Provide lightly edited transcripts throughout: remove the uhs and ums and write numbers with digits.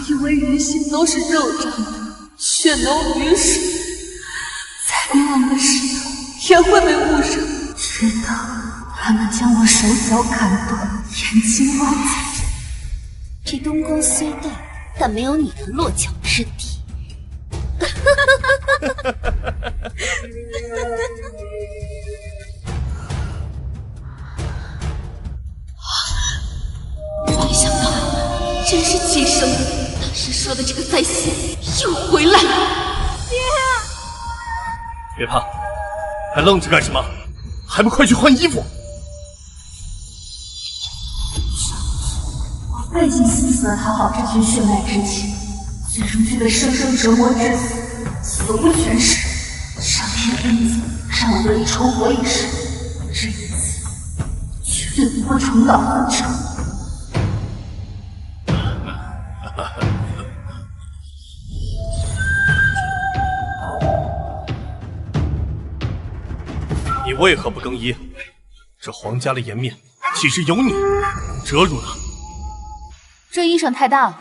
以为人心都是肉长的，血浓于水，再冰冷的石头也会被误伤，直到他们将我手脚砍断，眼睛挖走。这东宫虽大，但没有你的落脚之地。没想到，真是亲生的。当时说的这个在先又回来了。爹，别怕，还愣着干什么？还不快去换衣服！我费尽心思讨好这群血脉之亲，最终却被生生折磨致死，死无全尸。上天恩赐，让我得以重活一世，这一次绝对不会重蹈覆辙。你为何不更衣？这皇家的颜面，岂是有你能遮住的？这衣裳太大了，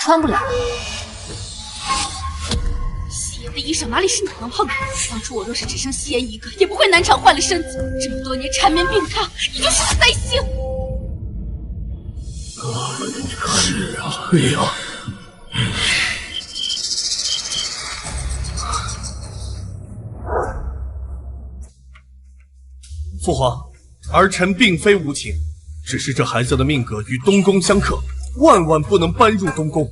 穿不了。夕颜的衣裳哪里是你能碰的？当初我若是只剩夕颜一个，也不会难产坏了身子。这么多年缠绵病榻，你就是个灾星。是啊，对啊。父皇，儿臣并非无情，只是这孩子的命格与东宫相克，万万不能搬入东宫。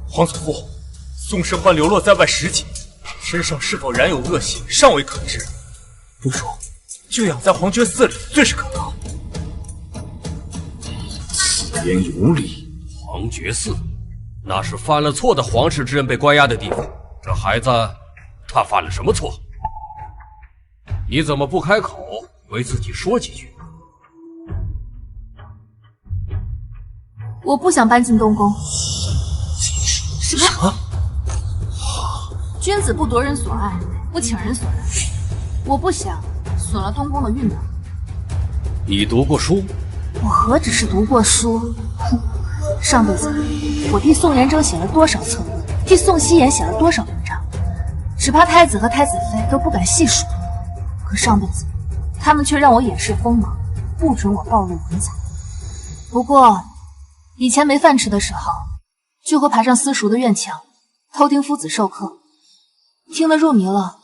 皇祖父，宋生欢流落在外10几，身上是否染有恶习，尚未可知。不如就养在皇觉寺里，最是可靠。此言有理。皇觉寺，那是犯了错的皇室之人被关押的地方。这孩子，他犯了什么错？你怎么不开口为自己说几句？我不想搬进东宫。什么？君子不夺人所爱，不请人所来。我不想损了东宫的韵味。你读过书？我何止是读过书？哼，上辈子我替宋元征写了多少策论，替宋希言写了多少文章，只怕太子和太子妃都不敢细数。可上辈子，他们却让我掩饰锋芒，不准我暴露文采。不过，以前没饭吃的时候，就会爬上私塾的院墙，偷听夫子授课，听得入迷了，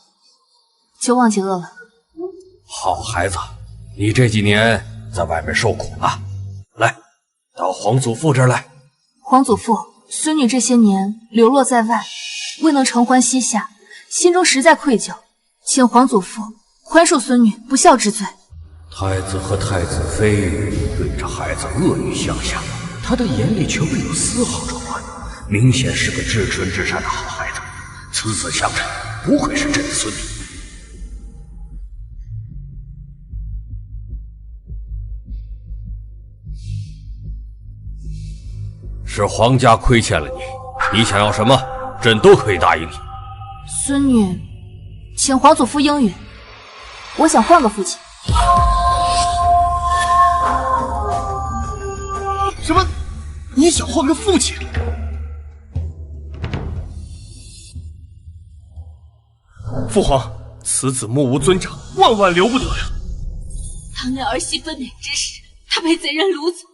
就忘记饿了。好孩子，你这几年在外面受苦了，来，到皇祖父这儿来。皇祖父，孙女这些年流落在外，未能承欢膝下，心中实在愧疚，请皇祖父宽恕孙女不孝之罪。太子和太子妃对这孩子恶语相向，他的眼里却未有丝毫转换，明显是个至纯至善的好孩子。此子相称，不愧是朕的孙女。是皇家亏欠了你，你想要什么，朕都可以答应你。孙女，请皇祖父应允，我想换个父亲。什么？你想换个父亲？父皇，此子目无尊长，万万留不得呀！当年儿媳分娩之时，他被贼人掳走，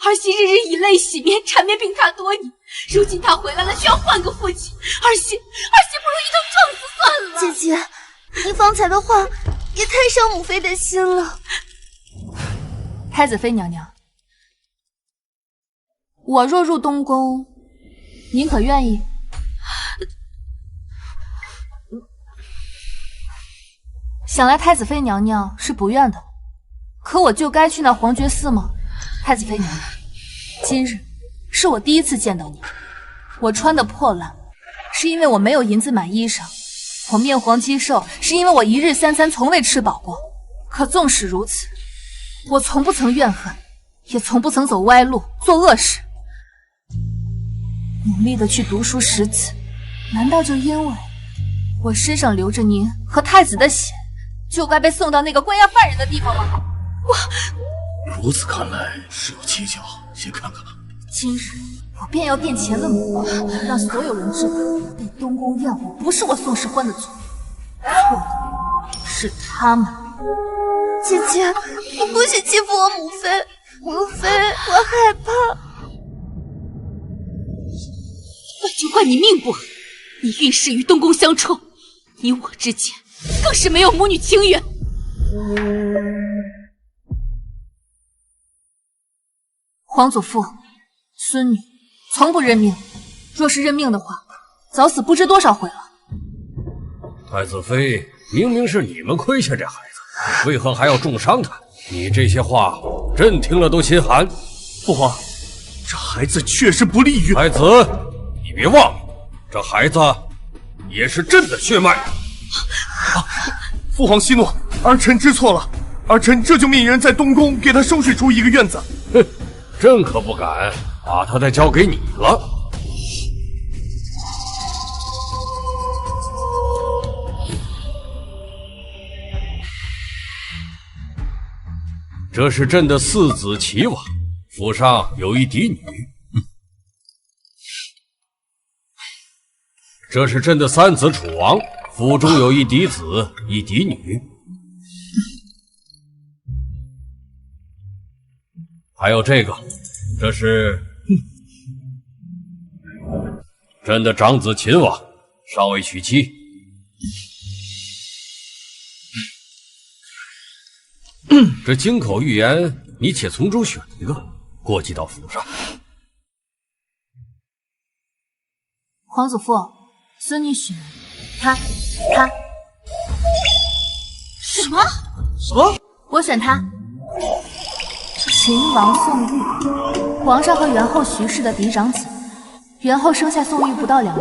儿媳日日以泪洗面，缠绵病榻多年。如今他回来了，需要换个父亲，儿媳不如一头撞死算了。姐姐，您方才的话也太伤母妃的心了。太子妃娘娘，我若入东宫，您可愿意？想来太子妃娘娘是不愿的，可我就该去那皇觉寺吗？太子妃娘娘，今日是我第一次见到你，我穿的破烂，是因为我没有银子买衣裳；我面黄肌瘦，是因为我一日三餐从未吃饱过。可纵使如此，我从不曾怨恨，也从不曾走歪路，做恶事。努力的去读书识字，难道就因为我身上流着您和太子的血，就该被送到那个关押犯人的地方吗？如此看来是有蹊跷，先看看吧。今日我便要殿前问母，让所有人知道，被东宫怨我不是我宋氏欢的错，错的是他们。姐姐，我不许欺负我母妃，母妃，我害怕。那就怪你命不好，你运势与东宫相冲，你我之间更是没有母女情缘。皇祖父，孙女从不认命，若是认命的话，早死不知多少回了。太子妃，明明是你们亏欠这孩子，为何还要重伤他？你这些话，朕听了都心寒。父皇，这孩子确实不利于……太子，你别忘了，这孩子也是朕的血脉。父皇息怒，儿臣知错了，儿臣这就命人在东宫给他收拾出一个院子。哼，朕可不敢把他再交给你了。这是朕的4子齐王，府上有一嫡女。这是朕的3子楚王，府中有一嫡子，一嫡女。还有这个，这是朕的长子秦王，尚未娶妻。这京口预言，你且从中选一个，过继到府上。皇祖父，孙女选他。什么？我选他。秦王宋玉，皇上和元后徐氏的嫡长子。元后生下宋玉不到2年，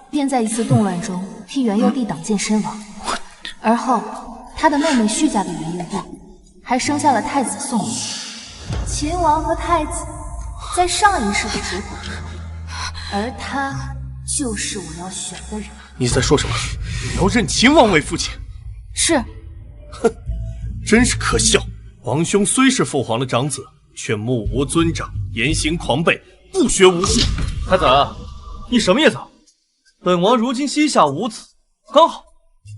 便在一次动乱中替元佑帝挡剑身亡。而后，他的妹妹续嫁给元佑帝，还生下了太子宋义。秦王和太子在上一世的结果中，而他就是我要选的人。你在说什么？你要认秦王为父亲？是。哼，真是可笑！皇兄虽是父皇的长子，却目无尊长，言行狂悖，不学无术。太子，你什么意思？本王如今膝下无子，刚好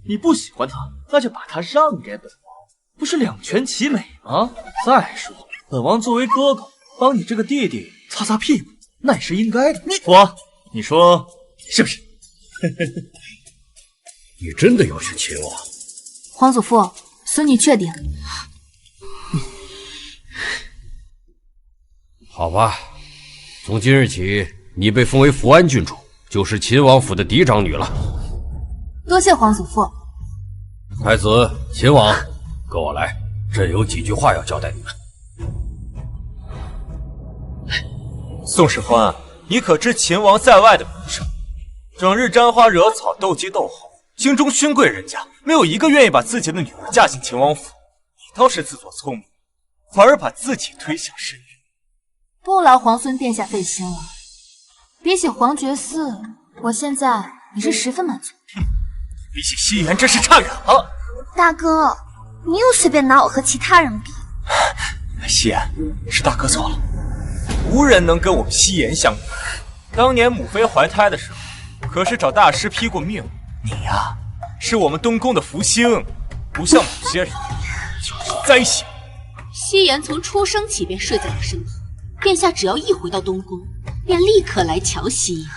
你不喜欢他，那就把他让给本王，不是两全其美吗？再说，本王作为哥哥，帮你这个弟弟擦擦屁股，那也是应该的。父王，你说是不是？你真的要选秦王？皇祖父，孙女确定。好吧，从今日起，你被封为福安郡主，就是秦王府的嫡长女了。多谢皇祖父。太子、秦王，跟我来，朕有几句话要交代你们。宋世欢，你可知秦王在外的名声？整日沾花惹草，斗鸡斗吼，京中勋贵人家没有一个愿意把自己的女儿嫁进秦王府。你倒是自作聪明，反而把自己推向深渊。不劳皇孙殿下费心了。比起皇觉寺，我现在也是十分满足。比起西园，真是差远了。大哥，你又随便拿我和其他人比。西颜，是大哥错了，无人能跟我们西颜相比。当年母妃怀胎的时候，可是找大师批过命。你呀，是我们东宫的福星，不像某些人，就是灾星。西颜从出生起便睡在我身旁，殿下只要一回到东宫，便立刻来瞧西颜。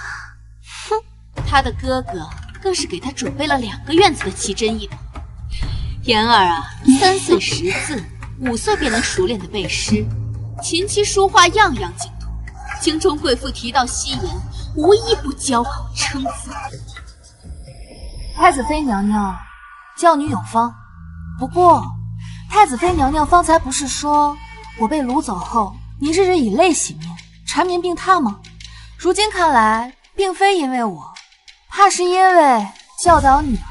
哼，他的哥哥更是给他准备了2个院子的奇珍异宝。妍儿啊，3岁识字，5岁便能熟练的背诗，琴棋书画样样精通。京中贵妇提到西颜，无一不骄傲称赞。太子妃娘娘，教女有方。不过，太子妃娘娘方才不是说我被掳走后，您日日以泪洗面，缠绵病榻吗？如今看来，并非因为我，怕是因为教导女儿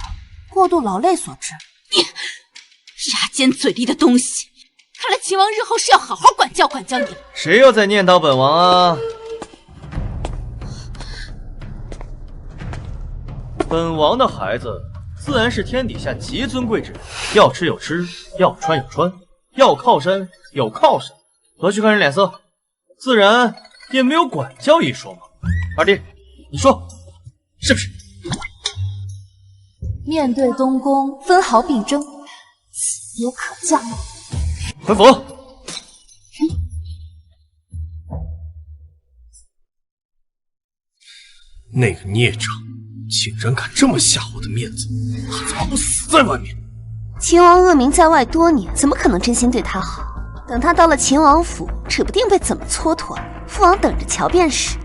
过度劳累所致。你牙尖嘴利的东西！看来秦王日后是要好好管教管教你了。谁又在念叨本王啊？本王的孩子自然是天底下极尊贵之人，要吃有吃，要穿有穿，要靠山有靠山，何须看人脸色？自然也没有管教一说嘛。二弟，你说是不是？面对东宫，分毫必争，此也可教。回府。那个孽障竟然敢这么下我的面子，他怎么不死在外面？秦王恶名在外多年，怎么可能真心对他好？等他到了秦王府，指不定被怎么蹉跎。父王等着瞧便是。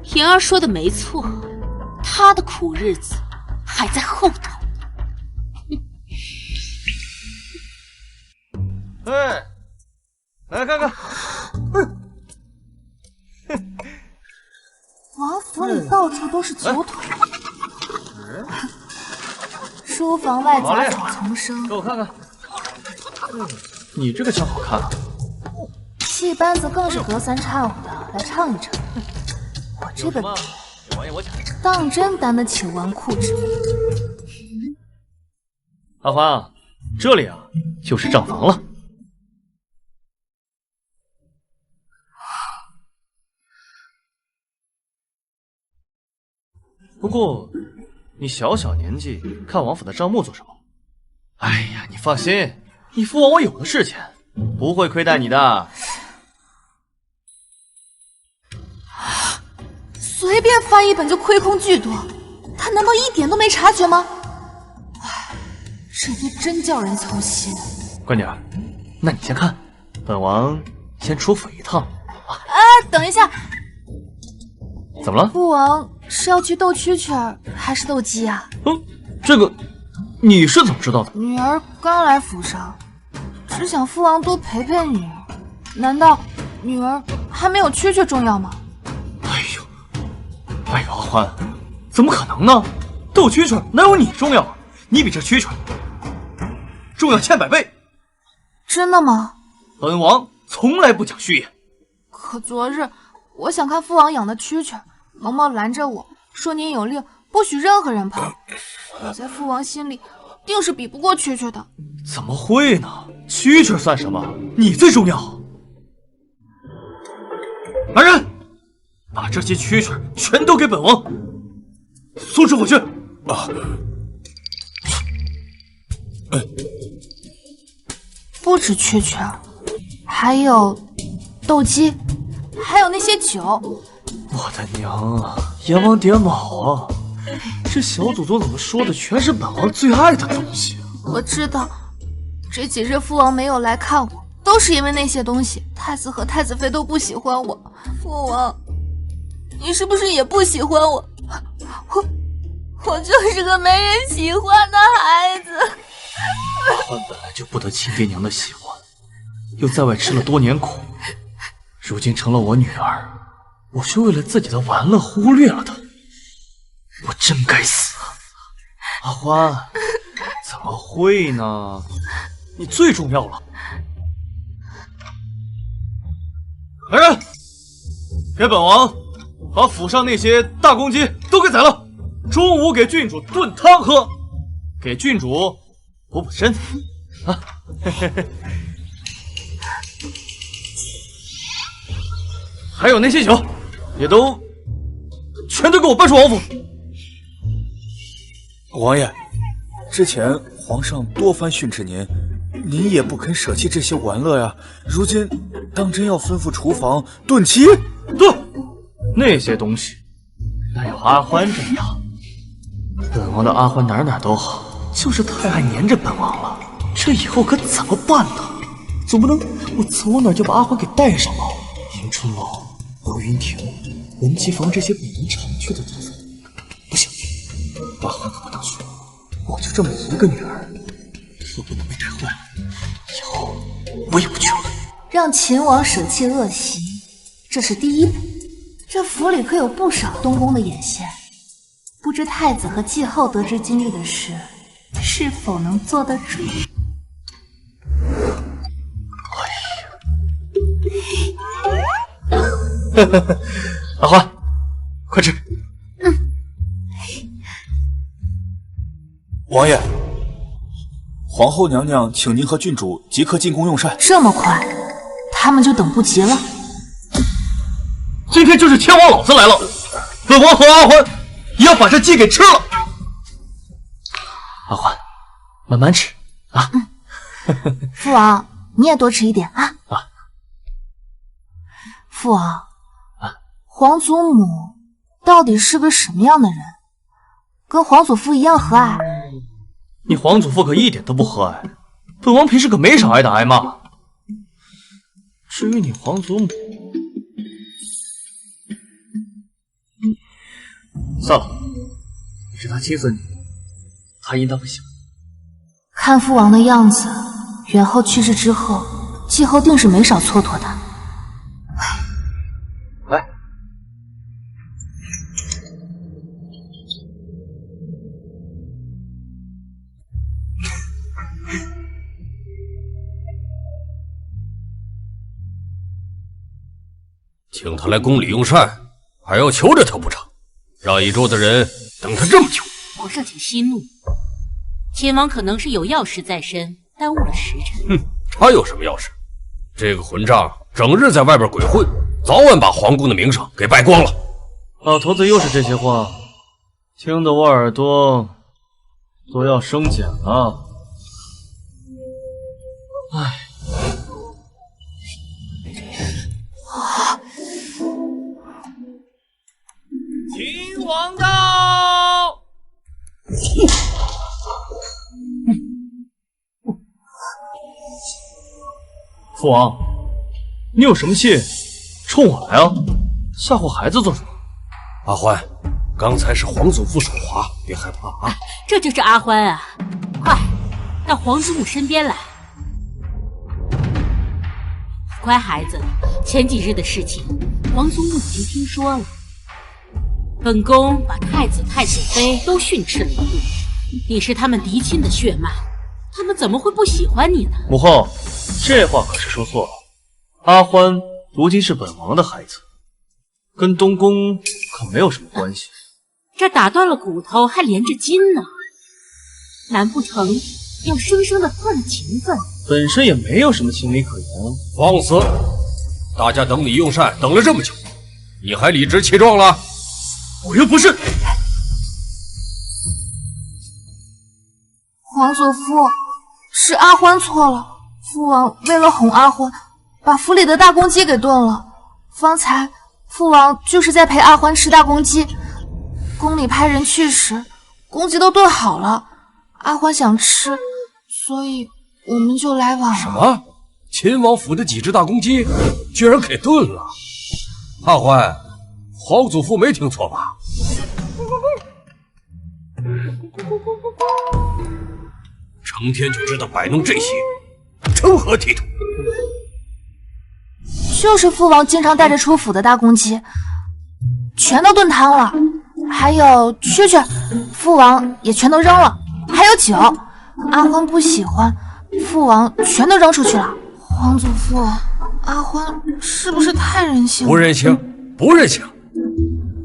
平儿说的没错，他的苦日子还在后头。哎，来看看。王府里到处都是酒桶，书房外杂草丛生。给我看看。你这个枪好看啊！戏班子更是隔三差五的来唱一唱。我这个当真担得起纨绔之名。阿欢，这里啊就是账房了。不过，你小小年纪看王府的账目做什么？哎呀，你放心，你父王我有的是钱，不会亏待你的。随便翻一本就亏空巨多，他难道一点都没察觉吗？唉，这也真叫人操心。乖女儿，那你先看，本王先出府一趟啊。等一下，怎么了？父王是要去斗蛐蛐儿还是斗鸡啊？这个你是怎么知道的？女儿刚来府上，只想父王多陪陪女儿。难道女儿还没有蛐蛐重要吗？哎呦，阿欢，怎么可能呢？斗蛐蛐哪有你重要啊？你比这蛐蛐重要100倍。真的吗？本王从来不讲虚言。可昨日我想看父王养的蛐蛐，毛毛拦着我说：“您有令，不许任何人碰。”我在父王心里定是比不过蛐蛐的。怎么会呢？蛐蛐算什么？你最重要。来人，把这些蛐蛐全都给本王送出府去。啊！不止蛐蛐，还有斗鸡，还有那些酒。我的娘啊！阎王爹卯啊！这小祖宗怎么说的全是本王最爱的东西啊！我知道，这几日父王没有来看我，都是因为那些东西。太子和太子妃都不喜欢我。父王，你是不是也不喜欢我？我就是个没人喜欢的孩子。阿欢本来就不得亲爹娘的喜欢，又在外吃了多年苦，如今成了我女儿，我却为了自己的玩乐忽略了她，我真该死啊！阿欢，怎么会呢？你最重要了。来人，给本王把府上那些大公鸡都给宰了，中午给郡主炖汤喝，给郡主补补身子啊！还有那些酒，也都全都给我搬出王府。王爷，之前皇上多番训斥您，您也不肯舍弃这些玩乐呀。如今当真要吩咐厨房炖鸡？对，那些东西哪有阿欢这样？本王的阿欢哪哪都好，就是太爱黏着本王了。这以后可怎么办呢？总不能我走哪就把阿欢给带上了。迎春楼、游云亭、文姬坊这些本人常去的地方，不行，阿欢可不能去。我就这么一个女儿，可不能被带坏了。以后我也不去了。让秦王舍弃恶习，这是第一步。这府里可有不少东宫的眼线，不知太子和继后得知今日的事，是否能做得主？阿欢，快吃。王爷，皇后娘娘请您和郡主即刻进宫用膳。这么快，他们就等不及了。今天就是天王老子来了，本王和阿欢也要把这鸡给吃了。阿欢，慢慢吃啊。父王，你也多吃一点啊。父王，皇祖母到底是个什么样的人？跟皇祖父一样和蔼？你皇祖父可一点都不和蔼，本王平时可没少挨打挨骂。至于你皇祖母，算了，是他亲孙女，他应当会喜欢。看父王的样子，元后去世之后，继后定是没少蹉跎的。来，请他来宫里用膳，还要求着他不成？让一桌子人等他这么久。皇上请息怒，秦王可能是有要事在身，耽误了时辰。哼，他有什么要事？这个混账整日在外边鬼混，早晚把皇宫的名声给败光了。老头子又是这些话，听得我耳朵都要生茧了。唉。秦王到！父王，你有什么气冲我来啊？吓唬孩子做什么？阿欢，刚才是皇祖父手滑，别害怕啊！这就是阿欢啊！快到皇祖母身边来。乖孩子，前几日的事情，皇祖母已经听说了。本宫把太子太子妃都训斥了一顿，你是他们嫡亲的血脉，他们怎么会不喜欢你呢？母后，这话可是说错了。阿欢如今是本王的孩子，跟东宫可没有什么关系。这打断了骨头还连着筋呢，难不成要生生的断了情分？本身也没有什么情理可言。放肆！大家等你用膳等了这么久，你还理直气壮了？我又不是。皇祖父，是阿欢错了。父王为了哄阿欢，把府里的大公鸡给炖了。方才父王就是在陪阿欢吃大公鸡，宫里派人去时，公鸡都炖好了。阿欢想吃，所以我们就来晚了。什么？秦王府的几只大公鸡居然给炖了？阿欢，皇祖父没听错吧？成天就知道摆弄这些，成何体统？就是父王经常带着出府的大公鸡，全都炖汤了。还有蛐蛐，父王也全都扔了。还有酒，阿欢不喜欢，父王全都扔出去了。皇祖父，阿欢是不是太任性了？不任性，不任性！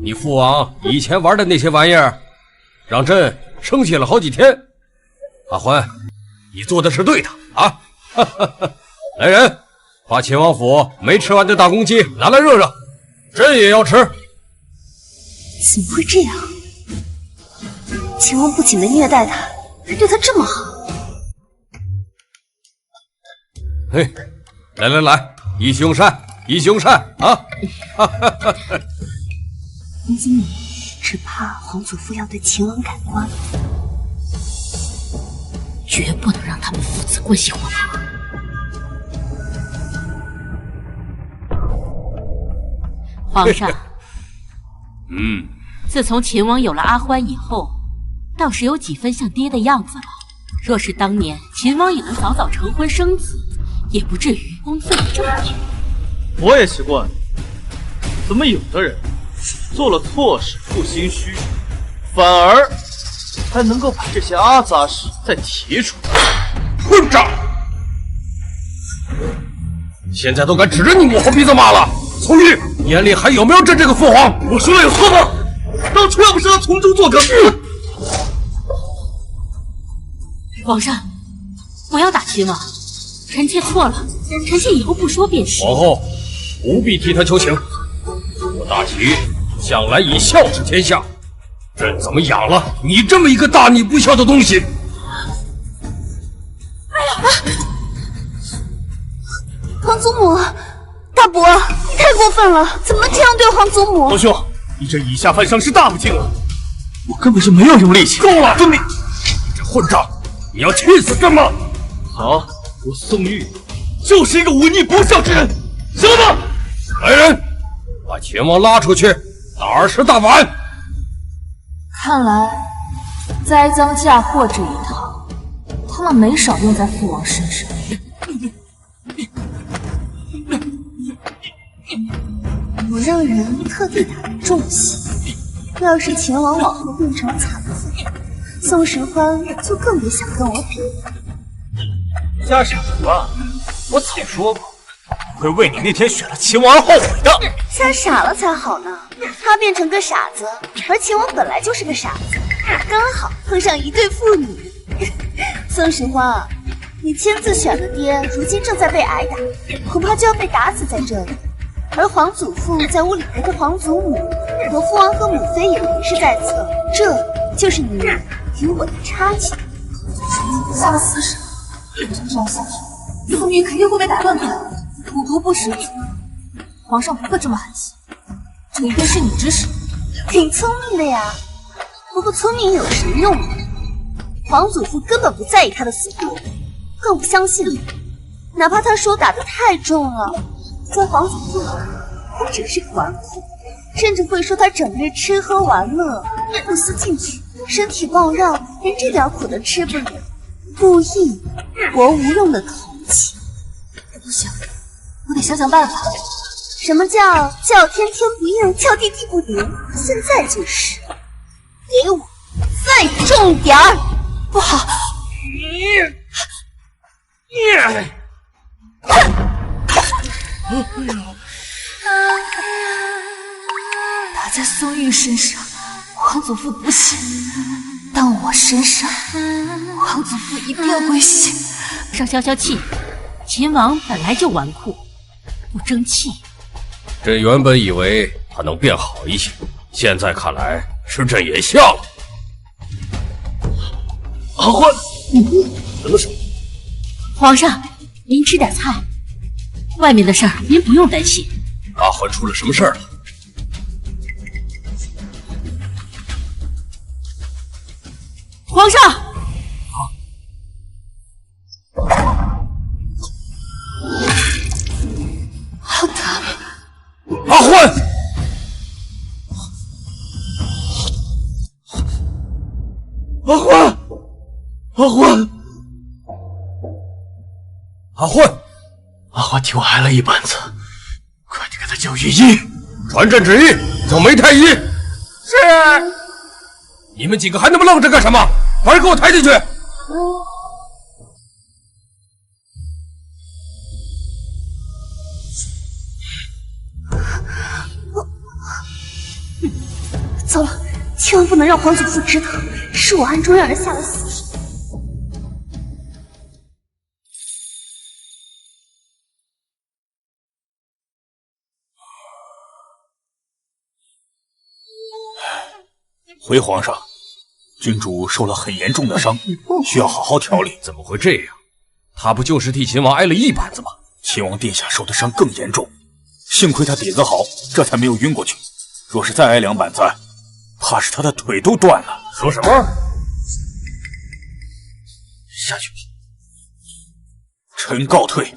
你父王以前玩的那些玩意儿，让朕生气了好几天。阿欢，你做的是对的啊！来人，把秦王府没吃完的大公鸡拿来热热，朕也要吃。怎么会这样？秦王不仅没虐待他，还对他这么好。嘿，来来来，一起用膳，一起用膳啊！皇祖母只怕皇祖父要对秦王改观，绝不能让他们父子关系混合。皇上，自从秦王有了阿欢以后，倒是有几分像爹的样子了。若是当年秦王也能早早成婚生子，也不至于荒废了这么久。我也奇怪，怎么有的人做了错事负心虚，反而还能够把这些阿杂事再提出来？混账！现在都敢指着你母后鼻子骂了！从玉，你眼里还有没有朕这个父皇？我说的有错吗？当初要不是他从中作梗，皇上，不要打秦王，臣妾错了，臣妾以后不说便是。皇后，不必替他求情。我大齐向来以孝治天下，朕怎么养了你这么一个大逆不孝的东西？皇祖母，大伯，你太过分了，怎么能这样对皇祖母？皇兄，你这以下犯上是大不敬了。我根本就没有用力气。够了，你这混账！你要气死朕吗？好，我宋玉就是一个忤逆不孝之人，行了吧？来人，把秦王拉出去，大事大办。看来栽赃嫁祸这一套，他们没少用在父王身上。我让人特地打了重刑，要是秦王往后变成残废，宋时欢就更别想跟我比。瞎傻子吧！我早说过，我会为你那天选了秦王而后悔的。瞎傻了才好呢，他变成个傻子，而秦王本来就是个傻子，刚好碰上一对父女。宋时欢啊，你亲自选的爹，如今正在被挨打，恐怕就要被打死在这里。而皇祖父在屋里陪着皇祖母，我父王和母妃也陪侍在侧，这就是你与我的差距。下了死手，这样下去，宋玉肯定会被打断腿，土图不识主。皇上不会这么狠心，这一定是你指使。挺聪明的呀，不过聪明有什么用呢？皇祖父根本不在意他的死活，更不相信你。哪怕他手打得太重了，在皇祖父他只是个纨绔，甚至会说他整日吃喝玩乐，不思进取，身体暴殄，连这点苦都吃不了，故意博无用的口气。不行，我得想想办法。什么叫天天不应，叫地地不灵？现在就是，给我再重点儿！不好，打在宋玉身上，皇祖父不信；但我身上，皇祖父一定会信。上消消气，秦王本来就纨绔，不争气。朕原本以为他能变好一些，现在看来是朕眼瞎了。阿欢，什么事？皇上，您吃点菜，外面的事儿您不用担心。阿欢出了什么事儿了？皇上，好疼！阿欢，阿欢，阿欢，阿欢，阿欢替我挨了一板子，快点给他叫御医。传朕旨意，叫梅太医。是。你们几个还那么愣着干什么？把人给我抬进去！糟了，千万不能让皇祖父知道，是我暗中让人下了死手。回皇上，君主受了很严重的伤，需要好好调理。怎么会这样？他不就是替秦王挨了一板子吗？秦王殿下受的伤更严重，幸亏他底子好，这才没有晕过去。若是再挨2板子，怕是他的腿都断了。说什么？下去吧。臣告退。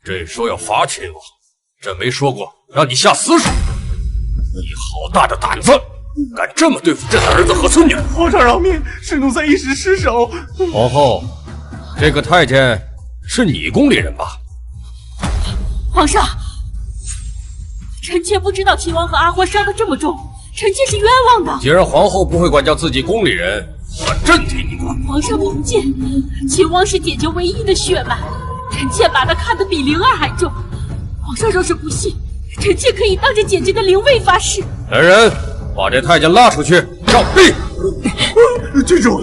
朕说要罚秦王，朕没说过让你下死手。你好大的胆子，敢这么对付朕的儿子和孙女！皇上饶命，是奴才一时失手。皇后，这个太监是你宫里人吧？皇上，臣妾不知道秦王和阿欢伤得这么重，臣妾是冤枉的。既然皇后不会管教自己宫里人，那朕替你管。皇上明鉴，秦王是姐姐唯一的血脉，臣妾把他看得比灵儿还重。皇上若是不信，臣妾可以当着姐姐的灵位发誓。来人，把这太监拉出去，杖毙！郡主，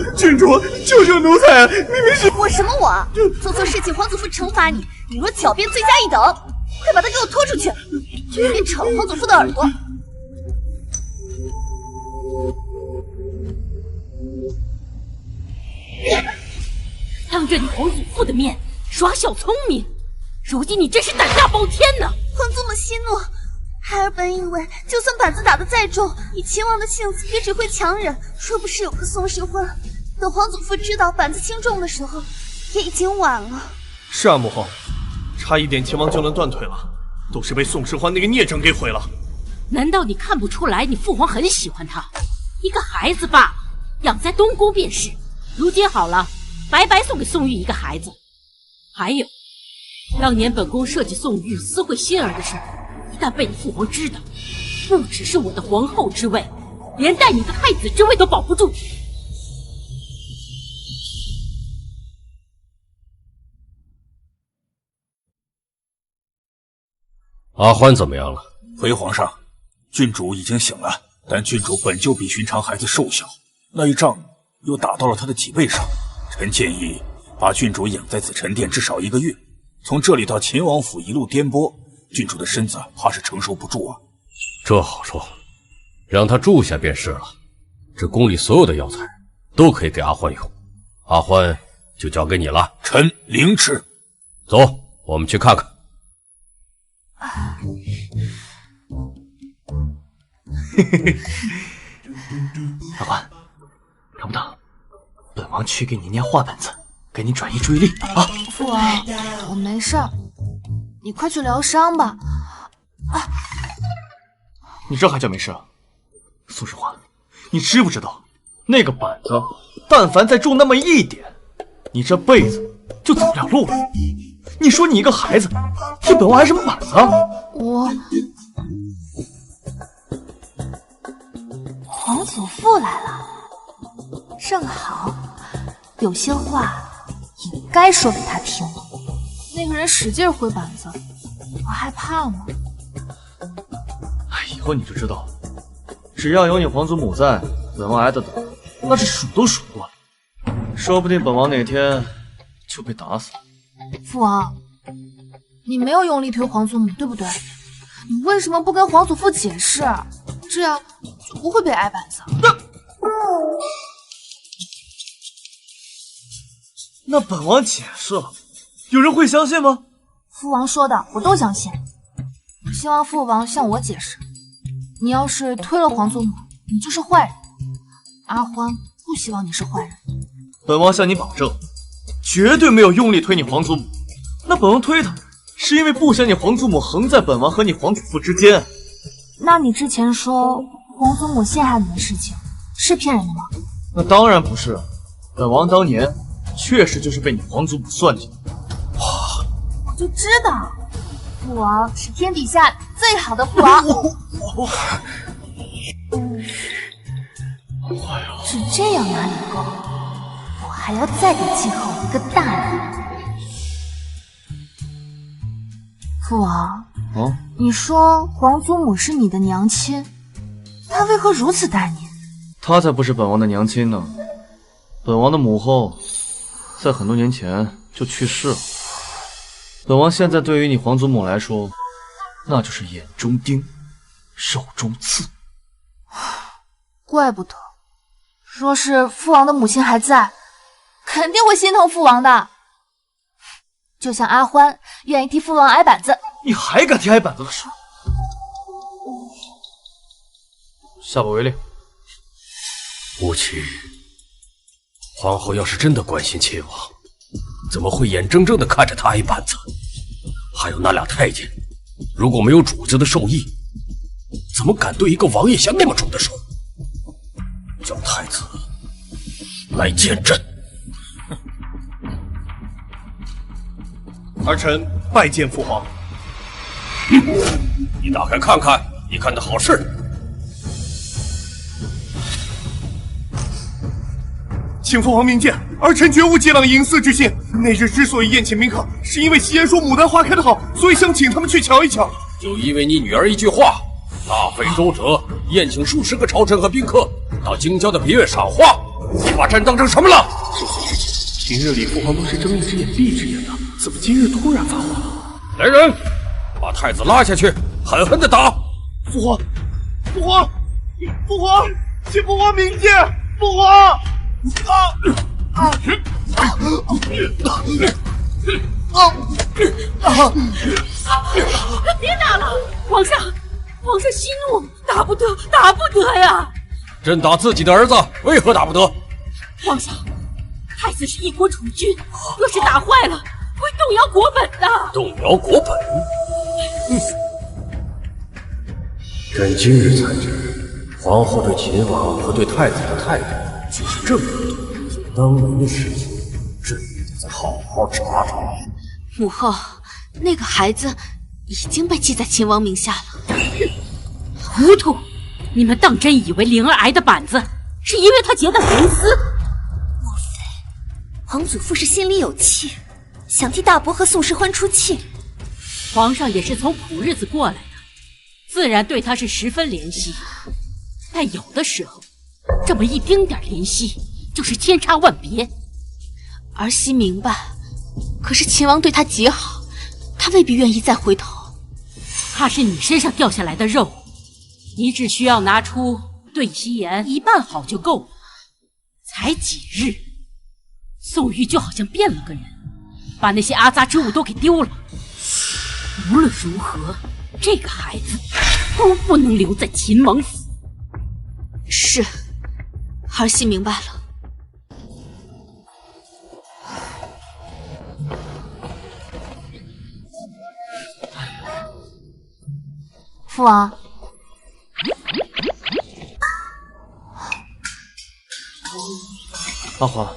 救救奴才啊！明明是我什么我？做错事情，皇祖父惩罚你，你若狡辩，罪加一等。快把他给我拖出去！别吵了皇祖父的耳朵。当着你皇祖父的面耍小聪明，如今你真是胆大包天呢！皇祖母息怒，孩儿本以为就算板子打得再重，以秦王的性子也只会强忍。若不是有个宋时欢，等皇祖父知道板子轻重的时候，也已经晚了。是啊，母后，差一点秦王就能断腿了，都是被宋时欢那个孽种给毁了。难道你看不出来你父皇很喜欢他？一个孩子罢了，养在东宫便是。如今好了，白白送给宋玉一个孩子。还有，当年本宫设计宋玉私会心儿的事，一旦被你父皇知道，不只是我的皇后之位，连带你的太子之位都保不住。阿欢怎么样了？回皇上，郡主已经醒了，但郡主本就比寻常孩子瘦小，那一仗又打到了她的脊背上。臣建议把郡主养在紫宸殿至少1个月，从这里到秦王府一路颠簸，郡主的身子怕是承受不住啊。这好说，让她住下便是了。这宫里所有的药材都可以给阿欢用，阿欢就交给你了。臣领旨。走，我们去看看。阿欢，疼不疼？本王去给你念话本子，给你转移注意力啊！父王，我没事儿，你快去疗伤吧。你这还叫没事？宋时欢，你知不知道那个板子，但凡再重那么一点，你这辈子就走不了路了。你说你一个孩子，替本王挨什么板子啊？皇祖父来了，正好有些话也该说给他听。那个人使劲挥板子，我害怕吗？以后你就知道，只要有你皇祖母在，本王挨得等，那是数都数不过来。说不定本王哪天就被打死了。父王，你没有用力推皇祖母，对不对？你为什么不跟皇祖父解释？这样就不会被挨板子。那本王解释了，有人会相信吗？父王说的我都相信。我希望父王向我解释，你要是推了皇祖母，你就是坏人。阿欢不希望你是坏人。本王向你保证，绝对没有用力推你皇祖母。那本王推他，是因为不想你皇祖母横在本王和你皇祖父之间。那你之前说皇祖母陷害你的事情是骗人的吗？那当然不是，本王当年确实就是被你皇祖母算计的。我就知道，父王是天底下最好的父王。只这样哪里够？我还要再给季后一个大礼。父王，你说皇祖母是你的娘亲，她为何如此待你？她才不是本王的娘亲呢。本王的母后在很多年前就去世了。本王现在对于你皇祖母来说，那就是眼中钉，肉中刺。怪不得，若是父王的母亲还在，肯定会心疼父王的。就像阿欢愿意替父王挨板子。你还敢提挨板子的事？下不为例。母亲，皇后要是真的关心亲王，怎么会眼睁睁地看着他挨板子？还有那俩太监，如果没有主子的授意，怎么敢对一个王爷下那么重的手？叫太子来见朕。儿臣拜见父皇。你打开看看，你干的好事。请父皇明鉴，儿臣绝无结党营私之心。那日之所以宴请宾客，是因为夕颜说牡丹花开得好，所以想请他们去瞧一瞧。就因为你女儿一句话，大费周折，宴请数十个朝臣和宾客到京郊的别院赏花。你把朕当成什么了？世子之前，平日里父皇都是睁一只眼闭一只眼的，怎么今日突然发火了？来人，把太子拉下去，狠狠地打！父皇，父皇，父皇，请父皇明鉴！父皇！别打了，皇上息怒，打不得呀！朕打自己的儿子，为何打不得？皇上，太子是一国储君，若是打坏了，会动摇国本的。动摇国本？朕今日才知，皇后对秦王和对太子的态度竟是这么不同。当年的事情，朕也得再好好查查。母后，那个孩子已经被记在秦王名下了。糊涂！你们当真以为灵儿挨的板子是因为她结的蕾丝？莫非皇祖父是心里有气，想替大伯和宋世欢出气？皇上也是从苦日子过来的，自然对他是十分怜惜。但有的时候，这么一丁点怜惜，就是千差万别。儿媳明白，可是秦王对她极好，她未必愿意再回头。他是你身上掉下来的肉，你只需要拿出对夕颜一半好就够了。才几日，宋玉就好像变了个人，把那些阿杂之物都给丢了。无论如何，这个孩子都不能留在秦王府。是，儿媳明白了。父王，阿欢，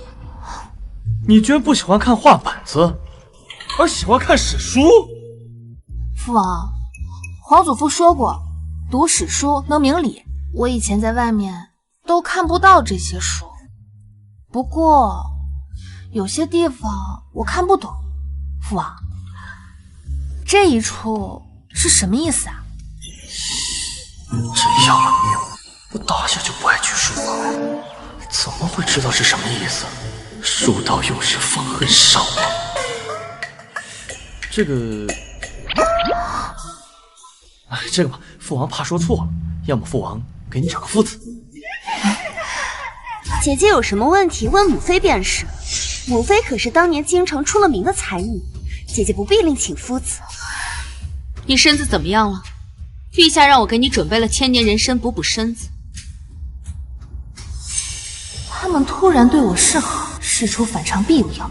你居然不喜欢看画板子，而喜欢看史书？父王，皇祖父说过，读史书能明理。我以前在外面都看不到这些书，不过有些地方我看不懂。父王，这一处是什么意思啊？真要了命！我打小就不爱去书房，怎么会知道是什么意思？书到用时方恨少啊！这个嘛，父王怕说错了，要么父王给你找个夫子。姐姐有什么问题问母妃便是。母妃可是当年京城出了名的才女，姐姐不必另请夫子。你身子怎么样了？陛下让我给你准备了千年人参补补身子。他们突然对我示好，事出反常必有妖。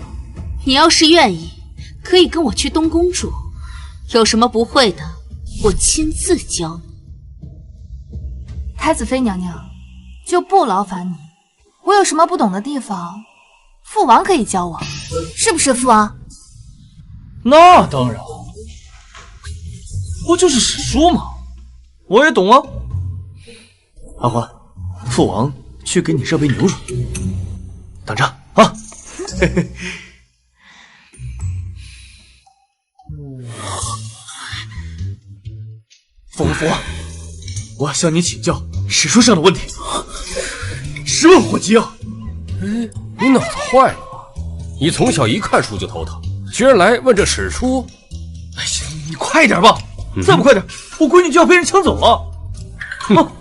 你要是愿意，可以跟我去东宫住，有什么不会的，我亲自教你。太子妃娘娘，就不劳烦你。我有什么不懂的地方，父王可以教我，是不是父王？那当然，不就是史书吗？我也懂啊。阿欢，父王去给你热杯牛乳，等着啊。嘿嘿。父王，我要向你请教史书上的问题，十问火急啊！哎，你脑子坏了吗？你从小一看书就头疼，居然来问这史书？哎呀，你快点吧！再不快点，我闺女就要被人抢走了。啊！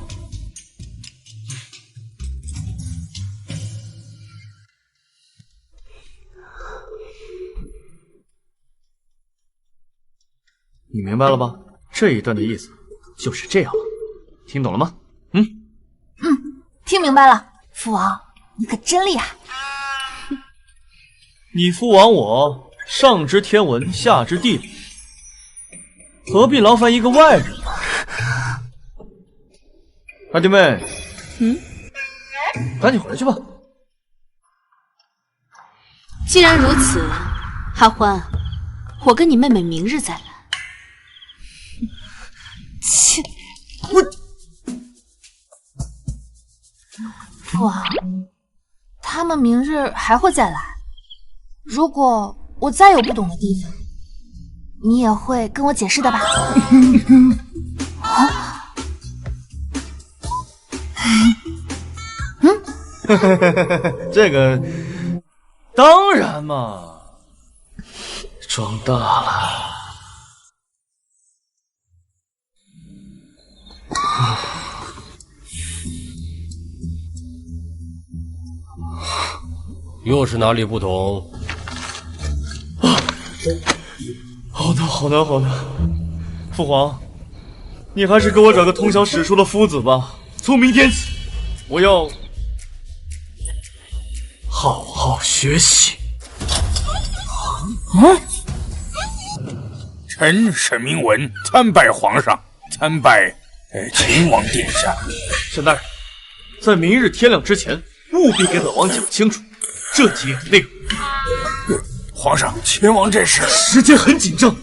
你明白了吧？这一段的意思就是这样了，听懂了吗？听明白了。父王，你可真厉害。你父王我上知天文，下知地理，何必劳烦一个外人呢？二弟妹，赶紧回去吧。既然如此，阿欢，我跟你妹妹明日再来。切！父王，他们明日还会再来。如果我再有不懂的地方，你也会跟我解释的吧？这个当然嘛，装大了。又是哪里不懂？好的，好的，好的。父皇，你还是给我找个通晓史书的夫子吧。从明天起，我要好好学习。臣沈明文参拜皇上，参拜秦王殿下。沈大人，在明日天亮之前，务必给本王讲清楚这几页的内容。皇上，秦王这是时间很紧张，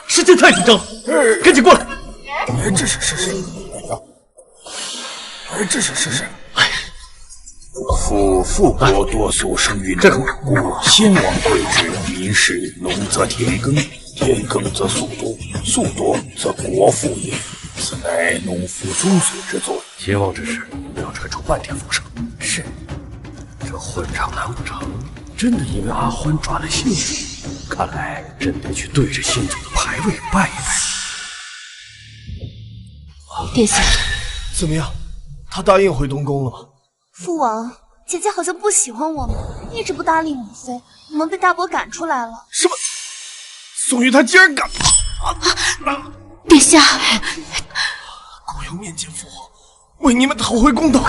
时间太紧张了，赶紧过来。这是。富国多所生于农，故先王贵之，民士农则田耕，田耕则粟多，粟多则国富也。此乃农夫中所之作。秦王之事不要传出半点风声。是。这混账难不成真的因为阿欢抓了信主？看来真得去对着信主的牌位拜一拜。殿下，怎么样？他答应回东宫了吗？父王，姐姐好像不喜欢我们，一直不搭理母妃，我们被大伯赶出来了。什么？宋玉他竟然敢！殿下，我要面见父皇，为你们讨回公道。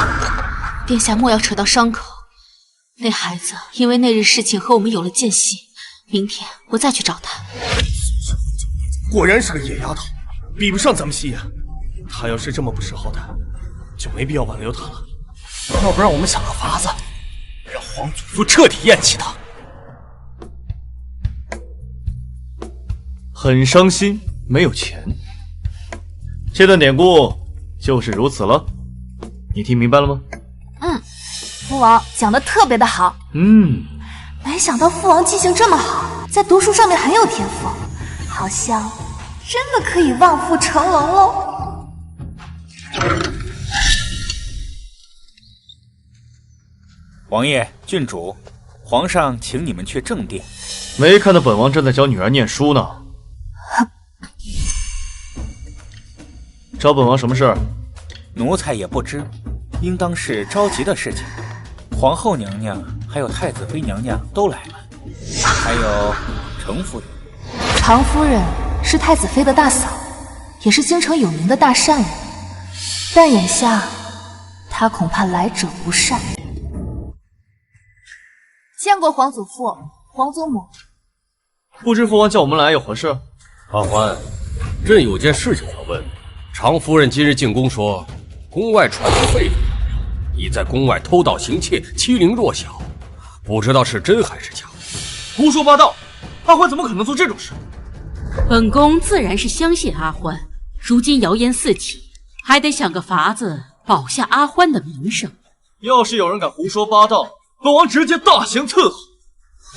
殿下莫要扯到伤口。那孩子因为那日事情和我们有了间隙，明天我再去找他。果然是个野丫头，比不上咱们西颜。她要是这么不识好歹，就没必要挽留她了。要不然我们想个法子，让皇祖父彻底厌弃她。很伤心，没有钱。这段典故就是如此了，你听明白了吗？父王讲得特别的好。没想到父王记性这么好，在读书上面很有天赋，好像真的可以望父成龙喽。王爷、郡主，皇上请你们去正殿。没看到本王正在教女儿念书呢。找本王什么事？奴才也不知，应当是着急的事情。皇后娘娘还有太子妃娘娘都来了，还有程夫人。常夫人是太子妃的大嫂，也是京城有名的大善人，但眼下她恐怕来者不善。见过皇祖父、皇祖母。不知父王叫我们来有何事？阿欢，朕有件事情想问。常夫人今日进宫说，宫外传出狒狒，你在宫外偷盗行窃，欺凌弱小，不知道是真还是假。胡说八道！阿欢怎么可能做这种事？本宫自然是相信阿欢，如今谣言四起，还得想个法子保下阿欢的名声。要是有人敢胡说八道，本王直接大刑伺候。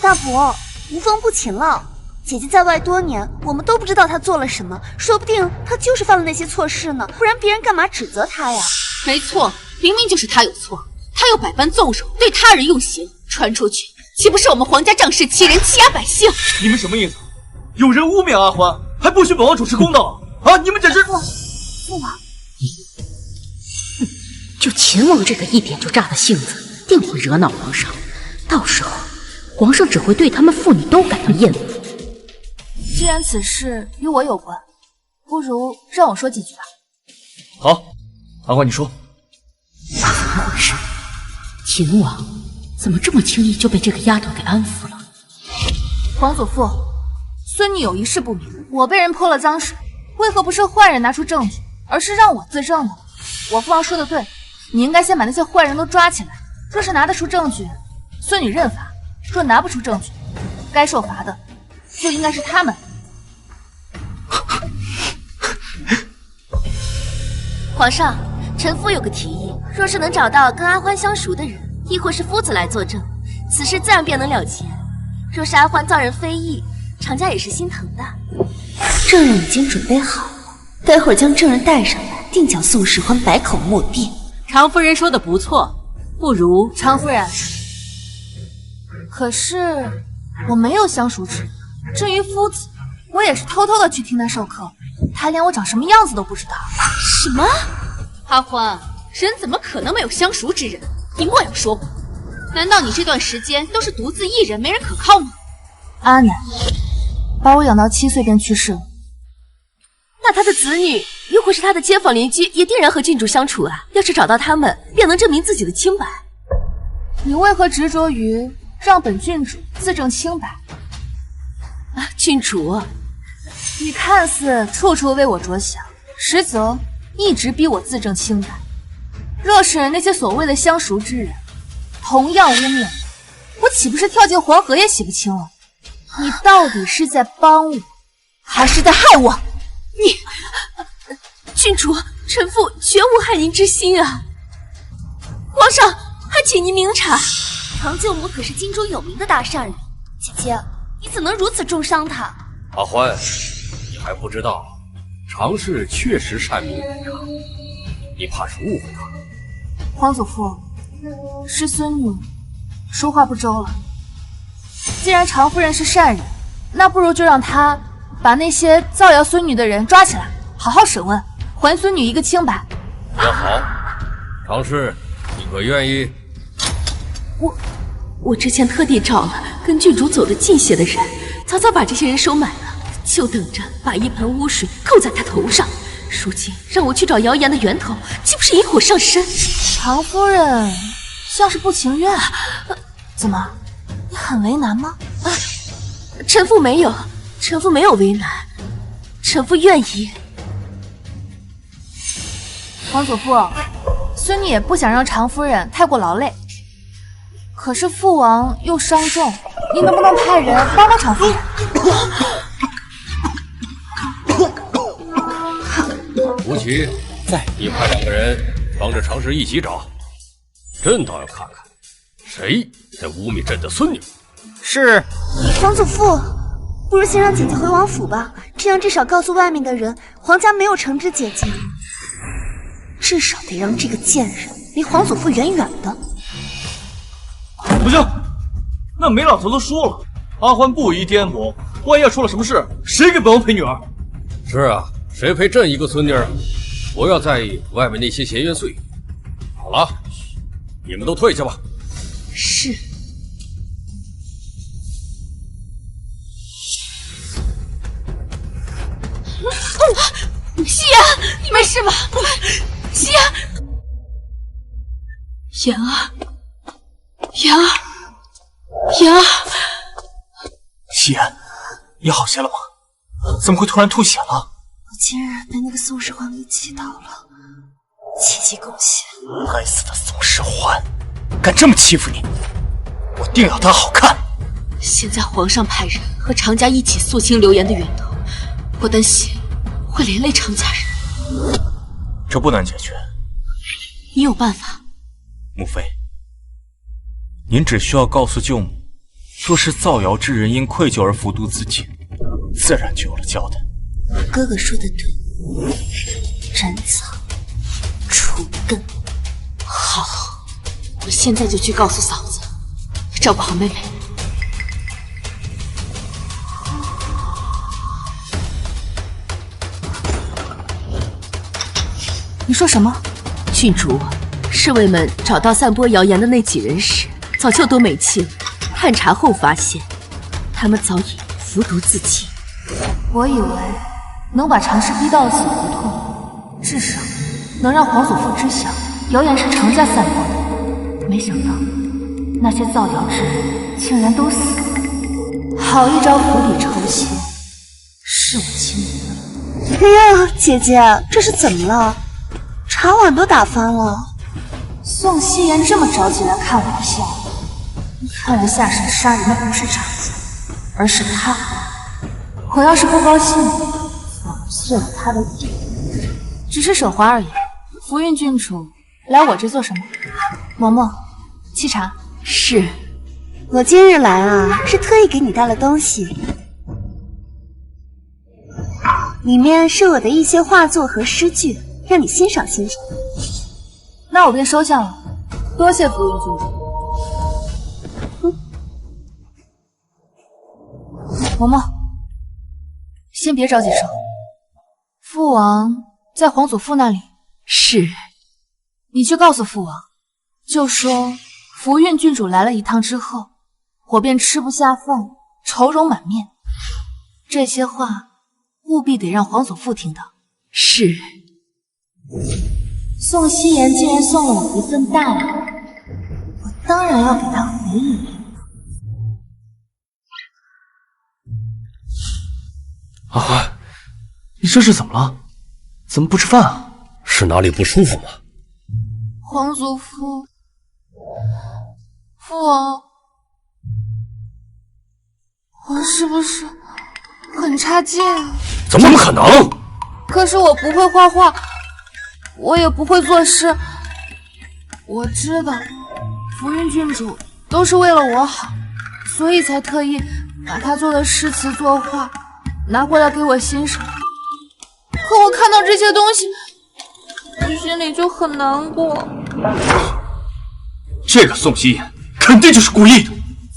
大伯，无风不起浪。姐姐在外多年，我们都不知道她做了什么，说不定她就是犯了那些错事呢，不然别人干嘛指责她呀？没错，明明就是她有错，她又百般纵容，对他人用刑，传出去岂不是我们皇家仗势欺人，欺压百姓？你们什么意思？有人污蔑阿欢，还不许本王主持公道啊！你们简直……父王，就秦王这个一点就炸的性子，定会惹恼皇上，到时候皇上只会对他们父女都感到厌恶。既然此事与我有关，不如让我说几句吧。好，阿欢你说。怎么回事？秦王怎么这么轻易就被这个丫头给安抚了？皇祖父，孙女有一事不明，我被人泼了脏水，为何不是坏人拿出证据，而是让我自证呢？我父王说的对，你应该先把那些坏人都抓起来，若是拿得出证据，孙女认罚；若拿不出证据，该受罚的就应该是他们。皇上，臣夫有个提议，若是能找到跟阿欢相熟的人，亦或是夫子来作证，此事自然便能了结。若是阿欢造人非议，常家也是心疼的。证人已经准备好了，待会儿将证人带上来，定叫宋世欢百口莫辩。常夫人说的不错，不如常夫人。可是我没有相熟之人。至于夫子，我也是偷偷的去听他授课，他连我长什么样子都不知道。什么？阿欢，人怎么可能没有相熟之人？你莫要说我。难道你这段时间都是独自一人，没人可靠吗？阿奶把我养到7岁便去世了。那他的子女又或是他的街坊邻居，也定然和郡主相处啊。要是找到他们，便能证明自己的清白。你为何执着于让本郡主自证清白？啊，郡主，你看似处处为我着想，实则一直逼我自证清白。若是那些所谓的相熟之人同样污蔑我，岂不是跳进黄河也洗不清了？你到底是在帮我，还是在害我？你，郡主，臣妇绝无害您之心啊！皇上，还请您明察。常舅母可是京中有名的大善人，姐姐，你怎能如此重伤她？阿欢，你还不知道，常氏确实善明人察，你怕是误会他了。皇祖父，是孙女说话不周了。既然常夫人是善人，那不如就让她把那些造谣孙女的人抓起来，好好审问，还孙女一个清白。也好，常氏，你可愿意？我之前特地找了跟郡主走得近些的人，早早把这些人收买了，就等着把一盆污水扣在他头上。如今让我去找谣言的源头，岂不是引火上身？常夫人像是不情愿，怎么，你很为难吗？臣妇没有为难，臣妇愿意。皇祖父，孙女也不想让常夫人太过劳累，可是父王又伤重，你能不能派人帮帮常夫人？吴奇，在，你派2个人帮着常氏一起找，朕倒要看看谁在污蔑朕的孙女。是。皇祖父，不如先让姐姐回王府吧，这样至少告诉外面的人，皇家没有惩治姐姐。至少得让这个贱人离皇祖父远远的。不行，那梅老头都说了，阿欢不宜颠簸，万一要出了什么事，谁给本王陪女儿？是啊，谁陪朕一个孙女儿？不要在意外面那些闲言碎语。好了，你们都退下吧。是。夕颜，你没事吧？夕颜，妍儿，妍儿，妍儿，夕颜，你好些了吗？怎么会突然吐血了？我今日被那个宋世桓给气到了，奇迹贡献。该死的宋世桓，敢这么欺负你，我定要他好看。现在皇上派人和常家一起肃清流言的源头，我担心会连累常家人。这不难解决。你有办法？母妃，您只需要告诉舅母，若是造谣之人因愧疚而服毒自尽，自然就有了交代。哥哥说的对，斩草除根。好，我现在就去告诉嫂子，照顾好妹妹。你说什么？郡主，侍卫们找到散播谣言的那几人时，早就都没气了。探查后发现，他们早已服毒自尽。我以为能把常氏逼到了死胡同，至少能让皇祖父知晓谣言是常家散播的。没想到那些造谣之人竟然都死了。好一招釜底抽薪，是我亲明。哎呀，姐姐，这是怎么了？茶碗都打翻了。宋夕颜这么着急来看我的笑，看来下手杀人的不是常家，而是他。我要是不高兴，仿碎了他的地，只是手滑而已。福运郡主来我这做什么？嬷嬷，沏茶。是。我今日来啊，是特意给你带了东西，里面是我的一些画作和诗句，让你欣赏欣赏。那我便收下了。多谢福运郡主。嬷嬷，先别着急说，父王在皇祖父那里。是，你去告诉父王，就说福运郡主来了一趟之后，我便吃不下饭，愁容满面。这些话务必得让皇祖父听到。是。宋希言既然送了我一份大礼，我当然要给他回礼。阿欢，你这是怎么了？怎么不吃饭啊？是哪里不舒服吗？皇祖父，父王，我是不是很差劲啊？怎么可能？可是我不会画画，我也不会作诗。我知道福运郡主都是为了我好，所以才特意把她做的诗词作画拿过来给我欣赏。可我看到这些东西，我心里就很难过。这个宋希言肯定就是故意的。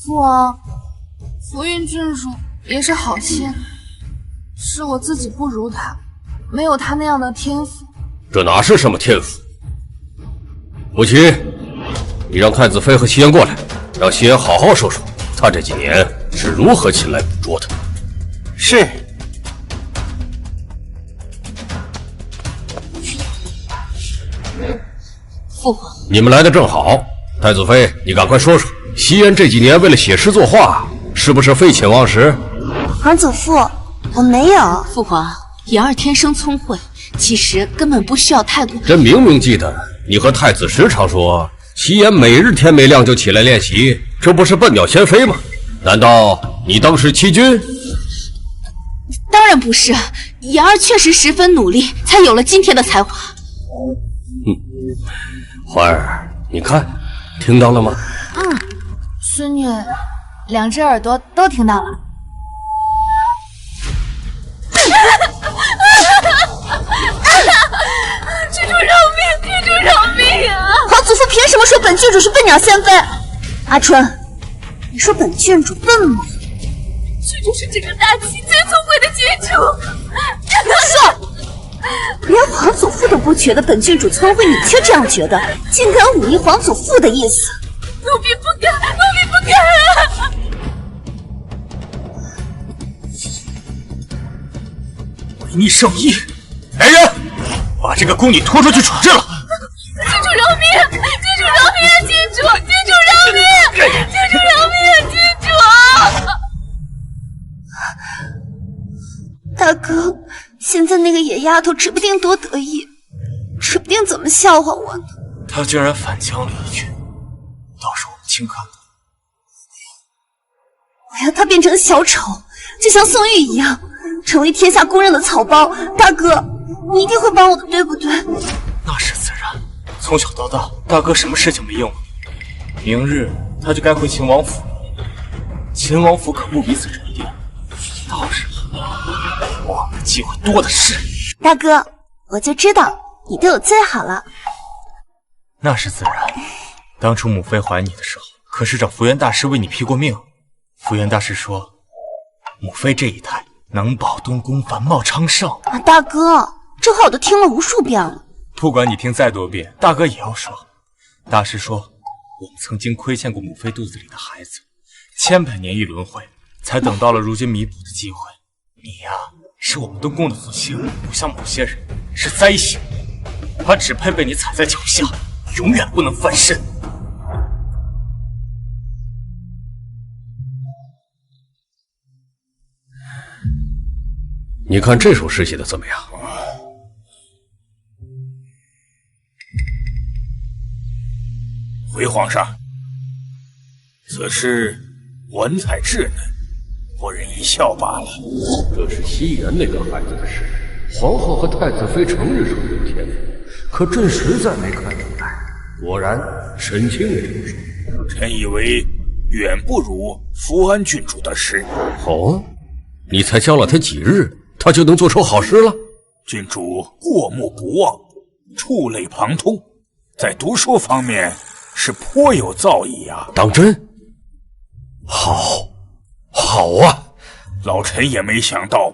父王，福运郡主也是好心，是我自己不如她，没有她那样的天赋。这哪是什么天赋？母亲，你让太子妃和希言过来，让希言好好说说他这几年是如何勤来捕捉的。是。父皇，你们来的正好。太子妃，你赶快说说，希言这几年为了写诗作画，是不是废寝忘食？皇祖父，我没有。父皇，言儿天生聪慧，其实根本不需要太过。朕明明记得你和太子时常说，希言每日天没亮就起来练习，这不是笨鸟先飞吗？难道你当时欺君？当然不是，言儿确实十分努力，才有了今天的才华。环儿，你看，听到了吗？孙女两只耳朵都听到了。郡主饶命！郡主饶命啊！皇祖父凭什么说本郡主是笨鸟先飞？阿春，你说本郡主笨吗？郡主是这个大齐最聪慧的郡主。说，连皇祖父都不觉得本郡主聪慧，你却这样觉得，竟敢忤逆皇祖父的意思。奴婢不敢，奴婢不敢啊！违逆圣意，来人，把这个宫女拖出去处置了。郡主饶命！郡主饶命啊！郡主，郡主饶命！郡主饶命啊！郡主。大哥，现在那个野丫头指不定多得意，指不定怎么笑话我呢。她居然反将了一军，倒是我们轻看了。我要她变成小丑，就像宋玉一样，成为天下公认的草包。大哥，你一定会帮我的，对不对？那是自然。从小到大，大哥什么事情没应我？明日他就该回秦王府了。秦王府可不比此沉淀，到时候我们的机会多的是。大哥，我就知道你对我最好了。那是自然。当初母妃怀你的时候，可是找福元大师为你批过命。福元大师说，母妃这一胎能保东宫繁茂昌盛。啊，大哥，这话我都听了无数遍了。不管你听再多遍，大哥也要说。大师说，我们曾经亏欠过母妃肚子里的孩子，千百年一轮回，才等到了如今弥补的机会。你呀，是我们东宫的福星，不像某些人是灾星，他只配被你踩在脚下，永远不能翻身。你看这首诗写的怎么样？回皇上，此诗文采稚嫩，不忍一笑罢了。这是希言那个孩子的诗，皇后和太子妃承认说有天赋，可朕实在没看出来。果然，沈清也这么说。臣以为远不如福安郡主的诗。哦，你才教了他几日，他就能做出好诗了？郡主过目不忘，触类旁通，在读书方面是颇有造诣呀。当真？好啊！老臣也没想到，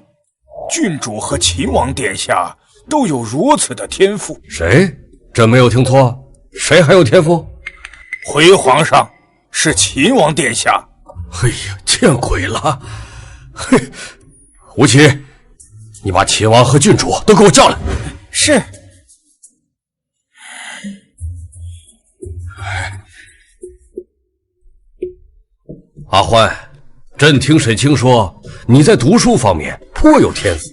郡主和秦王殿下都有如此的天赋。谁？朕没有听错，谁还有天赋？回皇上，是秦王殿下。哎呀，见鬼了！嘿，吴起，你把秦王和郡主都给我叫来。是。阿欢，朕听沈清说你在读书方面颇有天赋。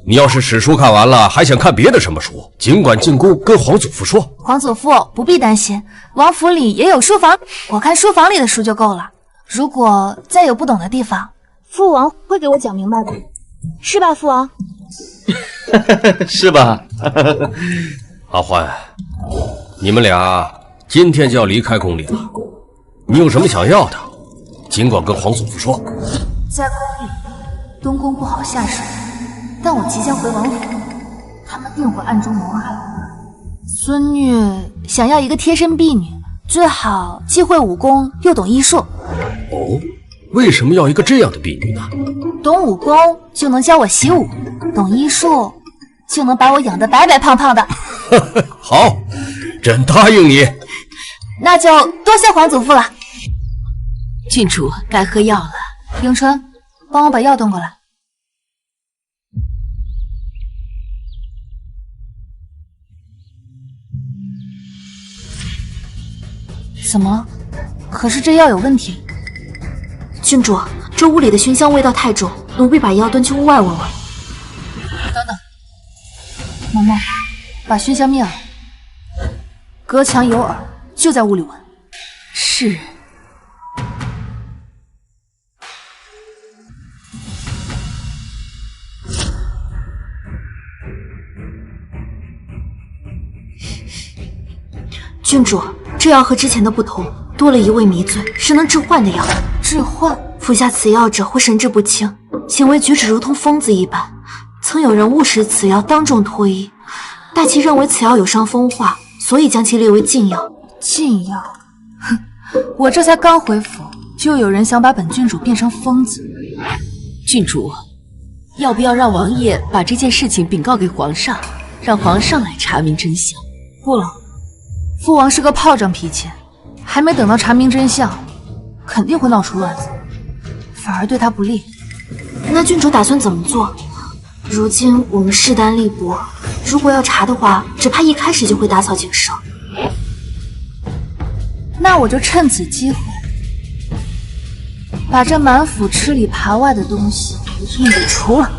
你要是史书看完了，还想看别的什么书，尽管进宫跟皇祖父说。皇祖父不必担心，王府里也有书房，我看书房里的书就够了。如果再有不懂的地方，父王会给我讲明白的，是吧，父王？是吧？阿欢，你们俩今天就要离开宫里了，你有什么想要的，尽管跟皇祖父说。在宫里，东宫不好下手，但我即将回王府，他们定会暗中谋害我。孙女想要一个贴身婢女，最好既会武功又懂医术。哦，为什么要一个这样的婢女呢？懂武功就能教我习武，懂医术就能把我养得白白胖胖的。好，朕答应你。那就多谢皇祖父了。郡主该喝药了。迎春，帮我把药端过来。怎么了？可是这药有问题。郡主，这屋里的熏香味道太重，奴婢把药端去屋外闻闻。等等，嬷嬷，把熏香灭了，隔墙有耳，就在屋里闻。是。郡主，这药和之前的不同，多了一味迷醉，是能致幻的药。致幻？服下此药者会神志不清，行为举止如同疯子一般。曾有人误食此药，当众脱衣。大齐认为此药有伤风化，所以将其列为禁药。禁药？哼，我这才刚回府，就有人想把本郡主变成疯子。郡主，要不要让王爷把这件事情禀告给皇上，让皇上来查明真相？不了，父王是个炮仗脾气，还没等到查明真相，肯定会闹出乱子，反而对他不利。那郡主打算怎么做？如今我们势单力薄，如果要查的话，只怕一开始就会打草惊蛇。那我就趁此机会，把这满府吃里扒外的东西一并给除了。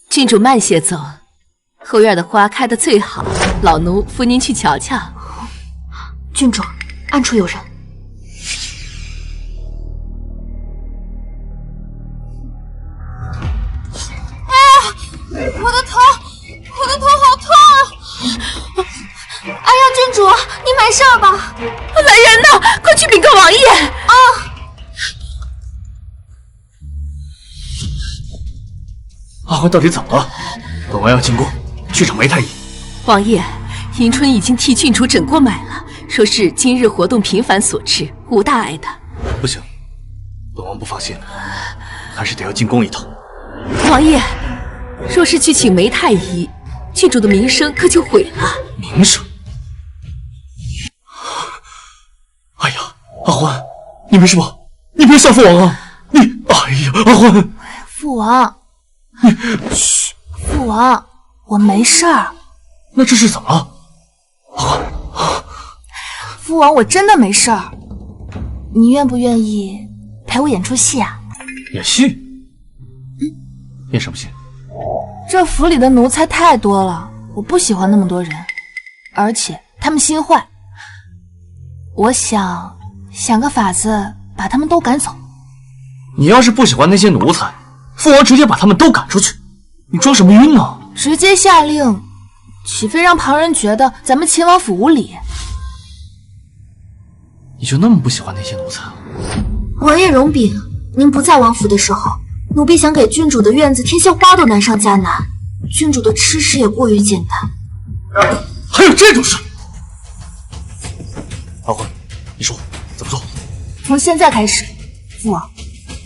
郡主慢些走，后院的花开得最好，老奴扶您去瞧瞧。郡主，暗处有人。我的头好痛啊！哎呀，郡主，你没事吧？来人呐，快去禀告王爷！啊！阿欢到底怎么了？本王要进宫去找梅太医。王爷，迎春已经替郡主诊过脉了，说是今日活动频繁所致，无大碍的。不行，本王不放心，还是得要进宫一趟。王爷，若是去请梅太医，郡主的名声可就毁了。名声？哎呀，阿欢，你没事吧？你别吓父王啊！你，哎呀，阿欢，父王，嘘，父王，我没事儿。那这是怎么了？阿欢，父王，我真的没事儿。你愿不愿意陪我演出戏啊？演戏？演什么戏？这府里的奴才太多了，我不喜欢那么多人，而且他们心坏。我想个法子把他们都赶走。你要是不喜欢那些奴才，父王直接把他们都赶出去。你装什么晕呢？直接下令，岂非让旁人觉得咱们秦王府无礼？你就那么不喜欢那些奴才？王爷容禀，您不在王府的时候，奴婢想给郡主的院子添些花都难上加难，郡主的吃食也过于简单。还有这种事？阿欢，你说怎么做？从现在开始，父王，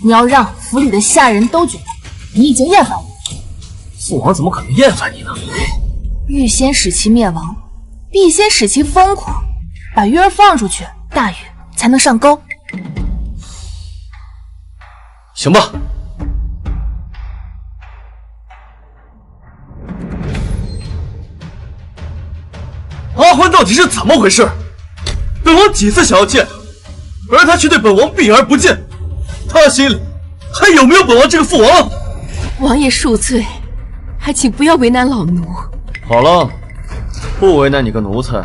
你要让府里的下人都觉得你已经厌烦我。父王怎么可能厌烦你呢？欲先使其灭亡，必先使其疯狂。把鱼儿放出去，大鱼才能上钩。行吧。阿欢到底是怎么回事？本王几次想要见他，而他却对本王避而不见。他心里还有没有本王这个父王？王爷恕罪，还请不要为难老奴。好了，不为难你个奴才。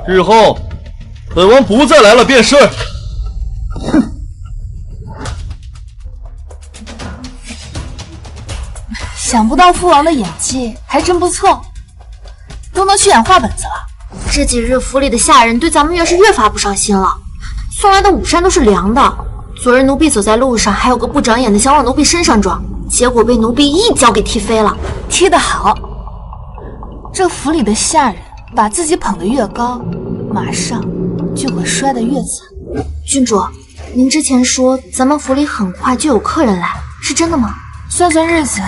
日后，本王不再来了便是。哼！想不到父王的演技还真不错，都能去演话本子了。这几日府里的下人对咱们越是越发不上心了，送来的午膳都是凉的。昨日奴婢走在路上，还有个不长眼的想往奴婢身上撞，结果被奴婢一脚给踢飞了。踢得好！这府里的下人把自己捧得越高，马上就会摔得越惨。郡主，您之前说咱们府里很快就有客人来，是真的吗？算算日子，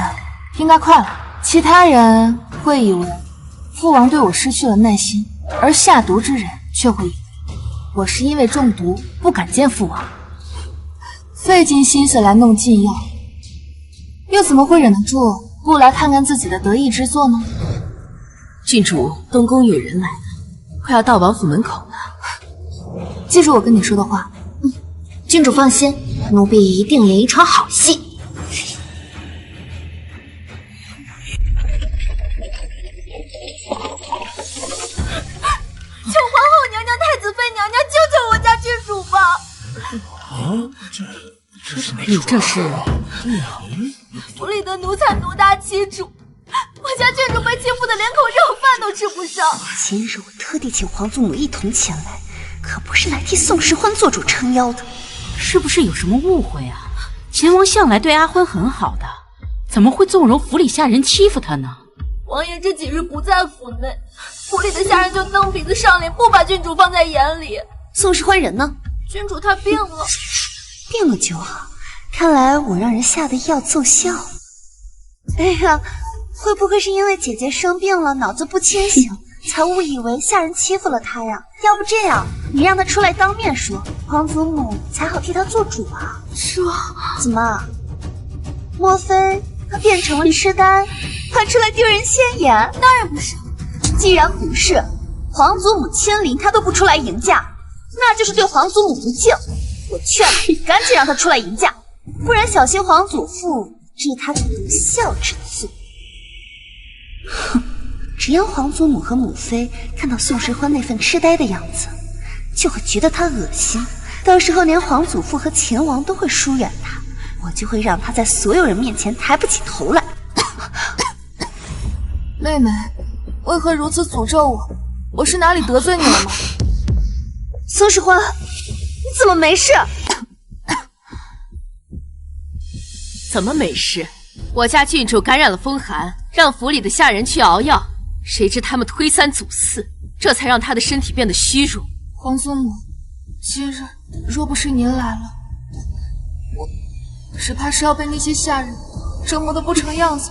应该快了。其他人会以为父王对我失去了耐心，而下毒之人却会以为我是因为中毒不敢见父王，费尽心思来弄禁药，又怎么会忍得住不来看看自己的得意之作呢？郡主，东宫有人来了，快要到王府门口了。记住我跟你说的话。郡主放心，奴婢一定演一场好戏。求皇后娘娘、太子妃娘娘救救我家郡主吧！这是哪你这是？府里的奴才奴大欺主，我家郡主被欺负的连口热饭都吃不上。今日我特地请皇祖母一同前来，可不是来替宋时欢做主撑腰的。是不是有什么误会啊？秦王向来对阿欢很好的，怎么会纵容府里下人欺负他呢？王爷这几日不在府内，府里的下人就蹬鼻子上脸，不把郡主放在眼里。宋时欢人呢？郡主她病了。病了就好，看来我让人下的药奏效了。哎呀，会不会是因为姐姐生病了，脑子不清醒，才误以为下人欺负了她呀？要不这样，你让她出来当面说，皇祖母才好替她做主啊。说怎么？莫非她变成了痴呆，还出来丢人现眼？当然不是。既然不是，皇祖母亲临她都不出来迎驾，那就是对皇祖母不敬。我劝你赶紧让她出来迎驾，不然小心皇祖父治她的不孝之罪。哼！只要皇祖母和母妃看到宋时欢那份痴呆的样子，就会觉得他恶心，到时候连皇祖父和秦王都会疏远他，我就会让他在所有人面前抬不起头来。妹妹，为何如此诅咒我？我是哪里得罪你了吗？宋时欢，你怎么没事？怎么没事？我家郡主感染了风寒，让府里的下人去熬药，谁知他们推三阻四，这才让她的身体变得虚弱。皇祖母，今日若不是您来了，我只怕是要被那些下人折磨得不成样子。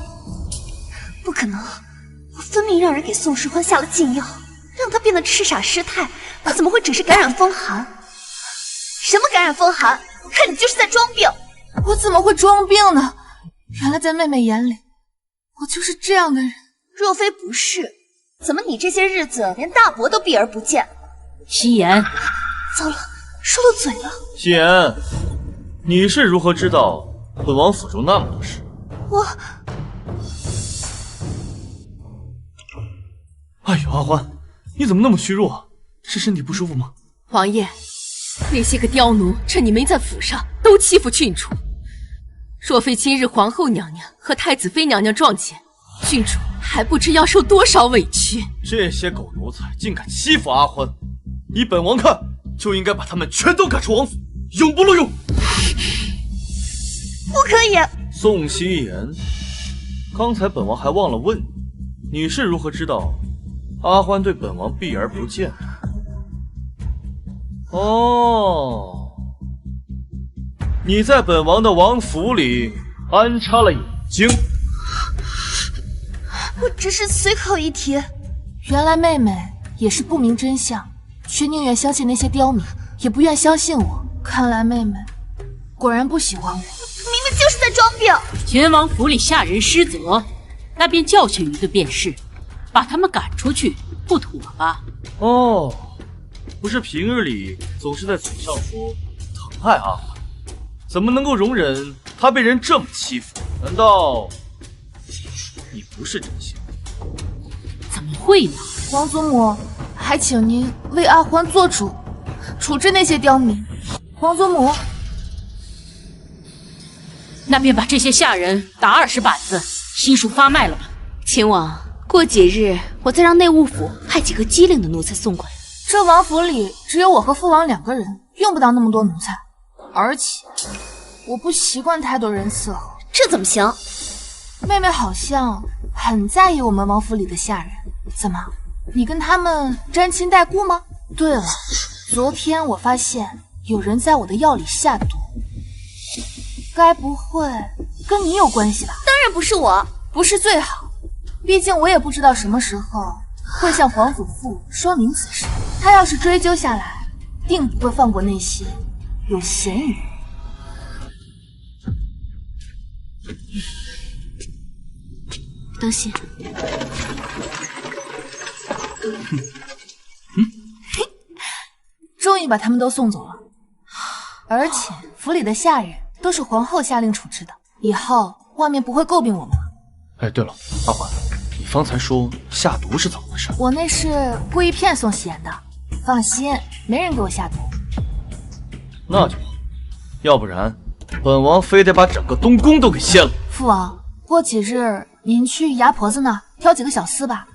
不可能，我分明让人给宋时欢下了禁药，让他变得痴傻失态，他怎么会只是感染风寒？什么感染风寒？我看你就是在装病。我怎么会装病呢？原来在妹妹眼里，我就是这样的人。若非不是，怎么你这些日子连大伯都避而不见？夕颜，糟了，说漏嘴了。夕颜，你是如何知道本王府中那么多事？我……哎呦，阿欢，你怎么那么虚弱？是身体不舒服吗？王爷，那些个刁奴趁你没在府上，都欺负郡主。若非今日皇后娘娘和太子妃娘娘撞见，郡主还不知要受多少委屈。这些狗奴才竟敢欺负阿欢，依本王看，就应该把他们全都赶出王府，永不录用。不可以！宋希言，刚才本王还忘了问你，你是如何知道阿欢对本王避而不见？哦，你在本王的王府里安插了眼睛？我只是随口一提。原来妹妹也是不明真相，却宁愿相信那些刁民，也不愿相信我。看来妹妹果然不喜欢我。明明就是在装病。秦王府里下人失责，那便教训一顿便是，把他们赶出去不妥吧？哦，不是平日里总是在嘴上说疼爱阿欢，怎么能够容忍他被人这么欺负？难道你不是真心？怎么会呢？王祖母，还请您为阿欢做主，处置那些刁民。王祖母，那便把这些下人打20板子，悉数发卖了吧。秦王，过几日我再让内务府派几个机灵的奴才送过来。这王府里只有我和父王2个人，用不到那么多奴才，而且我不习惯太多人伺候。这怎么行？妹妹好像很在意我们王府里的下人，怎么，你跟他们沾亲带故吗？对了，昨天我发现有人在我的药里下毒，该不会跟你有关系吧？当然不是我，不是最好，毕竟我也不知道什么时候会向皇祖父说明此事。他要是追究下来，定不会放过那些有嫌疑人。当心！终于把他们都送走了，而且府里的下人都是皇后下令处置的，以后外面不会诟病我们了。哎，对了，阿欢，你方才说下毒是怎么回事？我那是故意骗宋希言的，放心，没人给我下毒。那就好，要不然本王非得把整个东宫都给掀了。父王，过几日您去牙婆子那儿挑几个小厮吧，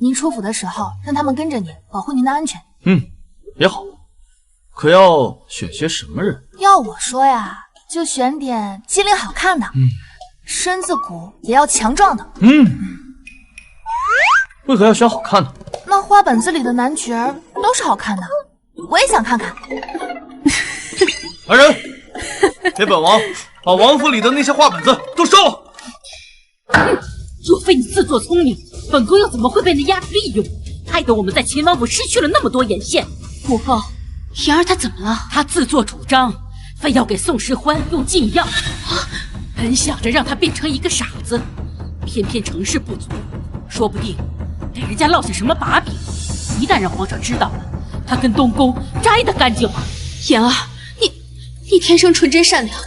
您出府的时候让他们跟着您，保护您的安全。也好，可要选些什么人？要我说呀，就选点机灵好看的，身子骨也要强壮的。为何要选好看的？那花本子里的男角都是好看的，我也想看看。来人，给本王把王府里的那些画本子都烧了。若非你自作聪明，本宫又怎么会被那丫头利用，害得我们在秦王府失去了那么多眼线？母后，言儿她怎么了？她自作主张，非要给宋时欢用禁药，本想着让他变成一个傻子，偏偏成事不足，说不定给人家落下什么把柄。一旦让皇上知道了，他跟东宫摘得干净吗？言儿，你天生纯真善良，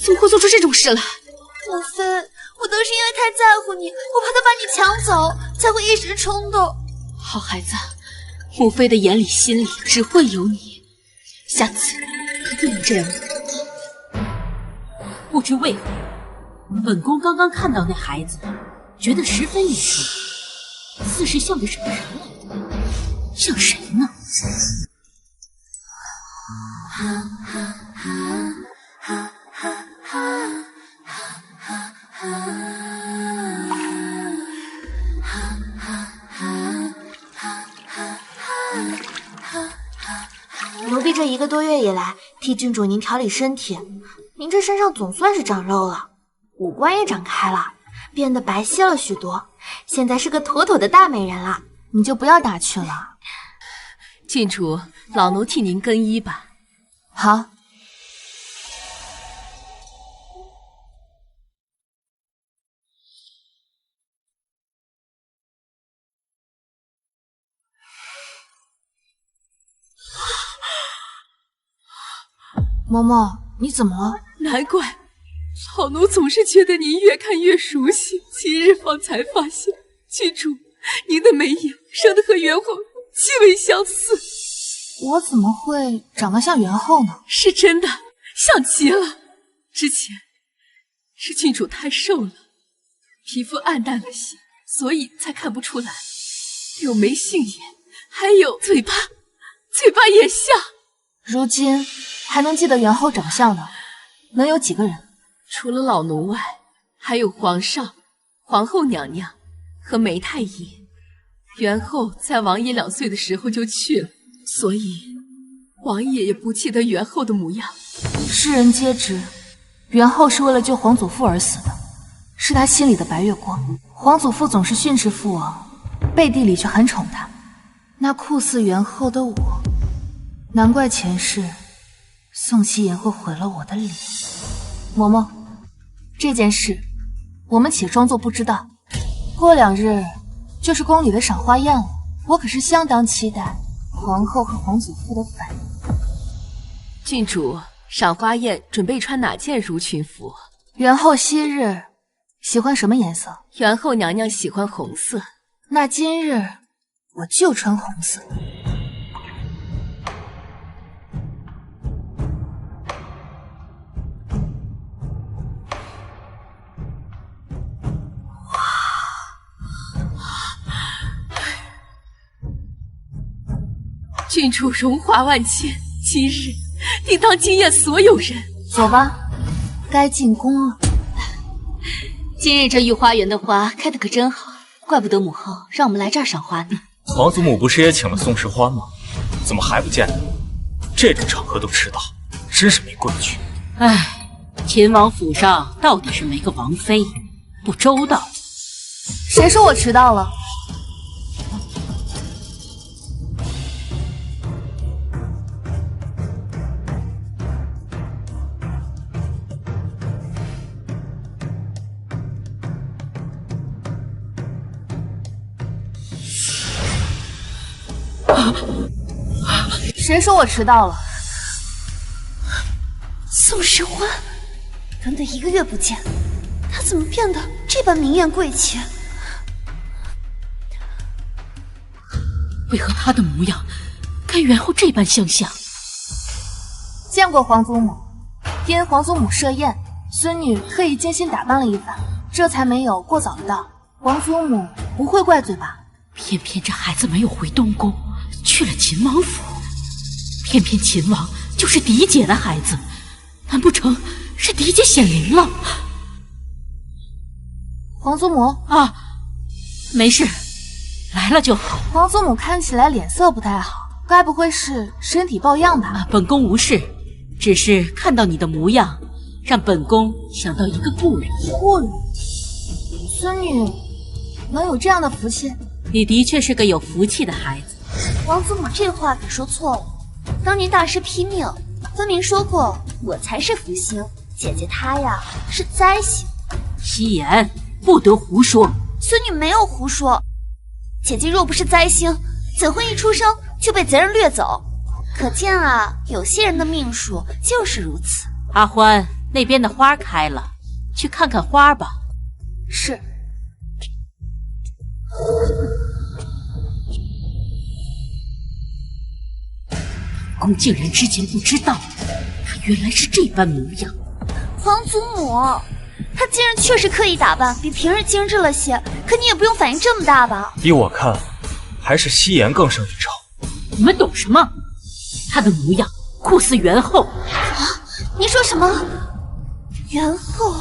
怎么会做出这种事来？母妃，我都是因为太在乎你，我怕他把你抢走，才会一时冲动。好孩子，母妃的眼里心里只会有你，下次可不能这样。不知为何，本宫刚刚看到那孩子，觉得十分眼熟，似是像个什么人来的，像谁呢？奴婢这1个多月以来，替郡主您调理身体，您这身上总算是长肉了，五官也长开了，变得白皙了许多，现在是个妥妥的大美人了。你就不要打趣了。郡主，老奴替您更衣吧。好。嬷嬷，你怎么了？难怪老奴总是觉得您越看越熟悉，今日方才发现，郡主，您的眉眼生得和元后极为相似。我怎么会长得像元后呢？是真的，像极了。之前是郡主太瘦了，皮肤暗淡了些，所以才看不出来。柳眉杏眼，还有嘴巴也像。如今还能记得元后长相的，能有几个人？除了老奴外，还有皇上、皇后娘娘和梅太医。元后在王爷2岁的时候就去了，所以王爷也不记得元后的模样。世人皆知，元后是为了救皇祖父而死的，是他心里的白月光。皇祖父总是训斥父王，背地里却很宠他。那酷似元后的我，难怪前世宋希言会毁了我的脸。嬷嬷，这件事我们且装作不知道。过2日就是宫里的赏花宴了，我可是相当期待皇后和皇祖父的反应。郡主，赏花宴准备穿哪件襦裙服？元后昔日喜欢什么颜色？元后娘娘喜欢红色。那今日我就穿红色。郡主荣华万千，今日定当惊艳所有人。走吧，该进宫了。今日这御花园的花开得可真好，怪不得母后让我们来这儿赏花呢。皇祖母不是也请了宋时欢吗？怎么还不见呢？这种场合都迟到，真是没规矩。唉，秦王府上到底是没个王妃，不周到。谁说我迟到了？谁说我迟到了？宋时欢，短短1个月不见，他怎么变得这般明艳贵气？为何他的模样跟元后这般相像？见过皇祖母，因皇祖母设宴，孙女特意精心打扮了一番，这才没有过早的到。皇祖母不会怪罪吧？偏偏这孩子没有回东宫，去了秦王府。偏偏秦王就是嫡姐的孩子，难不成是嫡姐显灵了？皇祖母啊，没事，来了就好。皇祖母看起来脸色不太好，该不会是身体抱恙吧？本宫无事，只是看到你的模样，让本宫想到一个故人。故人，孙女能有这样的福气？你的确是个有福气的孩子。王祖母这话可说错了。当年大师批命，分明说过我才是福星，姐姐她呀是灾星。希言，不得胡说。孙女没有胡说，姐姐若不是灾星，怎会一出生就被贼人掠走？可见啊，有些人的命数就是如此。阿欢，那边的花开了，去看看花吧。是。公竟然之前不知道，他原来是这般模样。皇祖母，她今日确实刻意打扮，比平日精致了些，可你也不用反应这么大吧？依我看，还是希言更胜一筹。你们懂什么？她的模样酷似元后。啊！你说什么？元后？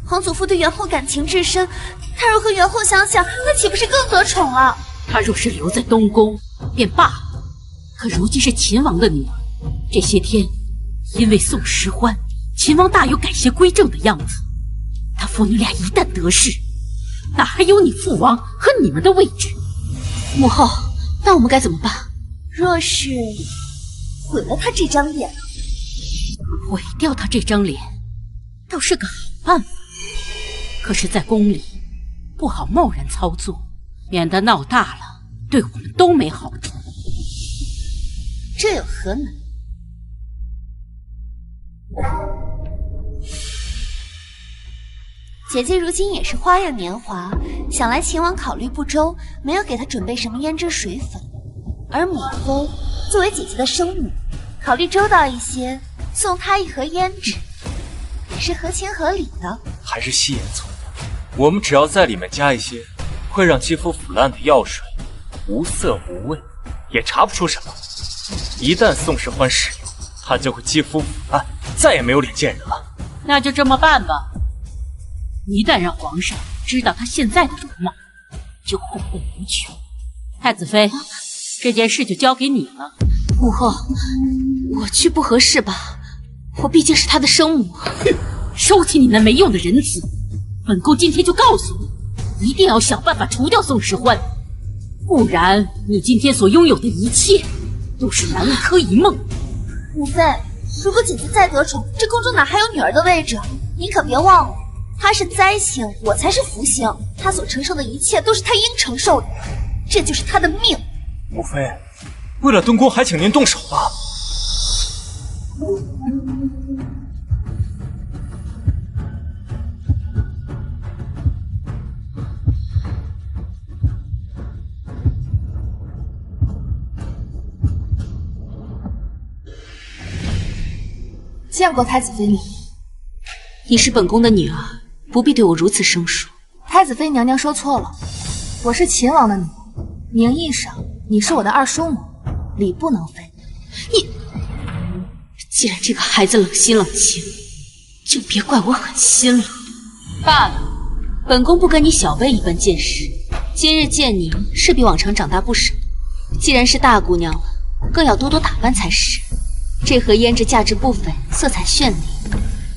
皇祖父对元后感情至深，他若和元后相像，那岂不是更得宠了？他若是留在东宫，便罢了。可如今是秦王的女儿，这些天因为宋时欢，秦王大有改邪归正的样子。他父女俩一旦得势，哪还有你父王和你们的位置？母后，那我们该怎么办？若是毁了他这张脸，毁掉他这张脸，倒是个好办法。可是，在宫里不好贸然操作，免得闹大了，对我们都没好处。这有何难？姐姐如今也是花样年华，想来秦王考虑不周，没有给她准备什么胭脂水粉。而母妃作为姐姐的生女，考虑周到一些，送她一盒胭脂，也是合情合理的。还是希言聪明，我们只要在里面加一些会让肌肤腐烂的药水，无色无味，也查不出什么。一旦宋时欢使用，他就会肌肤腐烂，再也没有脸见人了。那就这么办吧。一旦让皇上知道他现在的容貌，就后患无穷。太子妃，这件事就交给你了。母后，我去不合适吧？我毕竟是他的生母。收起你那没用的人子！本宫今天就告诉你，一定要想办法除掉宋时欢，不然你今天所拥有的一切都是南柯一梦。母妃，如果姐姐再得宠，这宫中哪还有女儿的位置？你可别忘了，她是灾星，我才是福星，她所承受的一切都是她应承受的，这就是她的命。母妃，为了敦宫，还请您动手吧。见过太子妃娘娘。你是本宫的女儿，不必对我如此生疏。太子妃娘娘说错了，我是秦王的女儿，名义上你是我的二叔母，理不能废。你既然这个孩子冷心冷情，就别怪我狠心了。罢了，本宫不跟你小辈一般见识。今日见你，是比往常长大不少。既然是大姑娘了，更要多多打扮才是。这盒胭脂价值不菲，色彩绚丽，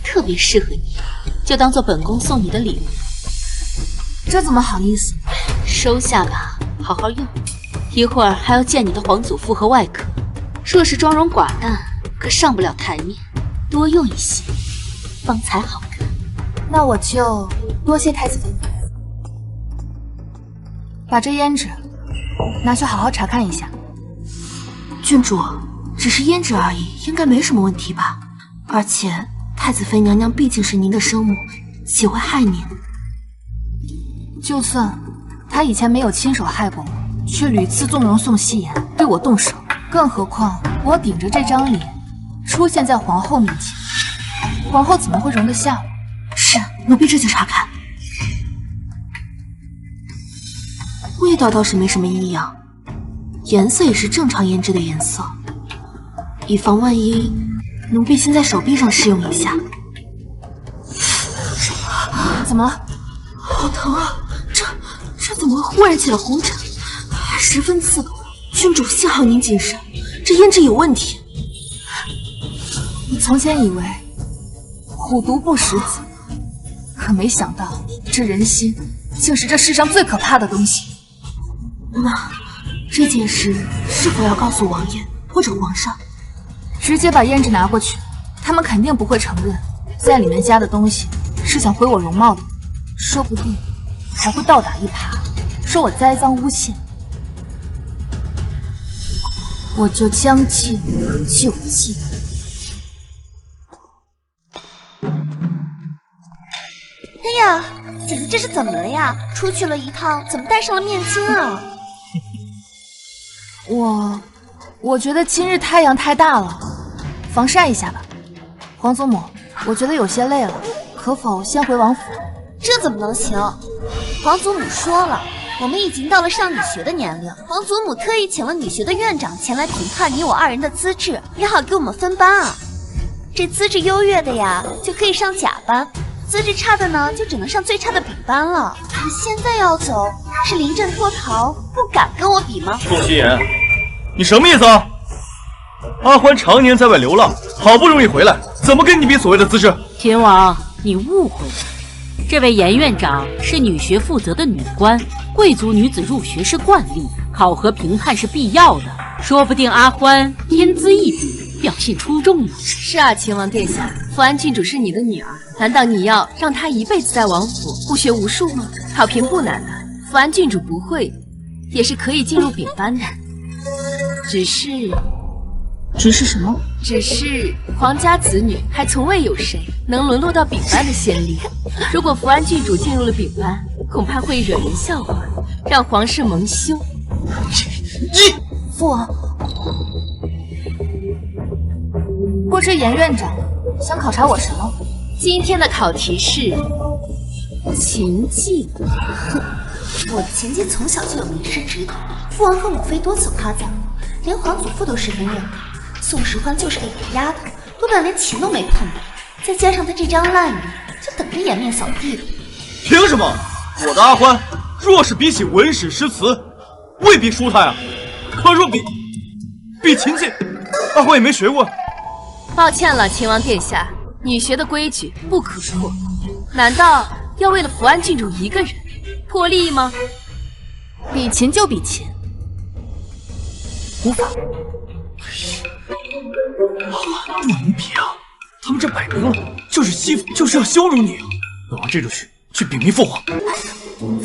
特别适合你，就当做本宫送你的礼物。这怎么好意思？收下吧，好好用。一会儿还要见你的皇祖父和外客，若是妆容寡淡，可上不了台面。多用一些，方才好看。那我就多谢太子妃。把这胭脂拿去好好查看一下。郡主，只是胭脂而已，应该没什么问题吧？而且太子妃娘娘毕竟是您的生母，岂会害您？就算她以前没有亲手害过我，却屡次纵容宋希言对我动手，更何况我顶着这张脸出现在皇后面前，皇后怎么会容得下我？是，奴婢这就查看。味道倒是没什么异样，颜色也是正常胭脂的颜色。以防万一，奴婢先在手臂上试用一下。怎么了？好疼啊！这怎么会忽然起了红疹？还十分刺口。郡主，幸好您谨慎，这胭脂有问题。你从前以为虎毒不食子，可没想到这人心竟是这世上最可怕的东西。那这件事是否要告诉王爷或者皇上？直接把胭脂拿过去，他们肯定不会承认在里面加的东西是想毁我容貌的，说不定还会倒打一耙，说我栽赃诬陷。我就将计就计。哎呀，姐姐这是怎么了呀？出去了一趟，怎么带上了面巾啊？我觉得今日太阳太大了，防晒一下吧。皇祖母，我觉得有些累了，可否先回王府？这怎么能行？皇祖母说了，我们已经到了上女学的年龄，皇祖母特意请了女学的院长前来评判你我二人的资质，也好给我们分班啊。这资质优越的呀，就可以上甲班；资质差的呢，就只能上最差的丙班了。你现在要走，是临阵脱逃，不敢跟我比吗？宋希言，你什么意思啊？阿欢常年在外流浪，好不容易回来，怎么跟你比所谓的资质？秦王，你误会了，这位严院长是女学负责的女官，贵族女子入学是惯例，考核评判是必要的。说不定阿欢天资异禀，表现出众呢。是啊，秦王殿下，福安郡主是你的女儿，难道你要让她一辈子在王府不学无术吗？考评不难的，福安郡主不会，也是可以进入丙班的。只是什么？只是皇家子女还从未有谁能沦落到丙班的先例。如果福安郡主进入了丙班，恐怕会惹人笑话，让皇室蒙羞。父王，不知严院长想考察我什么？今天的考题是琴技。我的琴技从小就有名师指导，父王和母妃多次夸奖，连皇祖父都十分认可。宋时欢就是个野丫头，多半连琴都没碰过，再加上他这张烂脸，就等着颜面扫地了。凭什么？我的阿欢，若是比起文史诗词，未必输他呀。可若比琴技，阿欢也没学过。抱歉了，秦王殿下，女学的规矩不可破。难道要为了福安郡主一个人破例吗？比秦就比秦，无法。不能比啊！他们这摆明了就是欺负，就是要羞辱你啊！本王这就去禀明父皇。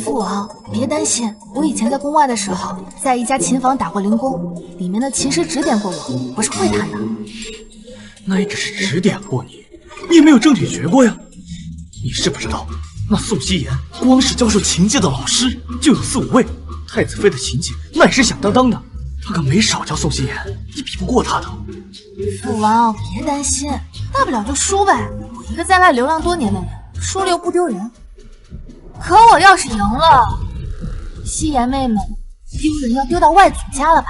父王别担心，我以前在宫外的时候，在一家琴房打过零工，里面的琴师指点过我，我是会弹的。那也只是指点过你，你也没有正经学过呀。你是不知道，那宋希言光是教授琴技的老师就有4、5位，太子妃的琴技那也是响当当的，他可没少教宋希言，你比不过他的。父王别担心，大不了就输呗。我一个在外流浪多年的人，输了又不丢人。可我要是赢了，希言妹妹丢人要丢到外祖家了吧？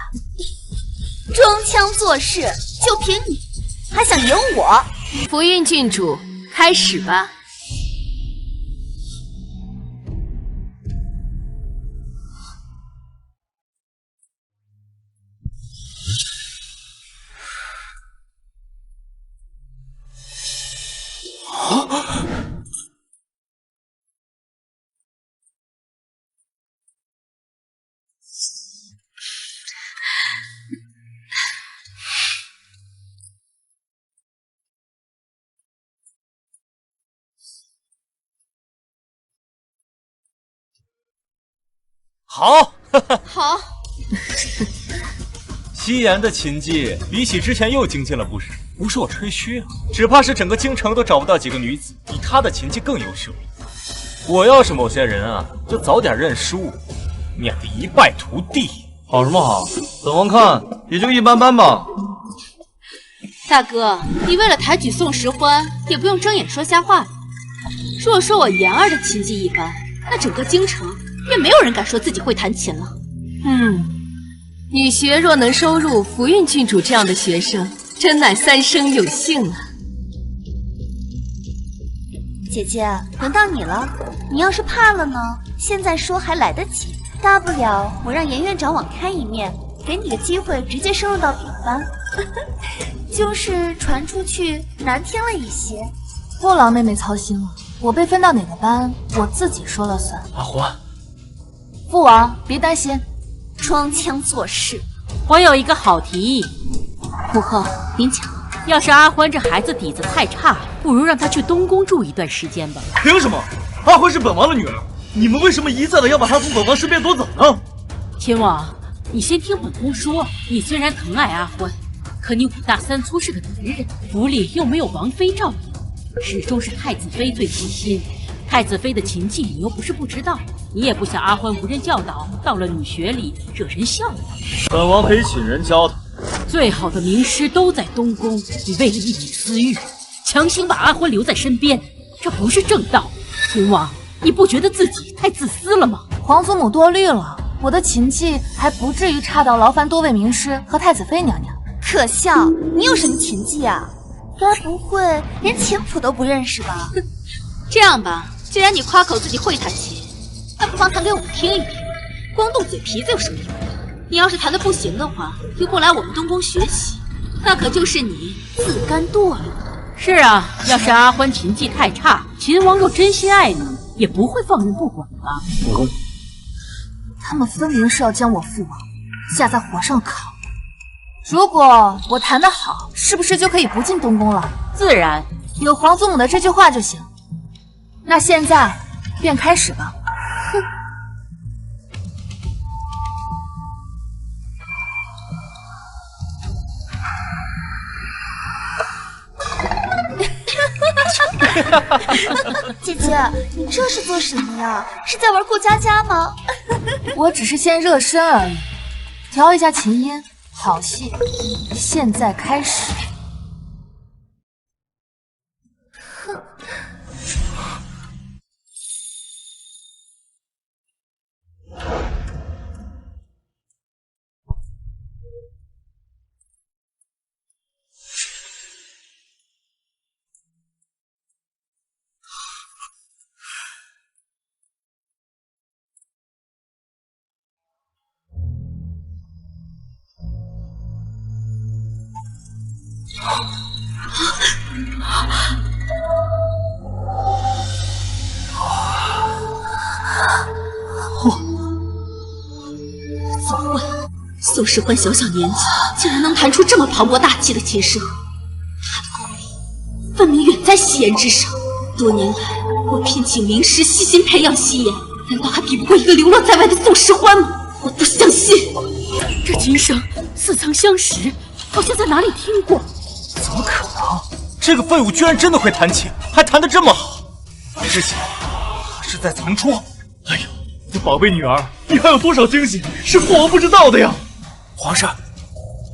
装腔作势，就凭你还想赢我？福运郡主，开始吧。好，好。希言的琴技比起之前又精进了不少，不是我吹嘘啊，只怕是整个京城都找不到几个女子比她的琴技更优秀。我要是某些人啊，就早点认输，免得一败涂地。好什么好？本王看也就一般般吧。大哥，你为了抬举宋时欢，也不用睁眼说瞎话。若说我言儿的琴技一般，那整个京城便没有人敢说自己会弹琴了。女学若能收入福运郡主这样的学生，真乃三生有幸啊！姐姐，轮到你了。你要是怕了呢，现在说还来得及。大不了我让严院长网开一面，给你个机会直接升入到丙班。就是传出去难听了一些。不劳妹妹操心了，我被分到哪个班，我自己说了算。阿欢，父王别担心。装腔作势。我有一个好提议，母后您讲。要是阿欢这孩子底子太差，不如让他去东宫住一段时间吧。凭什么？阿欢是本王的女儿，你们为什么一再的要把她从本王身边夺走呢？秦王，你先听本宫说，你虽然疼爱阿欢，可你5大3粗是个男人，府里又没有王妃照应，始终是太子妃最贴心。太子妃的琴技你又不是不知道，你也不想阿欢无人教导，到了女学里惹人笑话。本王可以请人教他。最好的名师都在东宫，你为了一己私欲，强行把阿欢留在身边，这不是正道。秦王，你不觉得自己太自私了吗？皇祖母多虑了，我的琴技还不至于差到劳烦多位名师和太子妃娘娘。可笑，你有什么琴技啊？该不会连琴谱都不认识吧？这样吧，既然你夸口自己会弹琴，那不妨弹给我们听一听，光动嘴皮子有什么用？你要是弹得不行的话，又不来我们东宫学习，那可就是你自甘堕落。是啊，要是阿欢琴技太差，秦王若真心爱你，也不会放任不管吧。他们分明是要将我父王架在火上烤。如果我弹得好，是不是就可以不进东宫了？自然，有皇祖母的这句话就行。那现在便开始吧。哼。姐姐，你这是做什么呀？是在玩过家家吗？我只是先热身而已，调一下琴音。好戏，现在开始。哼。早婚。宋世欢小小年纪，竟然能弹出这么磅礴大气的琴声，他的功力分明远在夕颜之上。多年来，我聘请名师细心培养夕颜，难道还比不过一个流落在外的宋世欢吗？我不相信。这琴声似曾相识，好像在哪里听过。怎么可能？这个废物居然真的会弹琴，还弹得这么好！之前他是在藏拙。哎呀，我的宝贝女儿，你还有多少惊喜是父王不知道的呀？皇上，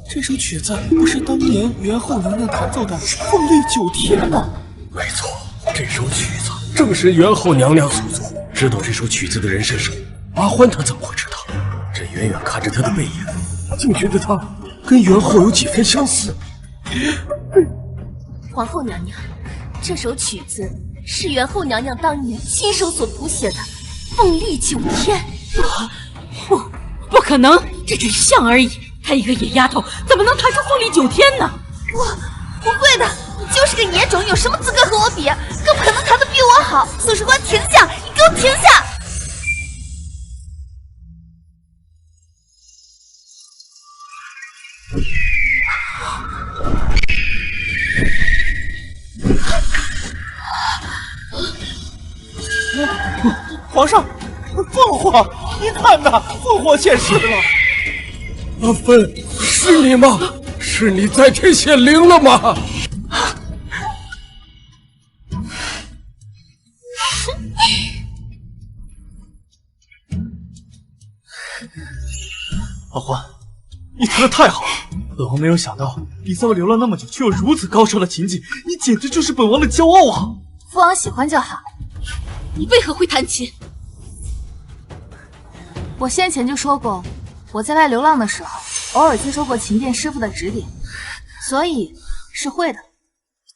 这首曲子不是当年元后娘娘弹奏的《凤丽九天》吗？没错，这首曲子正是元后娘娘所作。知道这首曲子的人是谁？阿欢他怎么会知道？这远远看着他的背影，竟觉得他跟元后有几分相似。皇后娘娘，这首曲子是元后娘娘当年亲手所谱写的《凤丽九天》。不可能，这只是像而已。她一个野丫头，怎么能弹出凤丽九天呢？我不会的，你就是个野种，有什么资格和我比？更不可能弹得比我好。宋世官，停下！你给我停下！皇上，凤凰，你看呐，凤凰现世了。阿芬，是你吗？是你在天显灵了吗？阿欢，你弹得太好了！本王没有想到，你在外流浪那么久，却有如此高超的琴技，你简直就是本王的骄傲啊！父王喜欢就好。你为何会弹琴？我先前就说过，我在外流浪的时候，偶尔接受过琴店师傅的指点，所以是会的。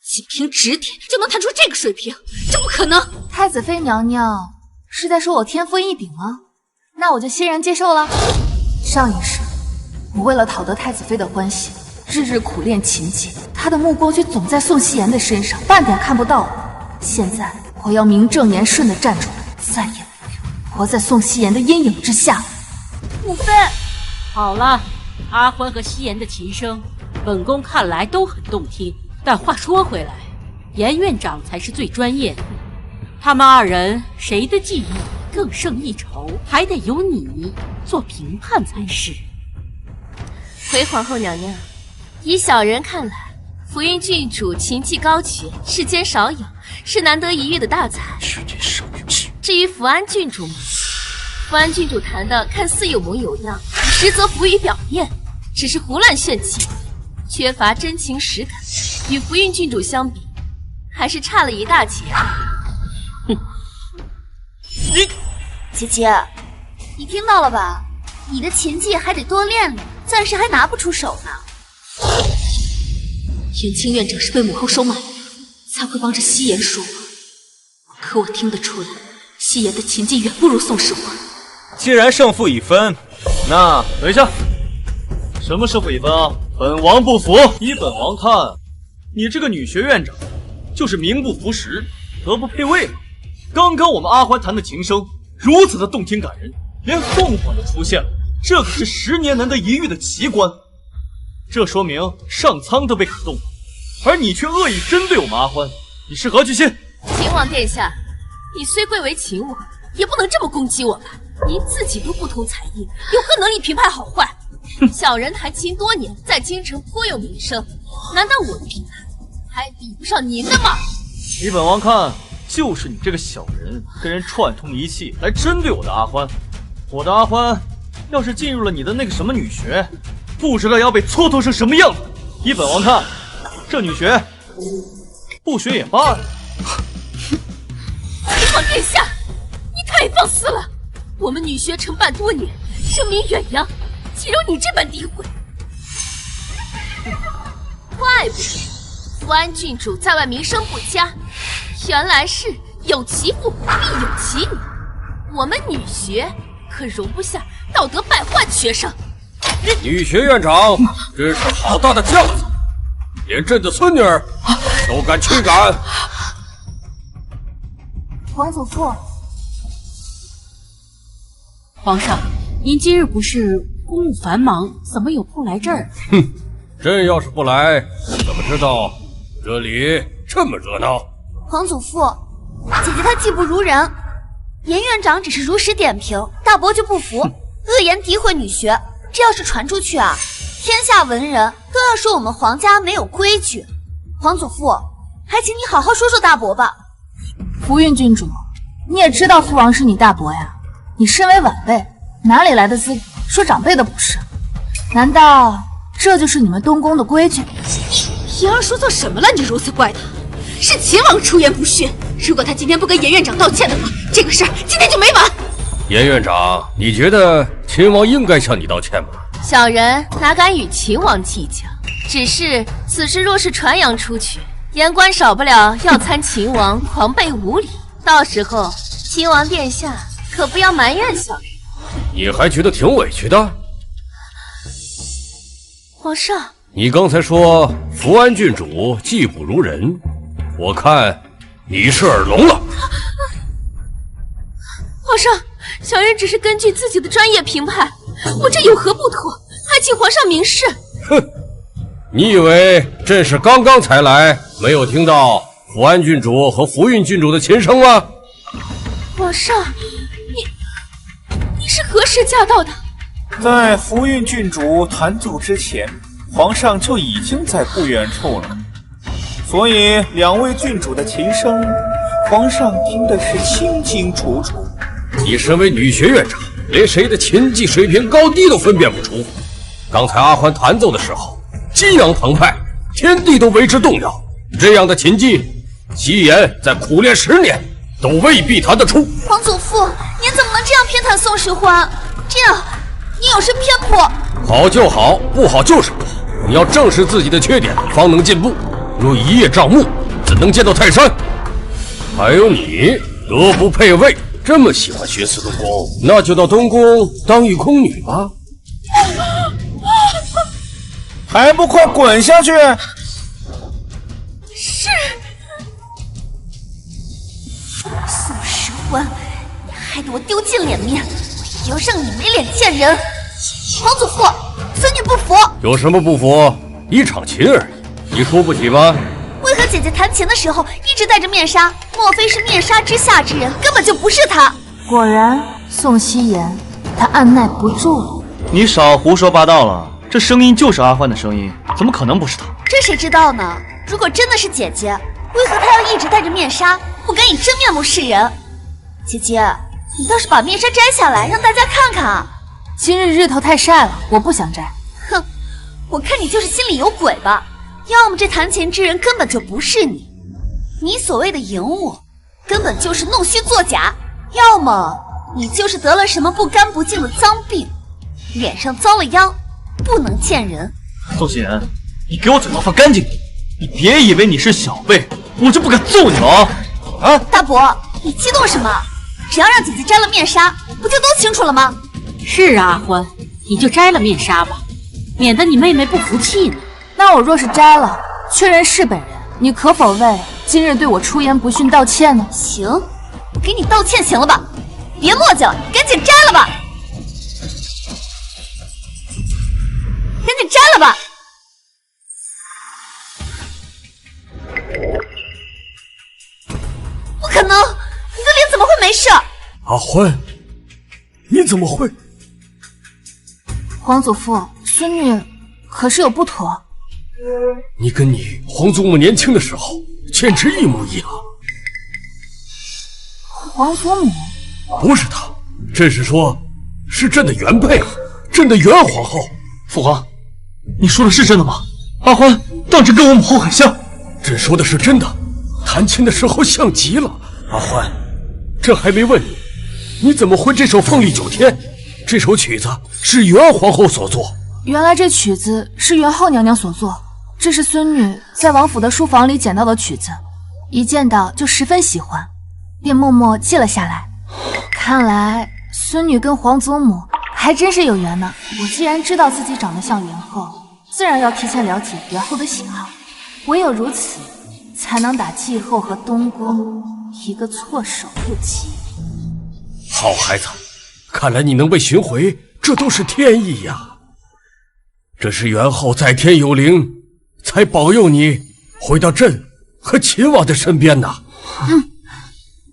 仅凭指点就能弹出这个水平，这不可能！太子妃娘娘是在说我天赋异禀吗？那我就欣然接受了。上一世，我为了讨得太子妃的欢心，日日苦练琴技，她的目光却总在宋希言的身上，半点看不到我。现在我要名正言顺地站出来，再也不要活在宋希言的阴影之下。母妃，好了，阿欢和希言的琴声，本宫看来都很动听。但话说回来，严院长才是最专业的，他们二人谁的技艺更胜一筹，还得由你做评判才是。回皇后娘娘，以小人看来，福运郡主琴技高绝，世间少有，是难得一遇的大才。世间少有。至于福安郡主嘛，福安郡主弹的看似有模有样，实则浮于表面，只是胡乱炫技，缺乏真情实感。与福运郡主相比，还是差了一大截。姐姐，你听到了吧？你的琴技还得多练练，暂时还拿不出手呢。延青院长是被母后收买的，才会帮着希言说话。可我听得出来，希言的琴技远不如宋世欢。既然胜负已分，那等一下，什么胜负已分啊？本王不服！依本王看，你这个女学院长就是名不符实，德不配位了。刚刚我们阿欢弹的琴声如此的动听感人，连凤凰都出现了，这可是10年难得一遇的奇观。这说明上苍都被感动了，而你却恶意针对我们阿欢，你是何居心？秦王殿下，你虽贵为秦王，也不能这么攻击我吧？您自己都不通才艺，有何能力评判好坏？小人弹琴多年，在京城颇有名声，难道我的评判还比不上您的吗？依本王看，就是你这个小人跟人串通一气来针对我的阿欢。我的阿欢要是进入了你的那个什么女学，不知道要被蹉跎成什么样子。依本王看，这女学不学也罢了。秦王殿下，你太放肆了！我们女学承办多年，声名远扬，岂容你这般诋毁？怪不得福安郡主在外名声不佳，原来是有其父必有其女。我们女学可容不下道德败坏的学生。女学院长真是好大的架子，连朕的孙女儿都敢驱赶。皇祖父，皇上，您今日不是公务繁忙，怎么有空来这儿？哼，朕要是不来，怎么知道这里这么热闹？皇祖父，姐姐她技不如人，严院长只是如实点评，大伯就不服，恶言诋毁女学，这要是传出去啊，天下文人都要说我们皇家没有规矩。皇祖父，还请你好好说说大伯吧。福运郡主，你也知道父王是你大伯呀，你身为晚辈，哪里来的资格说长辈的不是？难道这就是你们东宫的规矩？平儿说错什么了？你如此怪他？是秦王出言不逊，如果他今天不跟严院长道歉的话，这个事儿今天就没完。严院长，你觉得秦王应该向你道歉吗？小人哪敢与秦王计较？只是此事若是传扬出去，言官少不了要参秦王狂悖无礼，到时候秦王殿下可不要埋怨小人。你还觉得挺委屈的？皇上，你刚才说福安郡主技不如人，我看你是耳聋了。皇上，小人只是根据自己的专业评判，我这有何不妥？还请皇上明示。哼，你以为朕是刚刚才来，没有听到福安郡主和福运郡主的琴声吗？皇上，你是何时驾到的？在福运郡主弹奏之前，皇上就已经在不远处了，所以两位郡主的琴声，皇上听的是清清楚楚。你身为女学院长，连谁的琴技水平高低都分辨不出。刚才阿欢弹奏的时候，激扬澎湃，天地都为之动摇。这样的琴技，夕颜在苦练10年都未必弹得出。皇祖父，您怎么能这样偏袒宋时欢？这样你有失偏颇。好就好，不好就是不好。你要正视自己的缺点，方能进步。若一叶障目，怎能见到泰山？还有你，德不配位，这么喜欢徇私东宫，那就到东宫当一宫女吧。还不快滚下去！是宋时欢，你害得我丢尽脸面，我也要让你没脸见人。皇祖父，孙女不服。有什么不服？一场琴而已，你输不起吗？为何姐姐弹琴的时候一直戴着面纱？莫非是面纱之下之人，根本就不是她？果然，宋希言，他按耐不住了。你少胡说八道了，这声音就是阿欢的声音，怎么可能不是他？这谁知道呢？如果真的是姐姐，为何她要一直戴着面纱，不敢以真面目示人？姐姐，你倒是把面纱摘下来，让大家看看啊！今日日头太晒了，我不想摘。哼，我看你就是心里有鬼吧？要么这弹琴之人根本就不是你，你所谓的赢我，根本就是弄虚作假；要么你就是得了什么不干不净的脏病，脸上遭了殃，不能见人。宋希言，你给我嘴巴放干净！你别以为你是小辈，我就不敢揍你了啊！大伯，你激动什么？只要让姐姐摘了面纱，不就都清楚了吗？是啊，阿欢，你就摘了面纱吧，免得你妹妹不服气呢。那我若是摘了，确认是本人，你可否为今日对我出言不逊道歉呢？行，我给你道歉行了吧？别磨叽了，赶紧摘了吧！赶紧摘了吧！不可能，你的脸怎么会没事？阿欢，你怎么会？皇祖父，孙女可是有不妥。你跟你皇祖母年轻的时候简直一模一样。皇祖母？不是她，朕是说，是朕的原配，朕的原皇后。父皇，你说的是真的吗？阿欢当真跟我母后很像。朕说的是真的，弹琴的时候像极了。阿欢，朕还没问你，你怎么会这首《凤丽九天》？这首曲子是元皇后所作。原来这曲子是元后娘娘所作，这是孙女在王府的书房里捡到的曲子，一见到就十分喜欢，便默默记了下来。看来孙女跟皇祖母还真是有缘呢。我既然知道自己长得像元后，自然要提前了解元后的喜好，唯有如此，才能打继后和东宫一个措手不及。好孩子，看来你能被寻回，这都是天意呀！这是元后在天有灵，才保佑你回到朕和秦王的身边呐。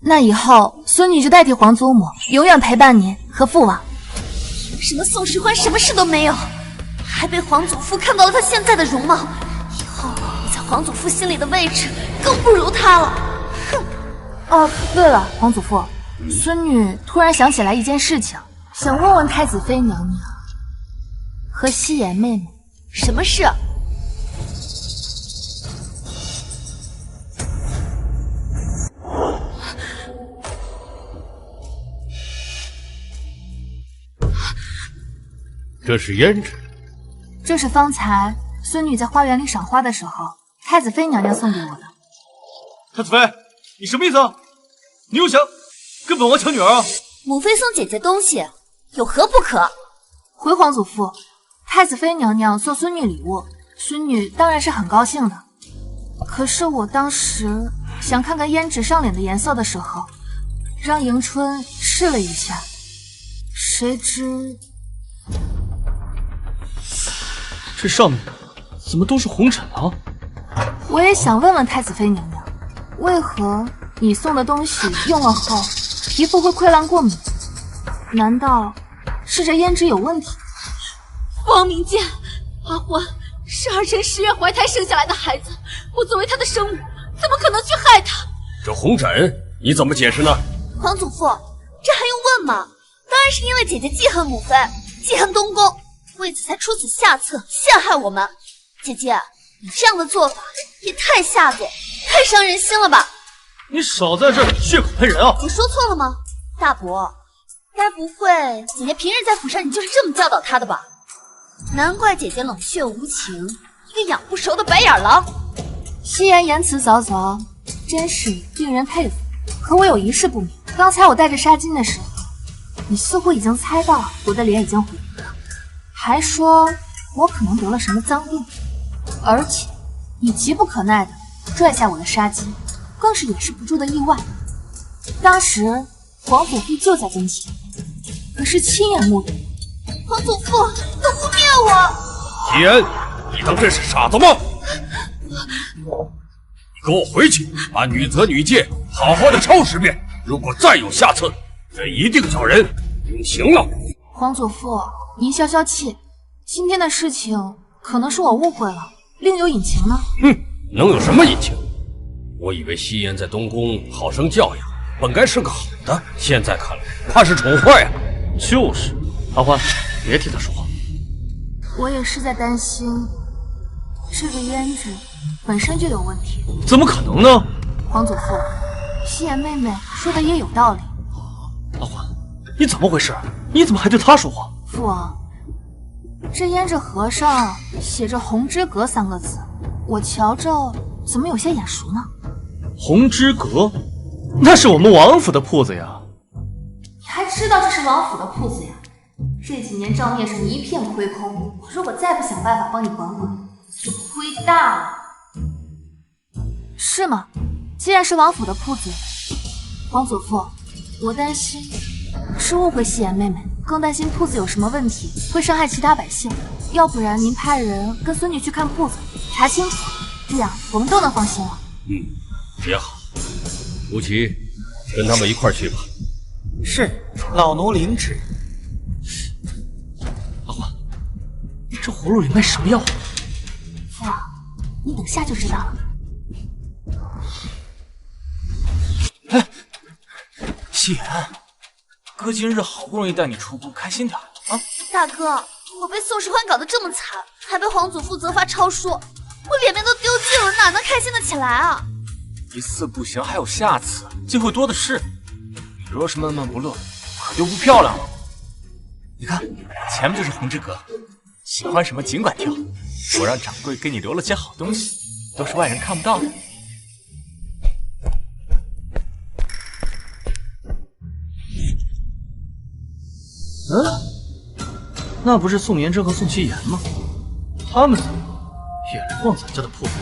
那以后孙女就代替皇祖母，永远陪伴您和父王。什么宋时欢什么事都没有，还被皇祖父看到了他现在的容貌。以后我在皇祖父心里的位置更不如他了。哼！哦，对了，皇祖父，孙女突然想起来一件事情，想问问太子妃娘娘和夕颜妹妹，什么事？这是胭脂，这是方才孙女在花园里赏花的时候，太子妃娘娘送给我的。太子妃，你什么意思啊？你又想跟本王抢女儿啊？母妃送姐姐东西，有何不可？回皇祖父，太子妃娘娘送孙女礼物，孙女当然是很高兴的。可是我当时想看看胭脂上脸的颜色的时候，让迎春试了一下，谁知这上面怎么都是红疹啊？我也想问问太子妃娘娘，为何你送的东西用了后皮肤会溃烂过敏？难道是这胭脂有问题？方明剑，阿欢是儿臣10月怀胎生下来的孩子，我作为他的生母，怎么可能去害他？这红疹你怎么解释呢？皇祖父，这还用问吗？当然是因为姐姐记恨母妃，记恨东宫，为此才出此下策陷害我们。姐姐，你这样的做法也太下作，太伤人心了吧？你少在这儿血口喷人啊！我说错了吗？大伯，该不会姐姐平日在府上你就是这么教导她的吧？难怪姐姐冷血无情，一个养不熟的白眼狼。夕颜言辞凿凿，真是令人佩服。可我有一事不明，刚才我带着纱巾的时候，你似乎已经猜到我的脸已经毁了，还说我可能得了什么脏病，而且你急不可耐地拽下我的纱巾，更是掩饰不住的意外。当时皇祖父就在跟前，可是亲眼目睹。皇祖父，你污蔑我！夕颜，你当朕是傻子吗？你给我回去，把女则女戒好好的抄10遍。如果再有下次，朕一定叫人领刑了。皇祖父，您消消气，今天的事情可能是我误会了，另有隐情呢。哼，能有什么隐情？我以为夕颜在东宫好生教养，本该是个好的，现在看来怕是宠坏啊。就是，阿欢，别替他说话。我也是在担心，这个胭脂本身就有问题。怎么可能呢？皇祖父，夕颜妹妹说的也有道理。阿欢，你怎么回事？你怎么还对她说话？父王，这胭脂盒上写着红之阁3个字，我瞧着怎么有些眼熟呢？红之阁，那是我们王府的铺子呀。你还知道这是王府的铺子呀？这几年账面上一片亏空，我如果再不想办法帮你管管，就亏大了。是吗？既然是王府的铺子，皇祖父，我担心是误会夕颜妹妹，更担心铺子有什么问题，会伤害其他百姓。要不然您派人跟孙女去看铺子，查清楚，这样我们都能放心了。也好，吴奇，跟他们一块去吧。是，老奴领旨。阿欢，这葫芦里卖什么药？父王，你等下就知道了。哎，夕颜，哥今日好不容易带你出宫，开心点啊！大哥，我被宋时欢搞得这么惨，还被皇祖父责罚抄书，我脸面都丢尽了，哪能开心得起来啊？一次不行，还有下次，机会多的是。你若是闷闷不乐，可就不漂亮了。你看，前面就是红之阁，喜欢什么尽管挑，我让掌柜给你留了些好东西，都是外人看不到的。那不是宋颜真和宋希言吗？他们怎么也来逛咱家的铺子？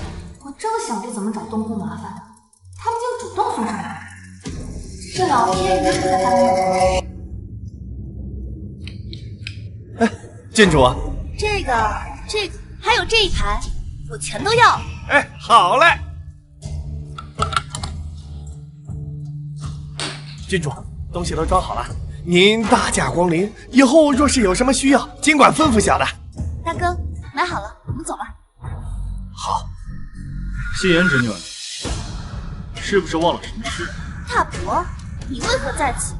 我正想着怎么找东宫麻烦呢，他们竟主动送上来，这老天爷是在干什么？郡主，这个，还有这一排，我全都要。哎，好嘞。郡主，东西都装好了，您大驾光临，以后若是有什么需要，尽管吩咐小的。大哥，买好了，我们走吧。好。夕颜侄女，是不是忘了什么事？大伯，你为何在此？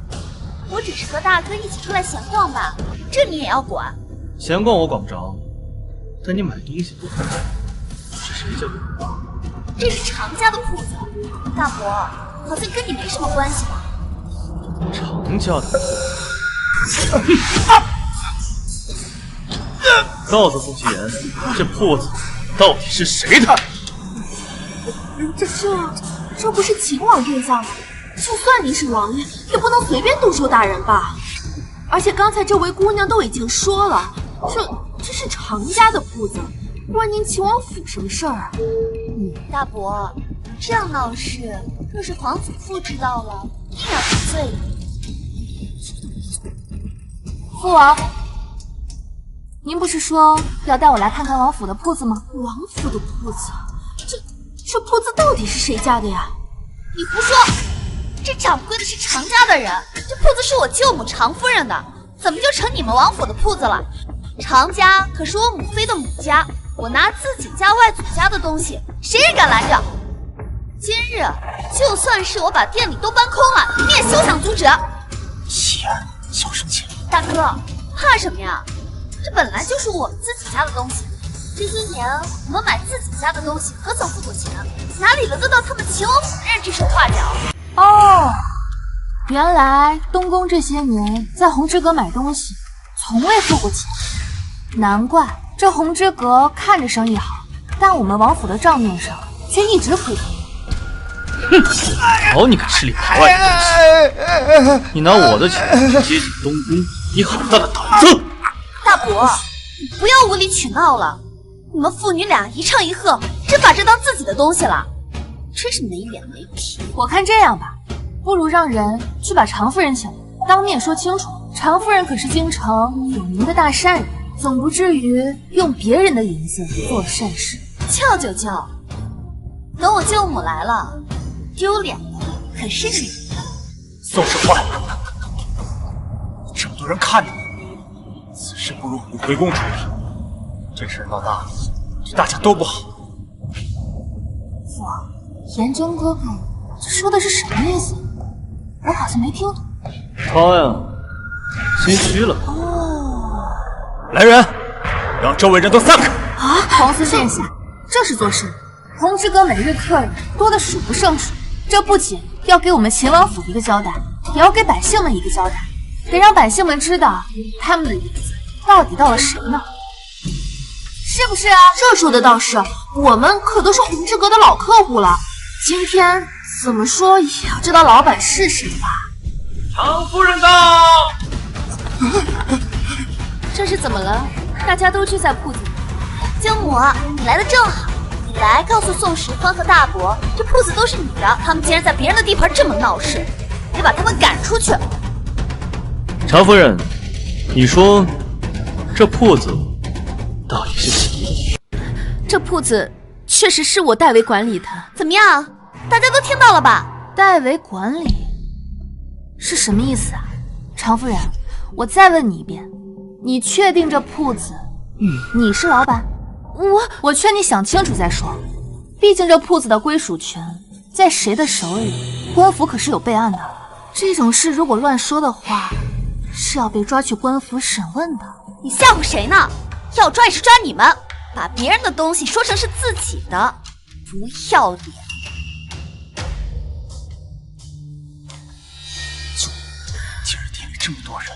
我只是和大哥一起出来闲逛罢了，这你也要管？闲逛我管不着，但你买东西不可能。是谁教给你的？这是常家的铺子，大伯，好像跟你没什么关系吧？常家的铺子。告诉宋夕颜，这铺子到底是谁的？这不是秦王殿下吗？就算您是王爷，也不能随便动手打人吧？而且刚才这位姑娘都已经说了，这是常家的铺子，关您秦王府什么事儿啊？大伯，这样闹事，若是皇祖父知道了，定要有罪的。父王，您不是说要带我来看看王府的铺子吗？王府的铺子，这铺子到底是谁家的呀？你胡说！这掌柜的是常家的人，这铺子是我舅母常夫人的，怎么就成你们王府的铺子了？常家可是我母妃的母家，我拿自己家外祖家的东西，谁也敢拦着？今日就算是我把店里都搬空了，你也休想阻止！夕颜，小声些。大哥，怕什么呀？这本来就是我们自己家的东西，这些年我们买自己家的东西可曾付过钱？哪里轮得到他们秦王府人指手画脚？哦，原来东宫这些年在红之阁买东西从未付过钱，难怪这红之阁看着生意好，但我们王府的账面上却一直亏空。哼，好你个吃里扒外的东西！你拿我的钱接近东宫，你好大的胆子！大伯，你不要无理取闹了，你们父女俩一唱一和，真把这当自己的东西了，真是没脸没皮。我看这样吧，不如让人去把常夫人请来，当面说清楚。常夫人可是京城有名的大善人，总不至于用别人的银子做善事。叫就叫，等我舅母来了，丢脸的可是你。宋世焕，这么多人看着你，此事不如你回宫处理。这事闹大了，对大家都不好。父王，颜真哥哥这说的是什么意思？我好像没听懂。他呀，心虚了。哦，来人，让周围人都散开！啊，皇孙殿下，这是做甚？红之阁每日客人多得数不胜数，这不仅要给我们秦王府一个交代，也要给百姓们一个交代，得让百姓们知道他们的银子到底到了谁那儿，是不是啊？这说的倒是，我们可都是红之阁的老客户了，今天怎么说也要知道老板是谁吧？常夫人到。这是怎么了？大家都聚在铺子里。舅母，你来的正好，你来告诉宋时宽和大伯，这铺子都是你的，他们竟然在别人的地盘这么闹事，得把他们赶出去。常夫人，你说这铺子到底是谁？这铺子确实是我代为管理的。怎么样？大家都听到了吧？代为管理是什么意思啊？常夫人，我再问你一遍，你确定这铺子你是老板？我劝你想清楚再说，毕竟这铺子的归属权在谁的手里，官府可是有备案的。这种事如果乱说的话，是要被抓去官府审问的。你吓唬谁呢？要抓也是抓你们，把别人的东西说成是自己的，不要脸！今日店里这么多人，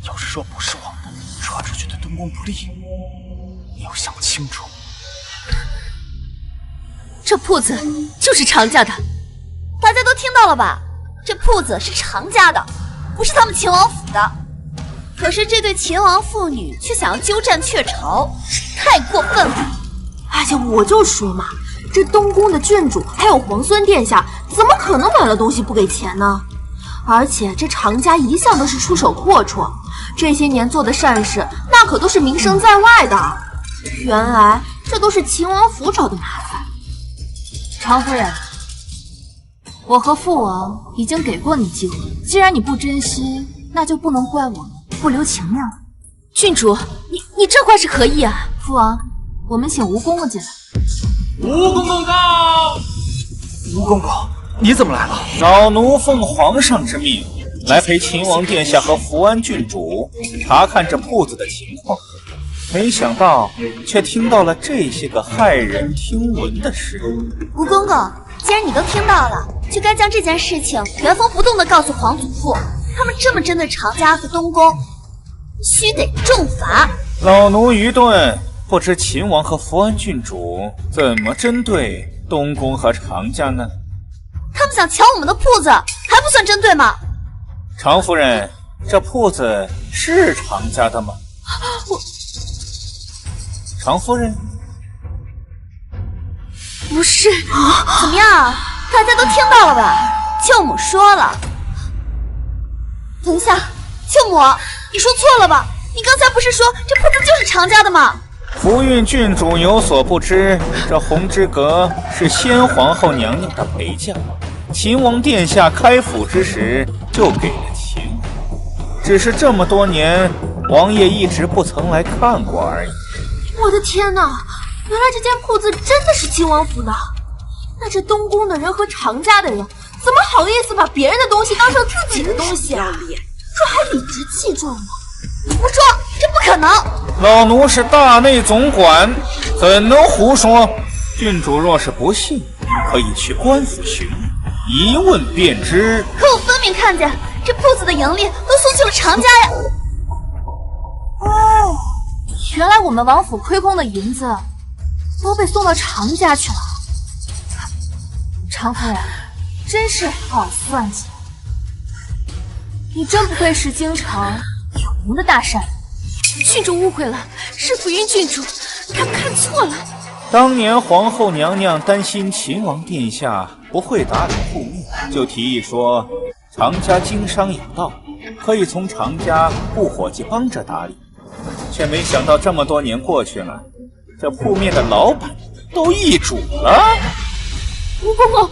要是说不是我们的，抓出去对东宫不利，你要想清楚。这铺子就是常家的，大家都听到了吧？这铺子是常家的，不是他们秦王府的。可是这对秦王父女却想要鸠占鹊巢，太过分了！哎呀，我就说嘛，这东宫的郡主还有皇孙殿下，怎么可能买了东西不给钱呢？而且这常家一向都是出手阔绰，这些年做的善事，那可都是名声在外的。原来这都是秦王府找的麻烦。常夫人，我和父王已经给过你机会，既然你不珍惜，那就不能怪我们不留情面了。郡主，你这话是何意啊？父王，我们请吴公公进来。吴公公到。吴公公，你怎么来了？老奴奉皇上之命，来陪秦王殿下和福安郡主查看这铺子的情况，没想到却听到了这些个骇人听闻的事。吴公公，既然你都听到了，就该将这件事情原封不动地告诉皇祖父。他们这么针对常家和东宫，须得重罚。老奴愚钝，不知秦王和福安郡主怎么针对东宫和常家呢？他们想抢我们的铺子，还不算针对吗？常夫人，这铺子是常家的吗？常夫人，不是。怎么样，大家都听到了吧？舅母说了。等一下，舅母，你说错了吧？你刚才不是说这铺子就是常家的吗？福运郡主有所不知，这红之阁是先皇后娘娘的陪嫁，秦王殿下开府之时就给了秦王，只是这么多年，王爷一直不曾来看过而已。我的天哪，原来这间铺子真的是秦王府的。那这东宫的人和常家的人，怎么好意思把别人的东西当成自己的东西啊？这还理直气壮吗？胡说，这不可能！老奴是大内总管，怎能胡说？郡主若是不信，可以去官府询问，一问便知。可我分明看见这铺子的盈利都送去了常家呀！哦，原来我们王府亏空的银子都被送到常家去了。常夫人，真是好算计！你真不愧是京城有名的大善人。郡主误会了，是福运郡主，她看错了。当年皇后娘娘担心秦王殿下不会打理铺面，就提议说常家经商有道，可以从常家雇伙计帮着打理。却没想到这么多年过去了，这铺面的老板都易主了。吴公公，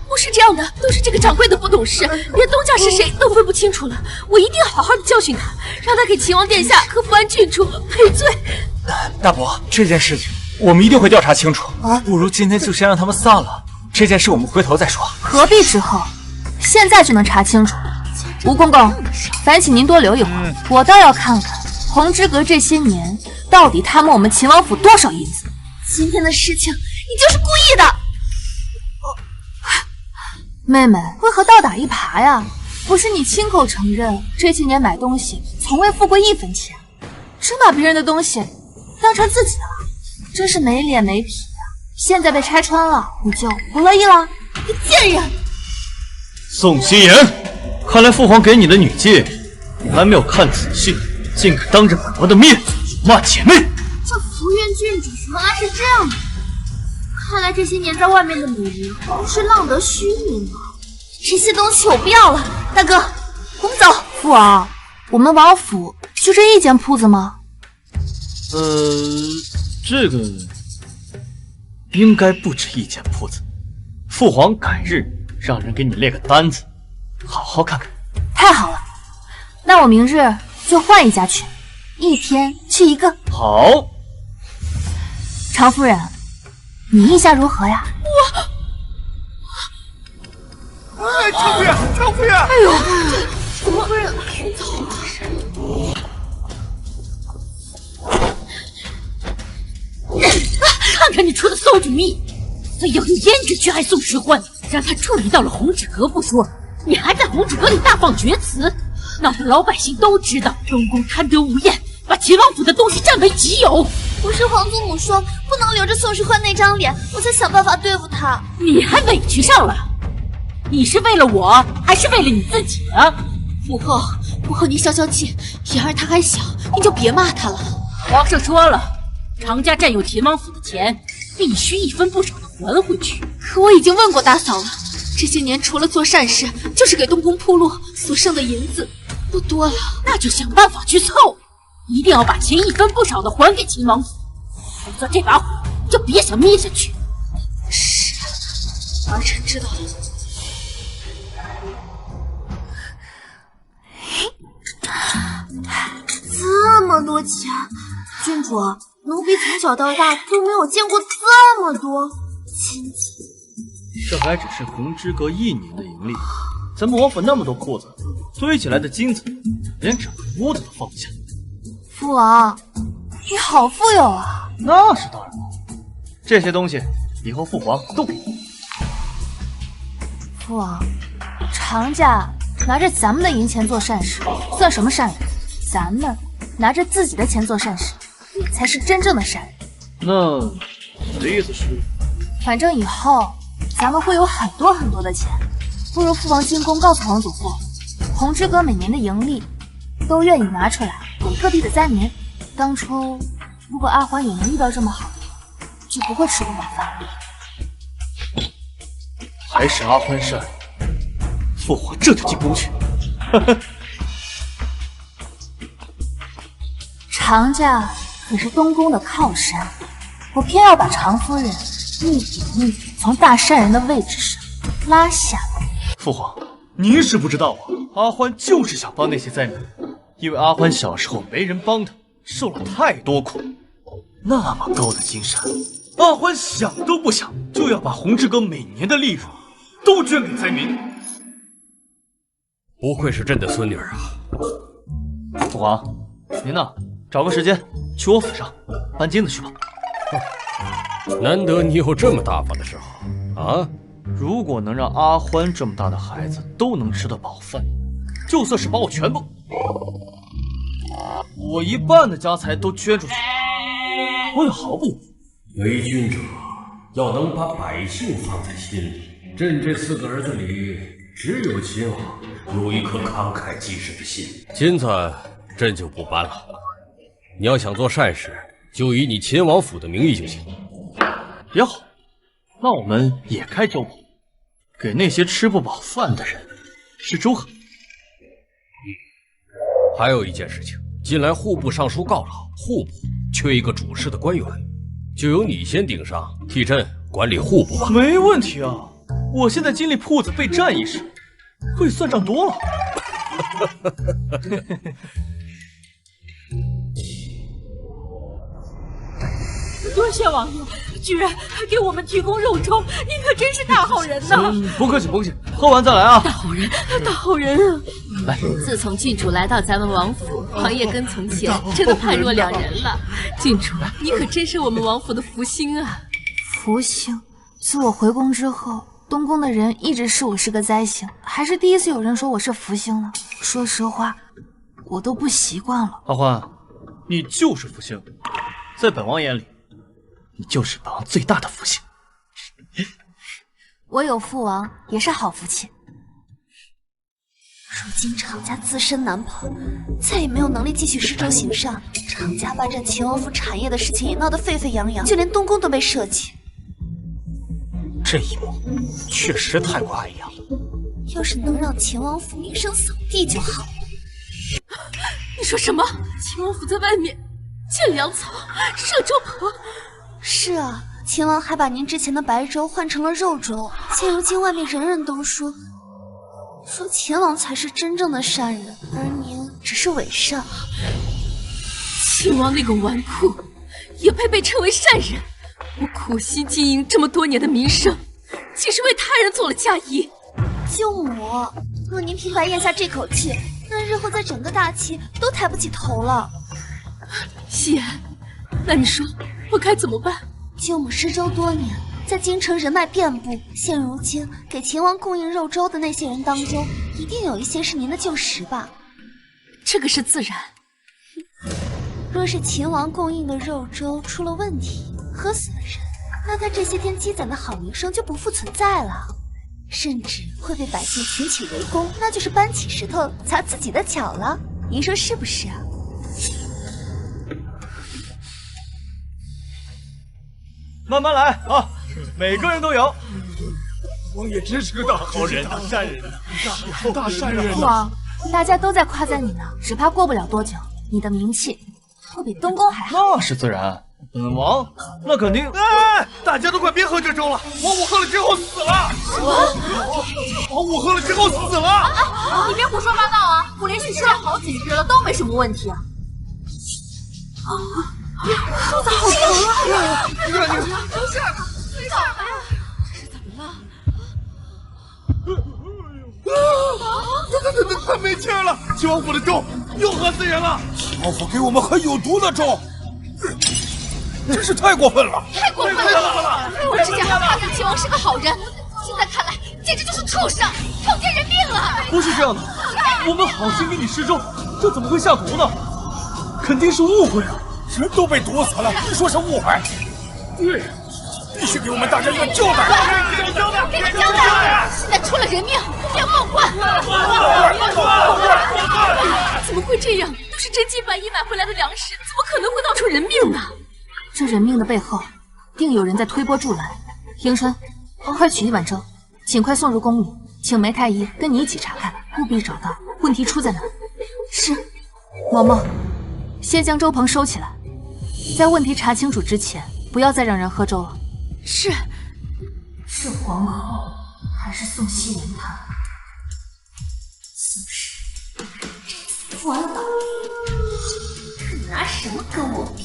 不是这样的，都是这个掌柜的不懂事，连东家是谁都分不清楚了。我一定要好好的教训他，让他给秦王殿下和福安郡主赔罪。大伯，这件事情我们一定会调查清楚。不如今天就先让他们散了，这件事我们回头再说。何必之后，现在就能查清楚。吴公公，烦请您多留一会儿，我倒要看看红之阁这些年到底贪没我们秦王府多少银子。今天的事情你就是故意的。妹妹，为何倒打一耙呀？不是你亲口承认这些年买东西从未付过1分钱，真把别人的东西当成自己的了，真是没脸没皮呀！现在被拆穿了，你就不乐意了？你贱人！宋希言，看来父皇给你的女戒你还没有看仔细，竟敢当着本王的面骂姐妹！这福运郡主原来是这样的。看来这些年在外面的女人都是浪得虚名啊！这些东西我不要了，大哥，我们走。父王，我们王府就这一间铺子吗？这个应该不止一间铺子。父皇改日让人给你列个单子，好好看看。太好了，那我明日就换一家去，1天去1个。好，常夫人，你意下如何呀？常夫人，常夫人！哎呦，怎么夫人走了？看看你出的馊主意，非要用胭脂去害宋时欢，让他处理到了红纸阁不说，你还在红纸阁里大放厥词，闹得老百姓都知道东宫贪得无厌，把秦王府的东西占为己有。不是皇祖母说不能留着宋时欢那张脸，我才想办法对付他。你还委屈上了？你是为了我，还是为了你自己啊？母后您消消气，言儿他还小，您就别骂他了。皇上说了，常家占有秦王府的钱，必须1分不少的还回去。可我已经问过大嫂了，这些年除了做善事，就是给东宫铺路，所剩的银子不多了。那就想办法去凑，一定要把钱一分不少的还给秦王府，否则这把火就别想灭下去。是，儿臣知道了。这么多钱，郡主，奴婢从小到大都没有见过这么多金子。这还只是红之阁1年的盈利，咱们王府那么多铺子，堆起来的金子，连整个屋子都放不下。父王，你好富有啊！那是当然了，这些东西以后父皇都给你。父王，常家拿着咱们的银钱做善事，算什么善人？咱们拿着自己的钱做善事，才是真正的善人。那你的意思是？反正以后咱们会有很多很多的钱，不如父王进宫告诉皇祖父，红之阁每年的盈利都愿意拿出来给各地的灾民。当初如果阿欢也能遇到这么好的，就不会吃不饱饭。还是阿欢善人，父皇这就进宫去。常家可是东宫的靠山，我偏要把常夫人一点一点从大善人的位置上拉下来。父皇，您是不知道啊，阿欢就是想帮那些灾民，因为阿欢小时候没人帮他，受了太多苦。那么高的金山，阿欢想都不想就要把红之阁每年的利润都捐给灾民。不愧是朕的孙女啊！父皇，您呢？找个时间去我府上搬金子去吧。难得你有这么大方的时候啊！如果能让阿欢这么大的孩子都能吃得饱饭，就算是把我全部，我一半的家财都捐出去，我也毫不犹豫。为君者要能把百姓放在心里。朕这4个儿子里，只有秦王有一颗慷慨济世的心。金子朕就不搬了。你要想做善事，就以你秦王府的名义就行。也好，那我们也开粥铺，给那些吃不饱饭的人吃粥喝。还有一件事情，近来户部尚书告老，户部缺一个主事的官员，就由你先顶上，替朕管理户部吧。没问题啊，我现在经历铺子备战一事，会算账多了。多谢王爷，居然还给我们提供肉粥，您可真是大好人呐！不客气不客气，喝完再来啊！大好人，大好人啊！来，自从郡主来到咱们王府，王爷跟从前真的判若两人了。郡主，你可真是我们王府的福星啊！福星？自我回宫之后，东宫的人一直视我是个灾星，还是第一次有人说我是福星呢。说实话，我都不习惯了。阿欢，你就是福星，在本王眼里，你就是本王最大的福星。我有父王也是好福气。如今常家自身难保，再也没有能力继续施粥行善。常家霸占秦王府产业的事情也闹得沸沸扬扬，就连东宫都被涉及。这一幕确实太过哀凉了。要是能让秦王府名声扫地就好了。你说什么？秦王府在外面建粮草、设粥棚？是啊，秦王还把您之前的白粥换成了肉粥。现如今外面人人都说秦王才是真正的善人，而您只是伪善。秦王那个纨绔也配被称为善人？我苦心经营这么多年的名声，竟是为他人做了嫁衣。舅母，若您平白咽下这口气，那日后在整个大齐都抬不起头了。夕颜，那你说我该怎么办？舅母施粥多年，在京城人脉遍布，现如今给秦王供应肉粥的那些人当中，一定有一些是您的旧识吧？这个是自然。若是秦王供应的肉粥出了问题，喝死了人，那他这些天积攒的好名声就不复存在了，甚至会被百姓群起围攻，那就是搬起石头砸自己的脚了。您说是不是啊？慢慢来啊，每个人都有。王爷真是个大好人，大善人，大善人。父王，大家都在夸赞你呢，只怕过不了多久，你的名气会比东宫还好。那是自然，本王那肯定。哎，大家都快别喝这粥了，王五喝了之后死了。王五喝了之后死了。你别胡说八道啊！我连续吃了好几日了，都没什么问题啊。肚子好疼啊！没事，没事。他没气儿了！秦王府的粥又喝死人了！秦王府给我们喝有毒的粥，真是太过分了！太过分了！我之前还夸赞秦王是个好人，现在看来简直就是畜生，草菅人命了！不是这样的，我们好心给你施粥，这怎么会下毒呢？肯定是误会啊！人都被毒死了，你说是误会？对，必须给我们大家一个交代！给个交代！现在出了人命，不要冒犯！怎么会这样？都是真金白银买回来的粮食，怎么可能会闹出人命呢？这人命的背后，定有人在推波助澜。迎春，快取一碗粥，尽快送入宫里，请梅太医跟你一起查看，务必找到问题出在哪。是。嬷嬷，先将粥棚收起来，在问题查清楚之前，不要再让人喝粥了。是。是皇后还是宋希言他？此事这次完了，可拿什么跟我比？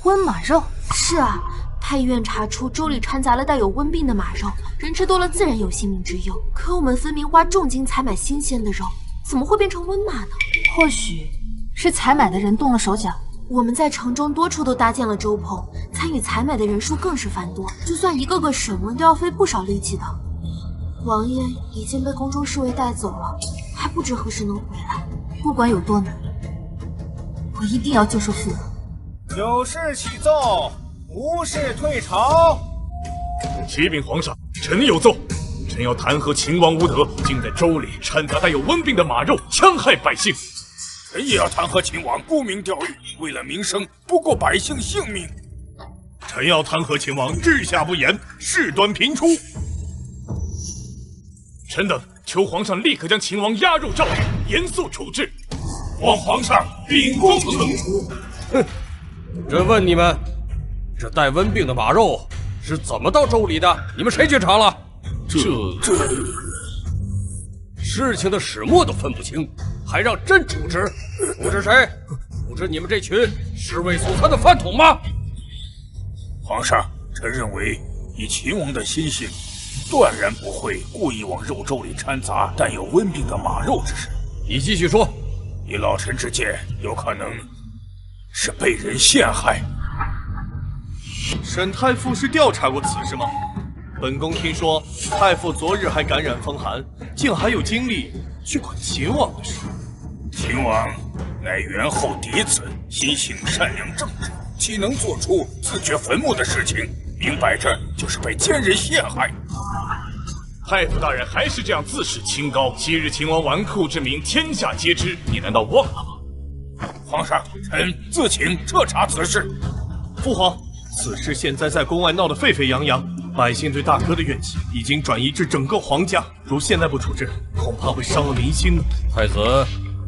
温马肉？是啊，太医院查出粥里掺杂了带有瘟病的马肉，人吃多了自然有性命之忧。可我们分明花重金采买新鲜的肉，怎么会变成瘟马呢？或许是采买的人动了手脚。我们在城中多处都搭建了粥棚，参与采买的人数更是繁多，就算一个个审问都要费不少力气的。王爷已经被宫中侍卫带走了，还不知何时能回来。不管有多难，我一定要救出父王。有事启奏，无事退朝。启禀皇上，臣有奏，臣要弹劾秦王无德，竟在粥里掺杂带有瘟病的马肉，戕害百姓。臣也要弹劾秦王沽名钓誉，为了民生不顾百姓性命。臣要弹劾秦王治下不严，事端频出。臣等求皇上立刻将秦王押入诏狱，严肃处置。皇上秉公惩处。哼，朕问你们，这带瘟病的马肉是怎么到粥里的？你们谁去查了？这事情的始末都分不清，还让朕处置？处置谁？处置你们这群尸位素餐的饭桶吗？皇上，臣认为以秦王的心性，断然不会故意往肉粥里掺杂带有瘟病的马肉之事。你继续说。以老臣之见，有可能是被人陷害。沈太傅是调查过此事吗？本宫听说太傅昨日还感染风寒，竟还有精力去管秦王的事。秦王乃元后嫡子，心性善良正直，岂能做出自掘坟墓的事情？明摆着就是被奸人陷害。太傅大人还是这样自视清高，昔日秦王纨绔之名天下皆知，你难道忘了吗？皇上，臣自请彻查此事。父皇，此事现在在宫外闹得沸沸扬扬，百姓对大哥的怨气已经转移至整个皇家，如现在不处置，恐怕会伤了民心呢。太子，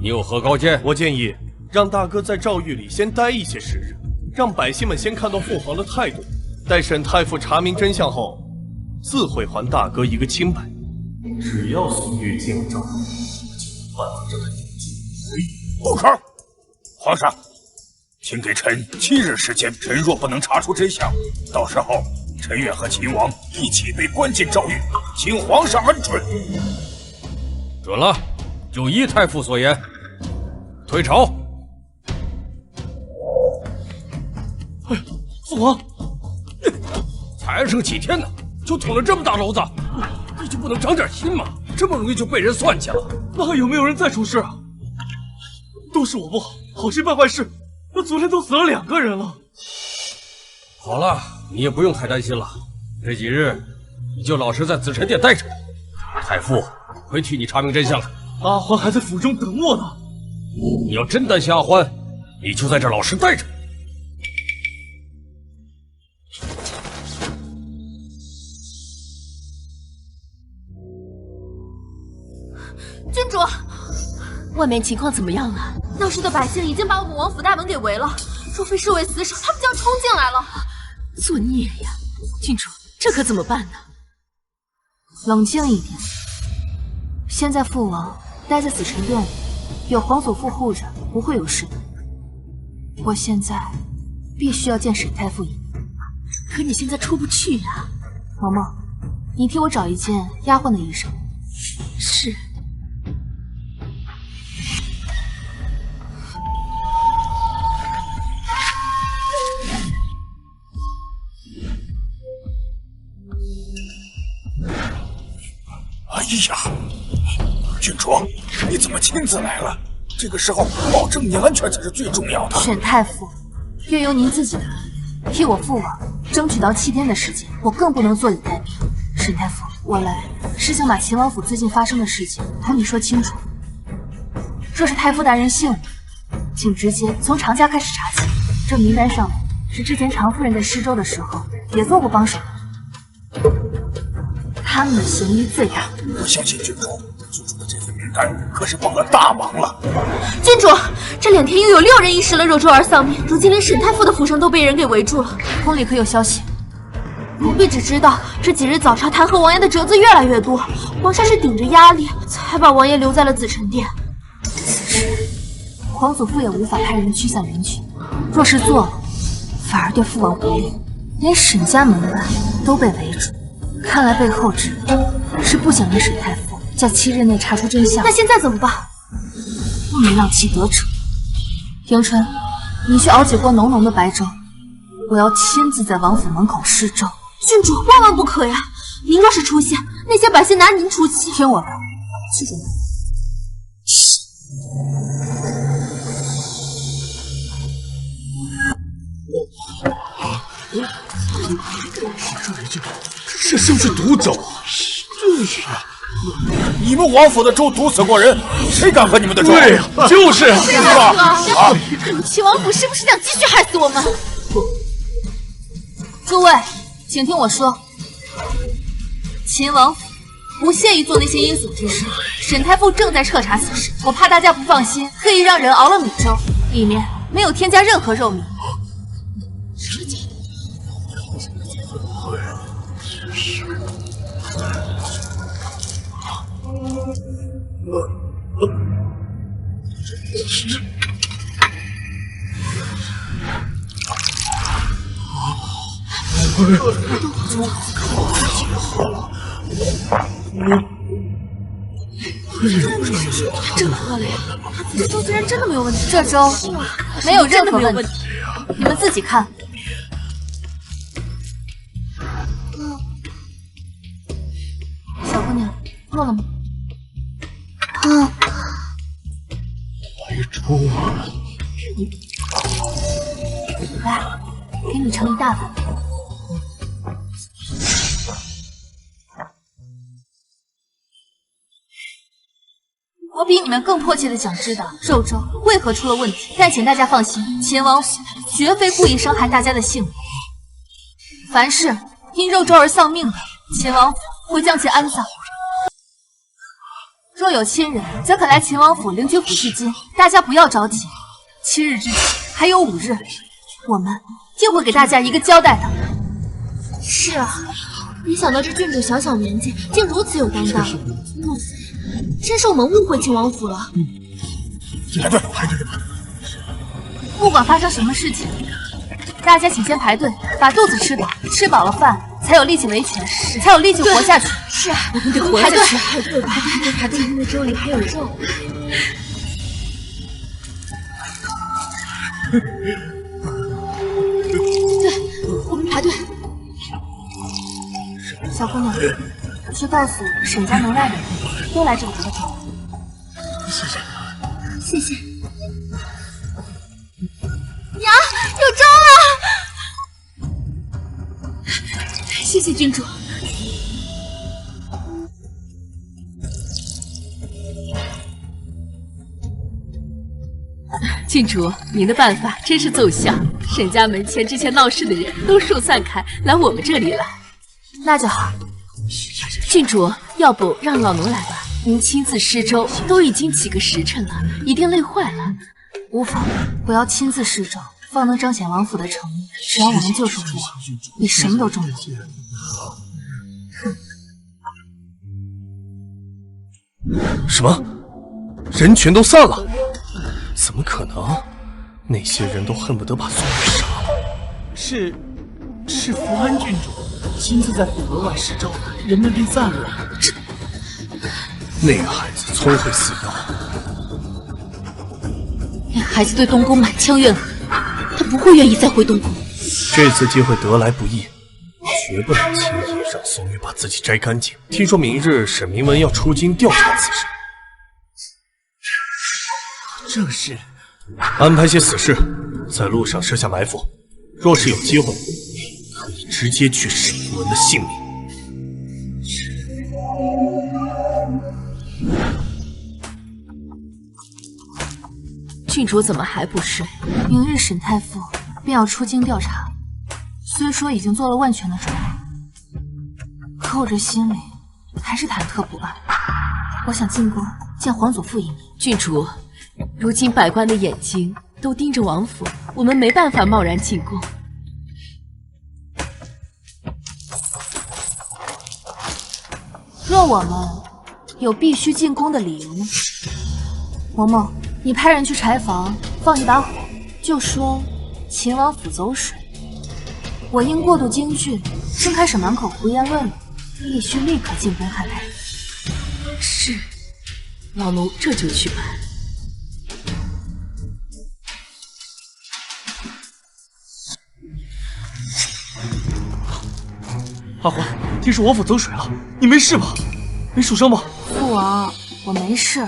你有何高见？我建议让大哥在诏狱里先待一些时日，让百姓们先看到父皇的态度，待沈太傅查明真相后，自会还大哥一个清白。只要宋玉进了诏，我就有办法让他不可！皇上，请给臣7日时间，臣若不能查出真相，到时候臣愿和秦王一起被关进诏狱，请皇上恩准。准了，就依太傅所言，退朝。哎，父皇，才剩几天呢，就捅了这么大娄子，你就不能长点心吗？这么容易就被人算计了？那还有没有人再出事啊？都是我不好，好心办坏事。那昨天都死了2个人了。好了，你也不用太担心了。这几日你就老实在紫宸殿待着，太傅会替你查明真相的。阿欢还在府中等我呢。你要真担心阿欢，你就在这老实待着。外面情况怎么样了？闹事的百姓已经把我们王府大门给围了，若非侍卫死守，他们就要冲进来了。作孽呀！郡主，这可怎么办呢？冷静一点。现在父王待在紫宸殿里，有皇祖父护着，不会有事的。我现在必须要见沈太傅一面。可你现在出不去呀。萌萌，你替我找一件丫鬟的衣裳。是。哎呀，郡主，你怎么亲自来了？这个时候保证你安全才是最重要的。沈太傅，愿由您自己来，替我父王争取到7天的时间，我更不能坐以待毙。沈太傅，我来是想把秦王府最近发生的事情同你说清楚。若是太傅大人信我，请直接从常家开始查起。这名单上面是之前常夫人在施州的时候也做过帮手的，他们的嫌疑最大。我相信郡主，郡主的这份名单可是帮了大忙了。郡主，这2天又有6人因食了肉粥而丧命，如今连沈太傅的府上都被人给围住了。宫里可有消息？奴婢只知道这几日早朝弹劾王爷的折子越来越多，皇上是顶着压力才把王爷留在了紫宸殿。此事，皇祖父也无法派人驱散人群，若是做了，反而对父王不利。连沈家门外都被围住，看来背后指的是不想让沈太傅在7日内查出真相。那现在怎么办？不能让其得逞。迎春，你去熬几锅浓浓的白粥，我要亲自在王府门口施粥。郡主，万万不可呀！您若是出现，那些百姓拿您出气。听我的，去准备。这是不是毒粥啊？就是，你们王府的粥毒死过人，谁敢喝你们的粥？对呀，就是，是吧？啊！你们秦王府是不是想继续害死我们？诸位，请听我说，秦王府不屑于做那些阴损之事。沈太傅正在彻查此事，我怕大家不放心，特意让人熬了米粥，里面没有添加任何肉糜。真喝了呀！这粥居然真的没有问题，这粥没有任何问题，你们自己看。小姑娘，饿了吗？白粥啊！来，给你盛一大碗。我比你们更迫切的想知道肉粥为何出了问题，但请大家放心，秦王府绝非故意伤害大家的性命。凡是因肉粥而丧命的，秦王府会将其安葬。若有亲人，则可来秦王府领取抚恤金。大家不要着急，7日之前还有5日，我们定会给大家一个交代的。是啊，没想到这郡主小小年纪竟如此有担当，莫非真是我们误会秦王府了？排队吧。不管发生什么事情，大家请先排队，把肚子吃饱，吃饱了饭才有力气维权，才有力气活下去。是啊，我们得活下去。排队吧，排队。今天的粥里还有肉。对，我们排队。小姑娘，去告诉沈家门外的人，都来这里喝粥。谢谢。娘，有粥了！谢谢郡主。郡主，您的办法真是奏效，沈家门前之前闹事的人都疏散开，来我们这里了。那就好。郡主，要不让老奴来吧？您亲自施粥，都已经几个时辰了，一定累坏了。无妨，我要亲自施粥，方能彰显王府的诚意。只要我们救出父王，比什么都重要。什么？人全都散了？怎么可能？那些人都恨不得把宋玉杀了。是福安郡主亲自在府门外施粥，人们便散了。那个孩子聪慧似妖。那孩子对东宫满腔怨恨，他不会愿意再回东宫。这次机会得来不易，绝不能轻易让宋玉把自己摘干净。听说明日沈明文要出京调查此事，正是。安排些死士在路上设下埋伏，若是有机会，可以直接取沈明文的性命。郡主怎么还不睡？明日沈太傅便要出京调查，虽说已经做了万全的准备，可我这心里还是忐忑不安。我想进宫见皇祖父一面。郡主，如今百官的眼睛都盯着王府，我们没办法贸然进宫。若我们有必须进宫的理由呢？嬷嬷，你派人去柴房放一把火，就说秦王府走水。我因过度惊惧，正开始满口胡言乱语，必须立刻进宫看太傅。是，老奴这就去办。阿欢，听说王府走水了，你没事吧？没受伤吧？父王，我没事，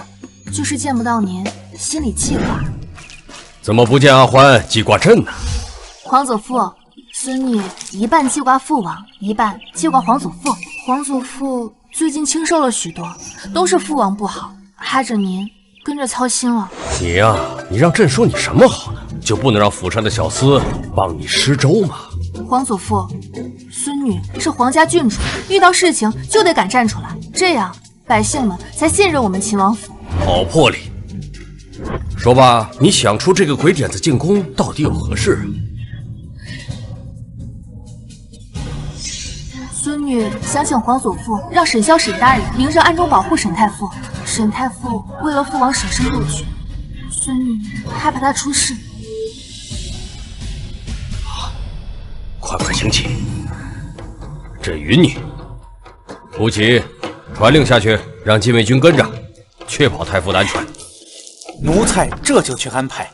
就是见不到您，心里记挂。怎么不见阿欢记挂朕呢？皇祖父，孙女一半记挂父王，一半记挂皇祖父。皇祖父最近清瘦了许多，都是父王不好，害着您跟着操心了。你呀，你让朕说你什么好呢？就不能让府上的小厮帮你施粥吗？皇祖父，孙女是皇家郡主，遇到事情就得敢站出来，这样百姓们才信任我们秦王府。好魄力！说吧，你想出这个鬼点子进宫，到底有何事？孙女想请皇祖父让沈潇沈大人明日暗中保护沈太傅。沈太傅为了父王舍身斗绝，孙女害怕他出事。快请起！朕允你。吴起，传令下去，让禁卫军跟着，确保太傅的安全。奴才这就去安排。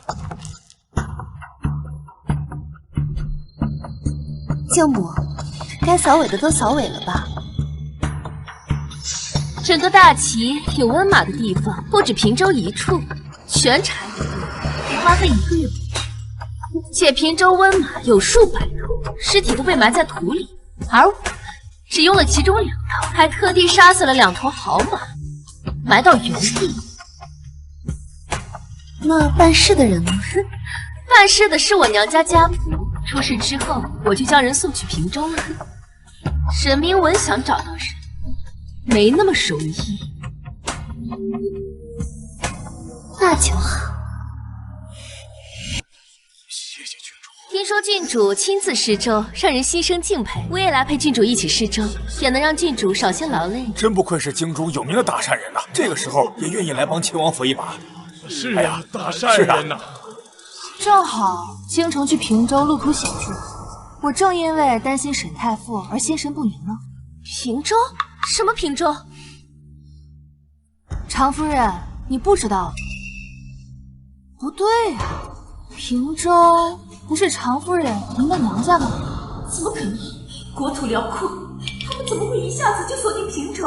舅母，该扫尾的都扫尾了吧？整个大齐有温马的地方不止平州一处，全查一遍得花费1个月。且平州温马有数百头，尸体都被埋在土里，而我只用了其中2头，还特地杀死了2头好马，埋到原地。那办事的人呢？办事的是我娘家家仆，出事之后我就将人送去平州了。沈明文想找到人，没那么容易。那就好。听说郡主亲自施粥，让人心生敬佩。我也来陪郡主一起施粥，也能让郡主少些劳累。真不愧是京中有名的大善人呐！这个时候也愿意来帮秦王府一把。是呀，大善人呐！正好京城去平州路途险峻，我正因为担心沈太傅而心神不宁呢。平州？什么平州？常夫人，你不知道？不对呀，平州不是常夫人您的娘家吗？怎么可能？国土辽阔，他们怎么会一下子就锁定平州？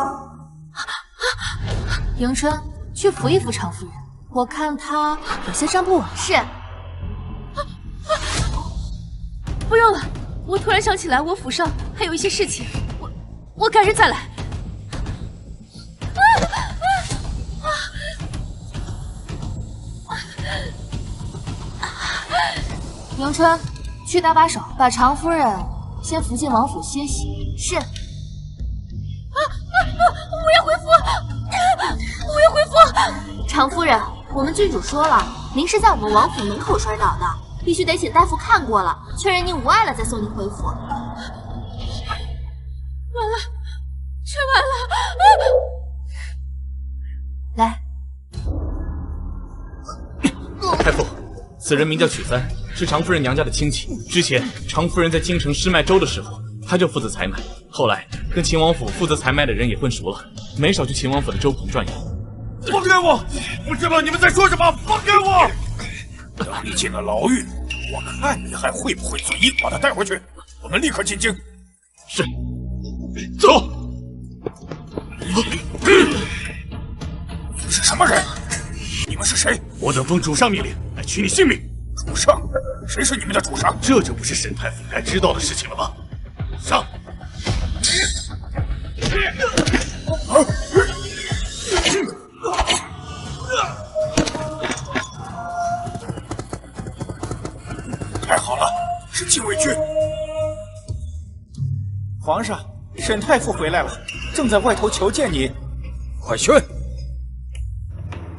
迎春，去扶一扶常夫人，我看她有些站不稳。是。不用了，我突然想起来，我府上还有一些事情，我改日再来。迎春，去搭把手，把常夫人先扶进王府歇息。是。我要回府。常夫人，我们郡主说了，您是在我们王府门口摔倒的，必须得请大夫看过了，确认您无碍了再送您回府。完了，全完了！来，太傅，此人名叫曲三，是常夫人娘家的亲戚。之前常夫人在京城施卖粥的时候，他就负责采买，后来跟秦王府负责采买的人也混熟了，没少去秦王府的粥棚转悠。放开我！不知道你们在说什么！放开我！等你进了牢狱，我看你还会不会嘴硬！把他带回去，我们立刻进京。是。走。是什么人？你们是谁？我等奉主上命令来取你性命。主上？谁是你们的主上？这就不是沈太傅该知道的事情了吗？上！太好了，是禁卫军。皇上，沈太傅回来了，正在外头求见您。快宣！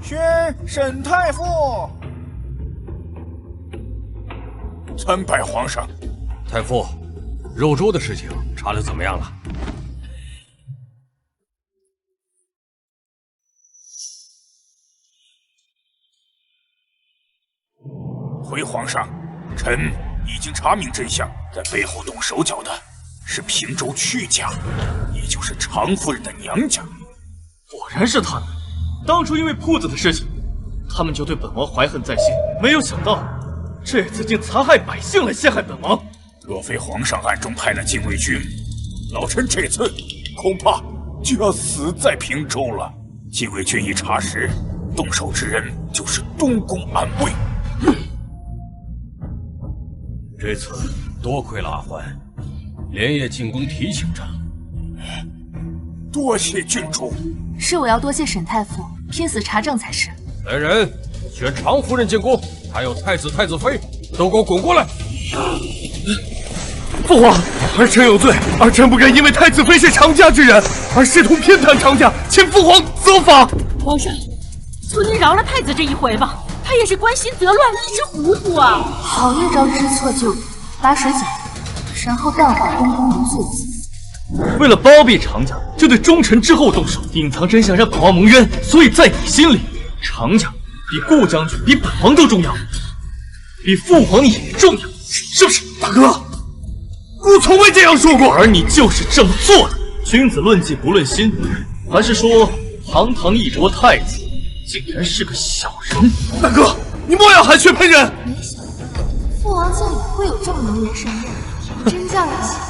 宣沈太傅。参拜皇上。太傅，肉粥的事情查得怎么样了？回皇上，臣已经查明真相，在背后动手脚的是平州屈家，也就是常夫人的娘家。果然是他们！当初因为铺子的事情，他们就对本王怀恨在心，没有想到这次竟残害百姓来陷害本王。若非皇上暗中派了禁卫军，老臣这次恐怕就要死在平州了。禁卫军一查实，动手之人就是东宫安卫。这次多亏了阿欢，连夜进宫提醒着。多谢郡主。是我要多谢沈太傅，拼死查证才是。来人，选常夫人进宫，还有太子、太子妃，都给我滚过来！父皇，儿臣有罪，儿臣不该因为太子妃是常家之人而试图偏袒常家，请父皇责罚。皇上，求您饶了太子这一回吧，他也是关心则乱，一时糊涂啊。好一招知错就改，把水搅浑，然后淡化东宫的罪责。为了包庇常家，就对忠臣之后动手，隐藏真相让本王蒙冤。所以在你心里，常家比顾将军、比本王都重要，比父皇也重要，是不是？大哥，孤从未这样说过。而你就是这么做的。君子论迹不论心，还是说堂堂一国太子，竟然是个小人？大哥，你莫要含血喷人！没想到父王竟也会有这么能人善任，真叫人钦佩。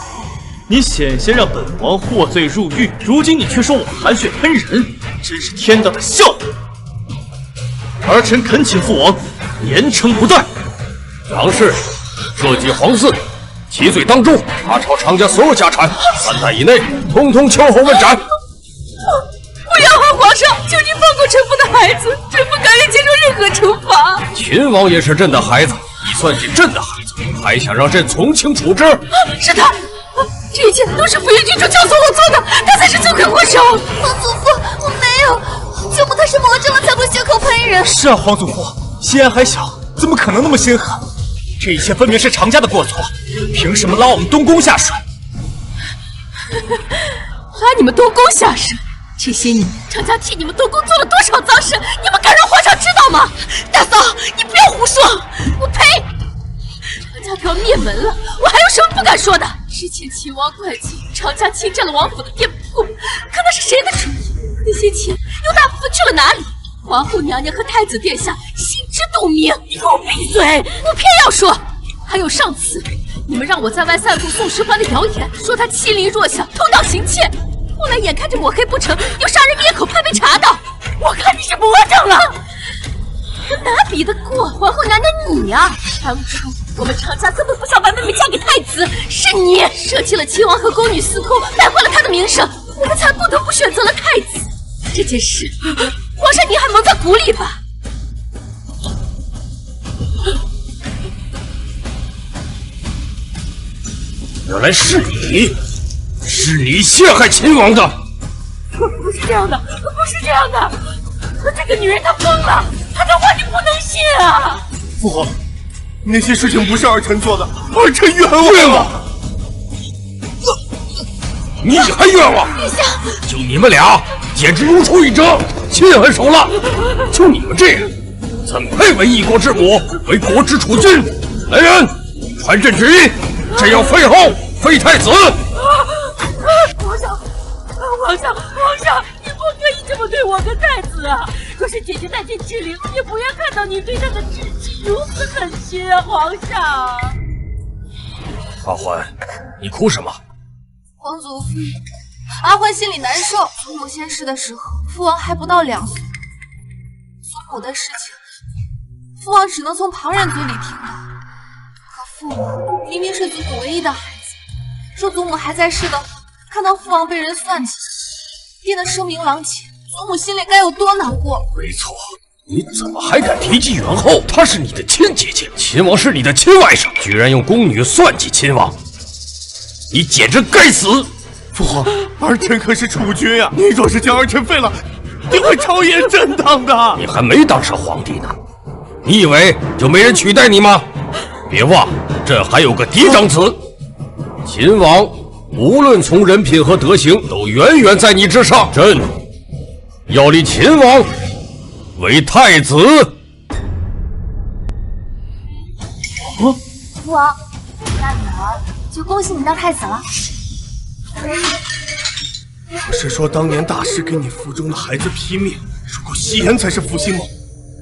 你险些让本王获罪入狱，如今你却说我含血喷人，真是天大的笑话！儿臣恳请父王严惩不贷。杨氏设计皇嗣，其罪当诛，查抄常家所有家产，3代以内通通秋后问斩。不要啊，皇上，求您放过臣妇的孩子，臣不甘愿接受任何惩罚。秦王也是朕的孩子，你算计朕的孩子，还想让朕从轻处置？是他，这一切都是府尹郡主教唆我做的，他才是罪魁祸首。皇祖父，我没有，舅母她是魔怔了才会血口喷人。是啊，皇祖父，西安还小，怎么可能那么心狠？这一切分明是常家的过错，凭什么拉我们东宫下水？拉你们东宫下水？这些年常家替你们东宫做了多少脏事，你们敢让皇上知道吗？大嫂，你不要胡说！我呸！常家都要灭门了，我还有什么不敢说的？之前秦王怪罪常家侵占了王府的店铺，可那是谁的主意？那些钱又大部分去了哪里？皇后娘娘和太子殿下心知肚明。你给我闭嘴！我偏要说。还有上次你们让我在外散布宋时环的谣言，说他欺凌弱小，偷盗行窃，后来眼看着抹黑不成，又杀人灭口，怕被查到，我看你是魔怔了。我哪比得过皇后娘娘你啊？当初我们常家根本不想把妹妹嫁给太子，是你舍弃了秦王和宫女私通，败坏了他的名声，我们才不得不选择了太子。这件事，皇上您还蒙在鼓里吧？原来是你，是你陷害秦王的！不是这样的，不是这样的！这个女人她疯了，她的话你不能信啊！父皇，那些事情不是儿臣做的，儿臣冤枉。你还冤枉？陛下，就你们俩，简直如出一辙，心狠手辣。就你们这样，怎配为一国之母，为国之储君？来人，传朕旨意，朕要废后，废太子。皇上，你不可以这么对我跟太子啊！若是姐姐带进赤陵，也不愿看到你对她的至亲如此狠心啊！皇上，阿欢，你哭什么？皇祖父，阿欢心里难受。祖母仙逝的时候，父王还不到2岁，祖母的事情，父王只能从旁人嘴里听到。可父母明明是祖母唯一的孩子，说祖母还在世的话，看到父王被人算计，变得声名狼藉，祖母心里该有多难过？没错，你怎么还敢提及元后？她是你的亲姐姐，秦王是你的亲外甥，居然用宫女算计亲王，你简直该死！父皇，儿臣可是储君呀！你若是将儿臣废了，定会朝野震荡的。你还没当上皇帝呢，你以为就没人取代你吗？别忘，朕还有个嫡长子，秦王。无论从人品和德行，都远远在你之上。朕要立秦王为太子。父王，大女儿就恭喜你当太子了。不是说当年大师给你腹中的孩子批命，如果夕颜才是福星吗？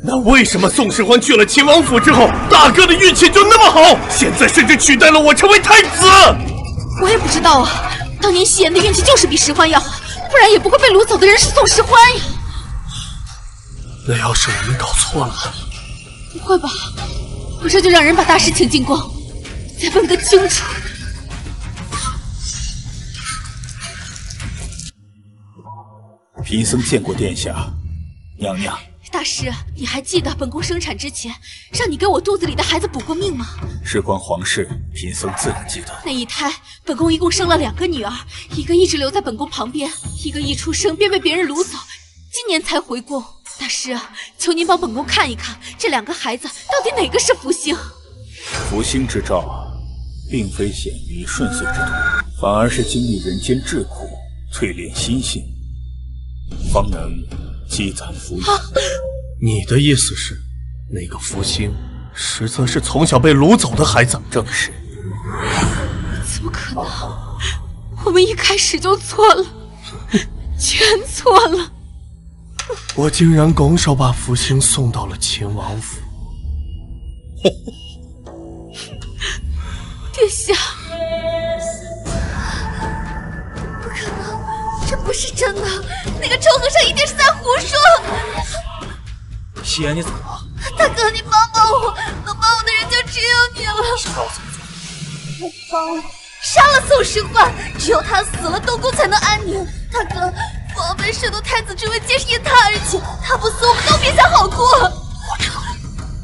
那为什么宋世欢去了秦王府之后，大哥的运气就那么好，现在甚至取代了我成为太子？我也不知道啊，当年夕颜的运气就是比石欢要好，不然也不会被掳走的人是宋石欢呀。那要是我们搞错了？不会吧，我这就让人把大师请进宫，再问个清楚。贫僧见过殿下，娘娘。大师，你还记得本宫生产之前让你给我肚子里的孩子补过命吗？事关皇室，贫僧自然记得。那一胎，本宫一共生了2个女儿，一个一直留在本宫旁边，一个一出生便被别人掳走，今年才回宫。大师，求您帮本宫看一看，这2个孩子到底哪个是福星？福星之兆，并非显于顺遂之途，反而是经历人间至苦，淬炼心性，方能积攒福荫。你的意思是，那个福星实则是从小被掳走的孩子？正是。怎么可能？我们一开始就错了，全错了。我竟然拱手把福星送到了秦王府。殿下，不可能，这不是真的，那个臭和尚一定是在胡说。夕颜，你怎么了？大哥，你帮帮我，能帮我的人就只有你了。知道我怎么做？我帮我杀了宋时焕，只有他死了，东宫才能安宁。大哥，父王被摄入太子之位，皆是因他而起，他不死，我们都别想好过。我知道，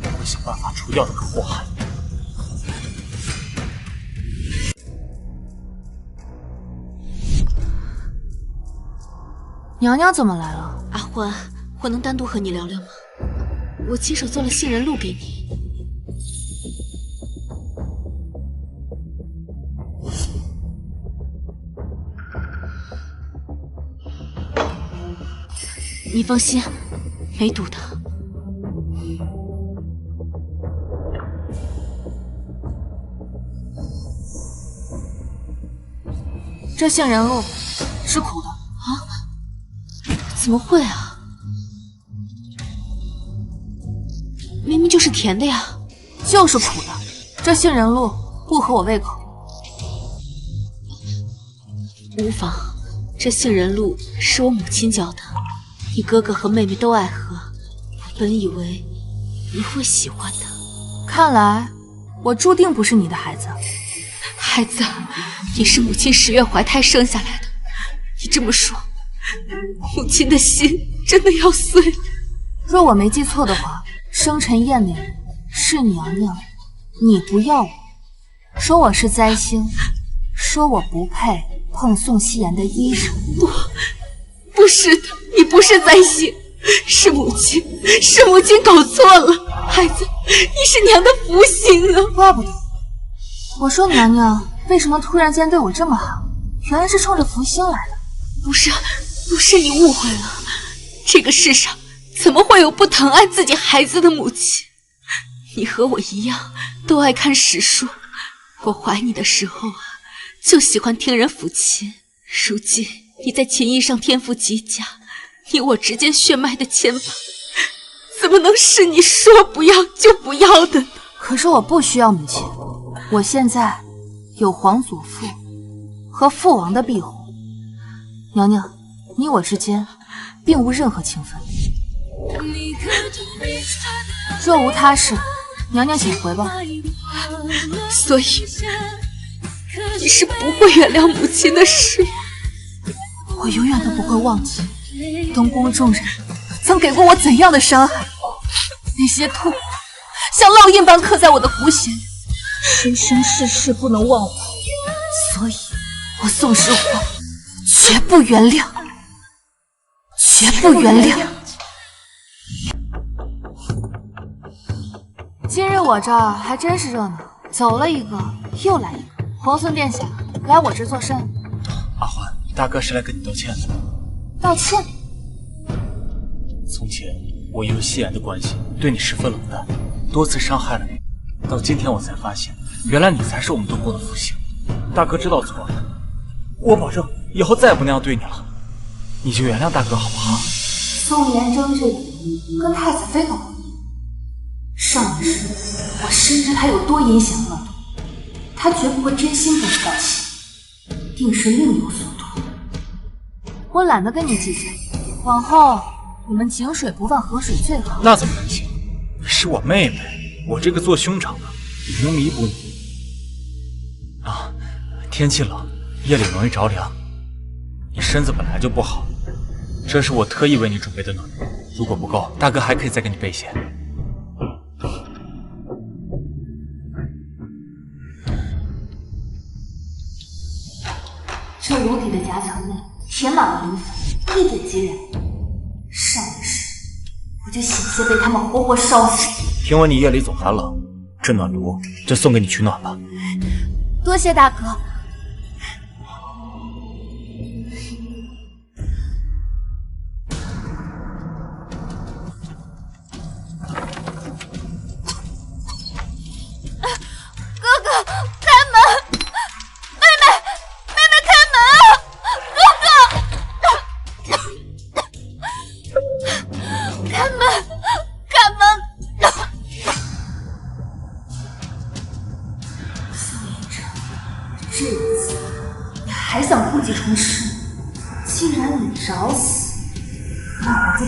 我会想办法除掉那个祸害。娘娘怎么来了？阿欢，我能单独和你聊聊吗？我亲手做了杏仁露给你。你放心，没毒的。这杏仁露是苦的啊？怎么会啊？明明就是甜的呀。就是苦的。这杏仁露不合我胃口。无妨，这杏仁露是我母亲教的，你哥哥和妹妹都爱喝，我本以为你会喜欢的。看来我注定不是你的孩子。孩子，你是母亲10月怀胎生下来的，你这么说，母亲的心真的要碎了。若我没记错的话，生辰宴那日是娘娘你不要我，说我是灾星，说我不配碰宋希言的衣裳。不是的，你不是灾星，是母亲搞错了，孩子，你是娘的福星啊！怪不得，我说娘娘为什么突然间对我这么好，原来是冲着福星来的。不是你误会了，这个世上怎么会有不疼爱自己孩子的母亲？你和我一样，都爱看史书。我怀你的时候啊，就喜欢听人抚琴。如今你在琴艺上天赋极佳，你我之间血脉的牵绊，怎么能是你说不要就不要的呢？可是我不需要母亲，我现在有皇祖父和父王的庇护。娘娘，你我之间并无任何情分。若无他事，娘娘请回吧。所以你是不会原谅母亲的事。我永远都不会忘记东宫众人曾给过我怎样的伤害，那些痛像烙印般刻在我的骨血里，生生世世不能忘怀。所以我宋时欢绝不原谅，绝不原谅。今日我这儿还真是热闹，走了一个又来一个。皇孙殿下来我这做甚？阿欢，大哥是来跟你道歉的。道歉？从前我因为夕颜的关系对你十分冷淡，多次伤害了你。到今天我才发现，原来你才是我们东宫的福星。大哥知道错了，我保证以后再也不那样对你了。你就原谅大哥好不好？宋延征这个人跟太子妃搞不定，上一世我深知他有多阴险恶毒，他绝不会真心跟我道歉，定是另有所图。我懒得跟你计较，往后你们井水不犯河水最好。那怎么能行？是我妹妹，我这个做兄长的也能弥补你啊。天气冷，夜里容易着凉，你身子本来就不好，这是我特意为你准备的暖炉，如果不够，大哥还可以再给你备些。这炉底的夹层内填满了磷粉，一点即燃。上一世我就险些被他们活活烧死。听闻你夜里总寒冷，这暖炉就送给你取暖吧。多谢大哥。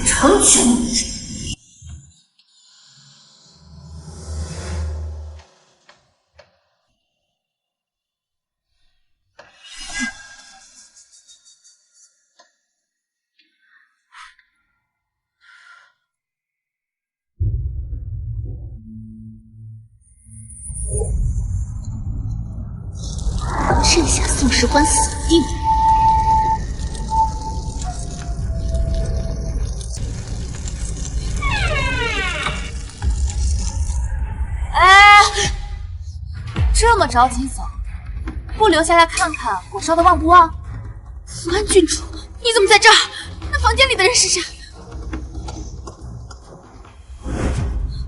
成全你！这下宋时欢死定了。这么着急走，不留下来看看火烧的旺不旺？福安郡主，你怎么在这儿？那房间里的人是谁？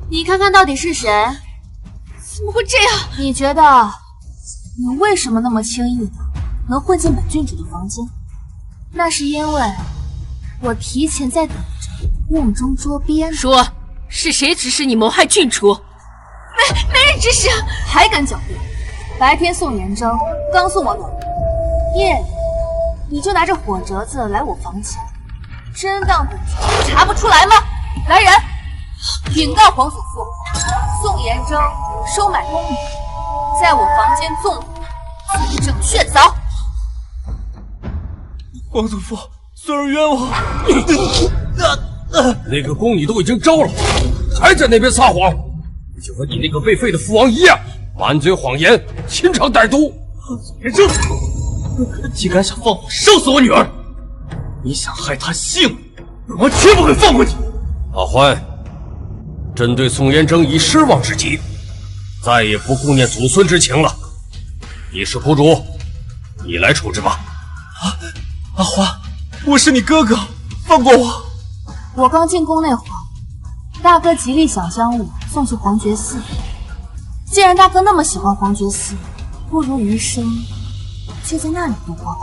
你看看到底是谁？怎么会这样？你觉得你为什么那么轻易的能混进本郡主的房间？那是因为我提前在等着瓮中捉鳖。说是谁指使你谋害郡主？没人指使，还敢狡辩！白天宋延征刚送我暖炉，夜里你就拿着火折子来我房间，真当本君查不出来吗？来人，禀告皇祖父，宋延征收买宫女，在我房间纵火，罪证确凿。皇祖父，孙儿冤枉。那个宫女都已经招了，还在那边撒谎。就和你那个被废的父王一样，满嘴谎言，心肠歹毒。延征，竟敢想放火烧死我女儿！你想害她性命，本王绝不会放过你。阿欢，朕对宋延征已失望至极，再也不顾念祖孙之情了。你是谷主，你来处置吧。阿欢，我是你哥哥，放过我。我刚进宫那会儿，大哥极力想将我送去皇觉寺。既然大哥那么喜欢皇觉寺，不如余生就在那里度过吧。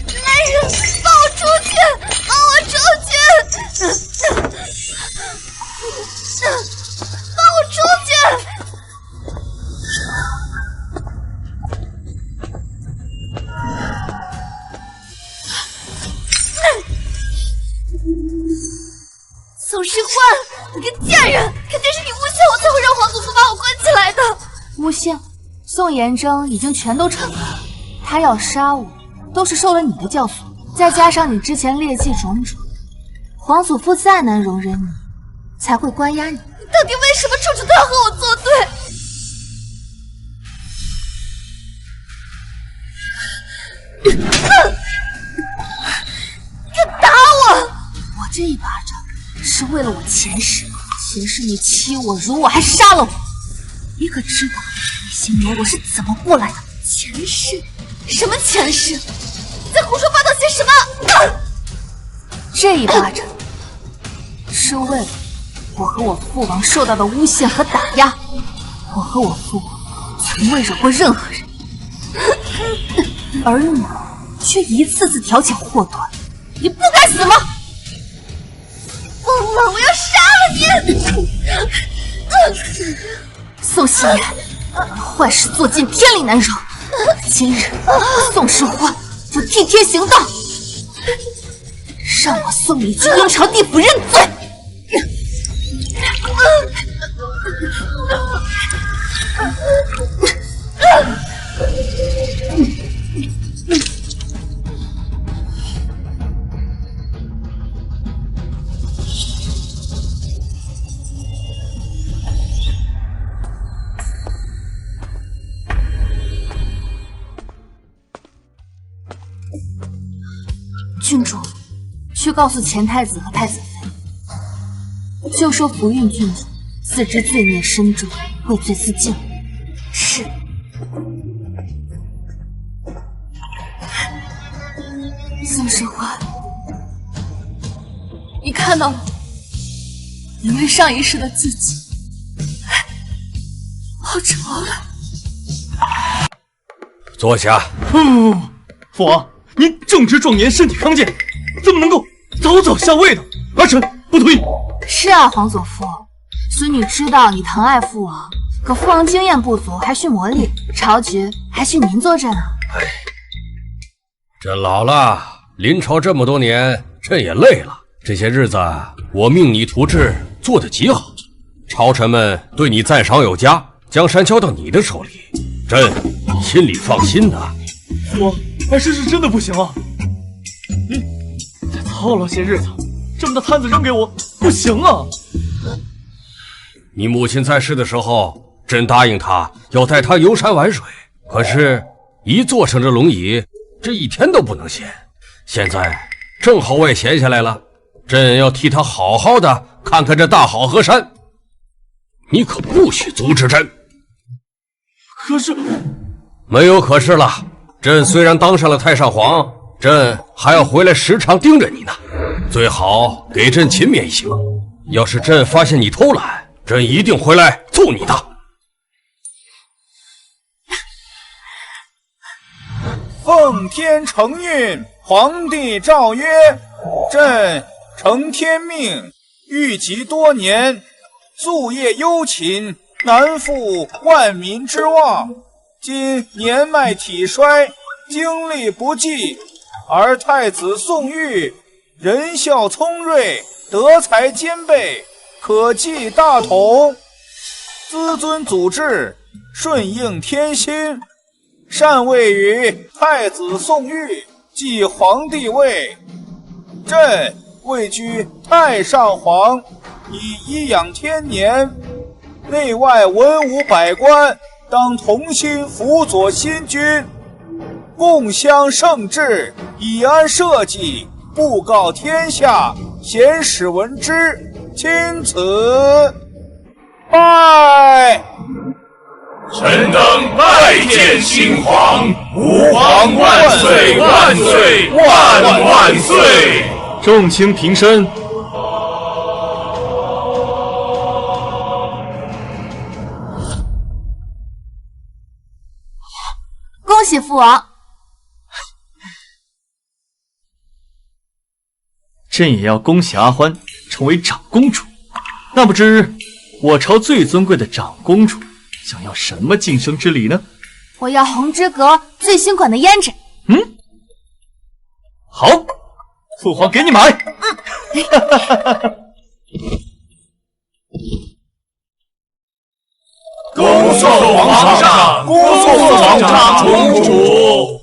来人，放我出去！放我出去！放我出去！宋诗欢，你个贱人，肯定是你诬陷我，才会让皇祖父把我关起来的。诬陷？宋延征已经全都承认了，他要杀我，都是受了你的教唆，再加上你之前劣迹种种，皇祖父再难容忍你，才会关押你。你到底为什么处处都要和我作对？你敢打我！我这一巴掌是为了我前世你欺我辱我，还杀了我。你可知道那些年我是怎么过来的？前世？什么前世？你在胡说八道些什么？这一巴掌是为了我和我父王受到的诬陷和打压。我和我父王从未惹过任何人，而你却一次次挑起祸端。你不该死吗？疯了！我要杀了你！宋希言，你坏事做尽，天理难容。今日宋时欢就替天行道，让我送你去阴曹地府认罪。郡主，去告诉前太子和太子妃，就说福运郡主自知罪孽深重，畏罪自尽。是。宋时欢，你看到了，因为上一世的自己报仇了。坐下。不，父王，您正值壮年，身体康健，怎么能够早早下位呢？儿臣不同意。是啊，皇祖父，孙女知道你疼爱父王，可父王经验不足，还需磨砺，朝局还需您坐镇啊。哎，朕老了，临朝这么多年，朕也累了。这些日子我命你图治做得极好，朝臣们对你赞赏有加，江山交到你的手里，朕心里放心呐。父王，儿臣是真的不行啊！再操劳些日子，这么大摊子扔给我，不行啊！你母亲在世的时候，朕答应她要带她游山玩水，可是，一坐上这龙椅，这一天都不能闲。现在正好我也闲下来了，朕要替她好好的看看这大好河山。你可不许阻止朕。可是，没有可是了。朕虽然当上了太上皇，朕还要回来时常盯着你呢，最好给朕勤勉一些。要是朕发现你偷懒，朕一定回来揍你的。奉天承运，皇帝诏曰：朕承天命，寓疾多年，夙夜忧勤，难负万民之望。今年迈体衰，精力不济，而太子宋玉仁孝聪睿，德才兼备，可继大统，资遵祖制，顺应天心，禅位于太子宋玉继皇帝位。朕位居太上皇，以颐养天年，内外文武百官当同心辅佐新君，共襄盛治，以安社稷，布告天下，贤使闻之，钦此。拜。臣等拜见新皇，吾皇万岁万岁万万岁！众卿平身。恭喜父王！朕也要恭喜阿欢成为长公主。那不知我朝最尊贵的长公主想要什么晋升之礼呢？我要红之阁最新款的胭脂。好，父皇给你买。恭送皇上，恭送皇上公主。